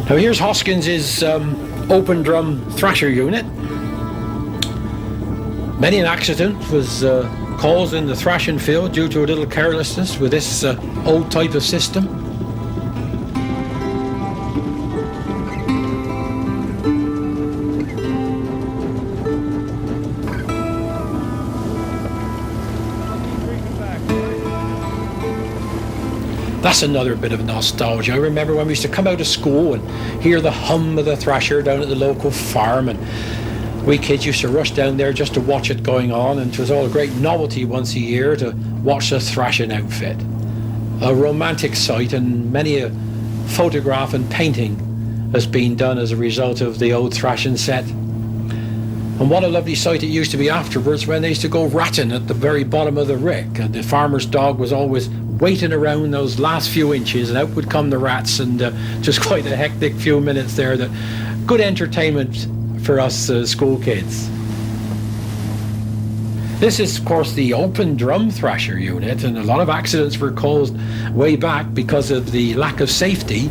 S17: Now here's Hoskins's open drum thrasher unit. Many an accident was caused in the thrashing field due to a little carelessness with this old type of system. That's another bit of nostalgia. I remember when we used to come out of school and hear the hum of the thrasher down at the local farm, and we kids used to rush down there just to watch it going on, and it was all a great novelty once a year to watch the thrashing outfit. A romantic sight, and many a photograph and painting has been done as a result of the old thrashing set. And what a lovely sight it used to be afterwards when they used to go ratting at the very bottom of the rick, and the farmer's dog was always waiting around those last few inches, and out would come the rats, and just quite a hectic few minutes there. That good entertainment for us school kids. This is, of course, the open drum thrasher unit, and a lot of accidents were caused way back because of the lack of safety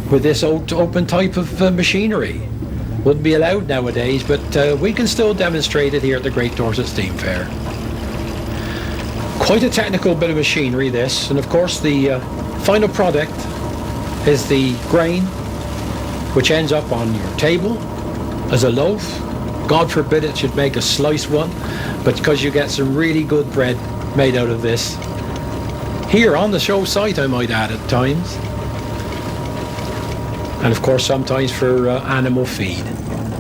S17: with this open type of machinery. Wouldn't be allowed nowadays, but we can still demonstrate it here at the Great Dorset Steam Fair. Quite a technical bit of machinery, this, and of course the final product is the grain, which ends up on your table as a loaf. God forbid it should make a sliced one, but because you get some really good bread made out of this. Here on the show site, I might add, at times. And of course sometimes for animal feed.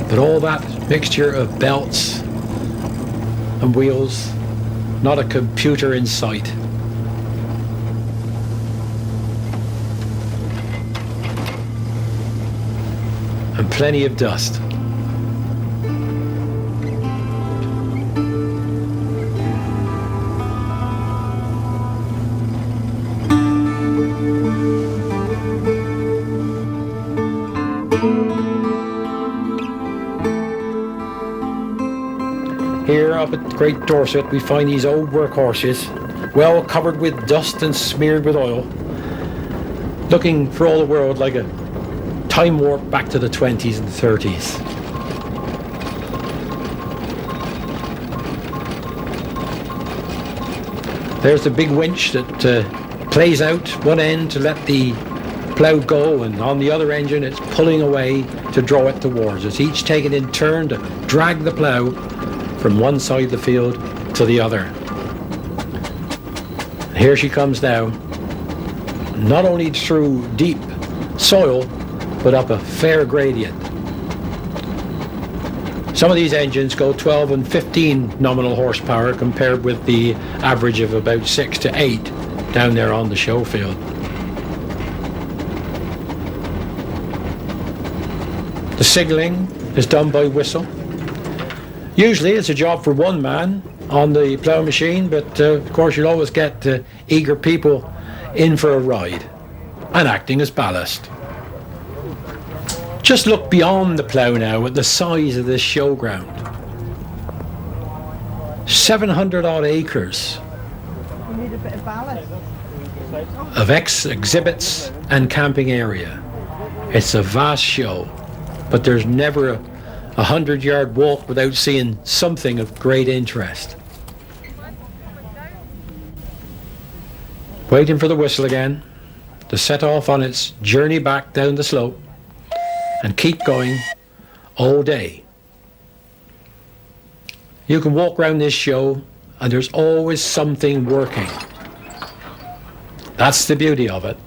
S17: But all that mixture of belts and wheels, not a computer in sight. And plenty of dust. Here up at Great Dorset we find these old workhorses, well covered with dust and smeared with oil, looking for all the world like a time warp back to the 20s and 30s. There's the big winch that plays out one end to let the plough go, and on the other engine it's pulling away to draw it towards us, each taking in turn to drag the plough from one side of the field to the other. Here she comes now, not only through deep soil, but up a fair gradient. Some of these engines go 12 and 15 nominal horsepower compared with the average of about 6 to 8 down there on the show field. The signalling is done by whistle. Usually it's a job for one man on the plough machine, but of course you'll always get eager people in for a ride and acting as ballast. Just look beyond the plough now at the size of this showground. 700 odd acres of exhibits and camping area. It's a vast show, but there's never a 100-yard walk without seeing something of great interest. Waiting for the whistle again to set off on its journey back down the slope and keep going all day. You can walk around this show and there's always something working. That's the beauty of it.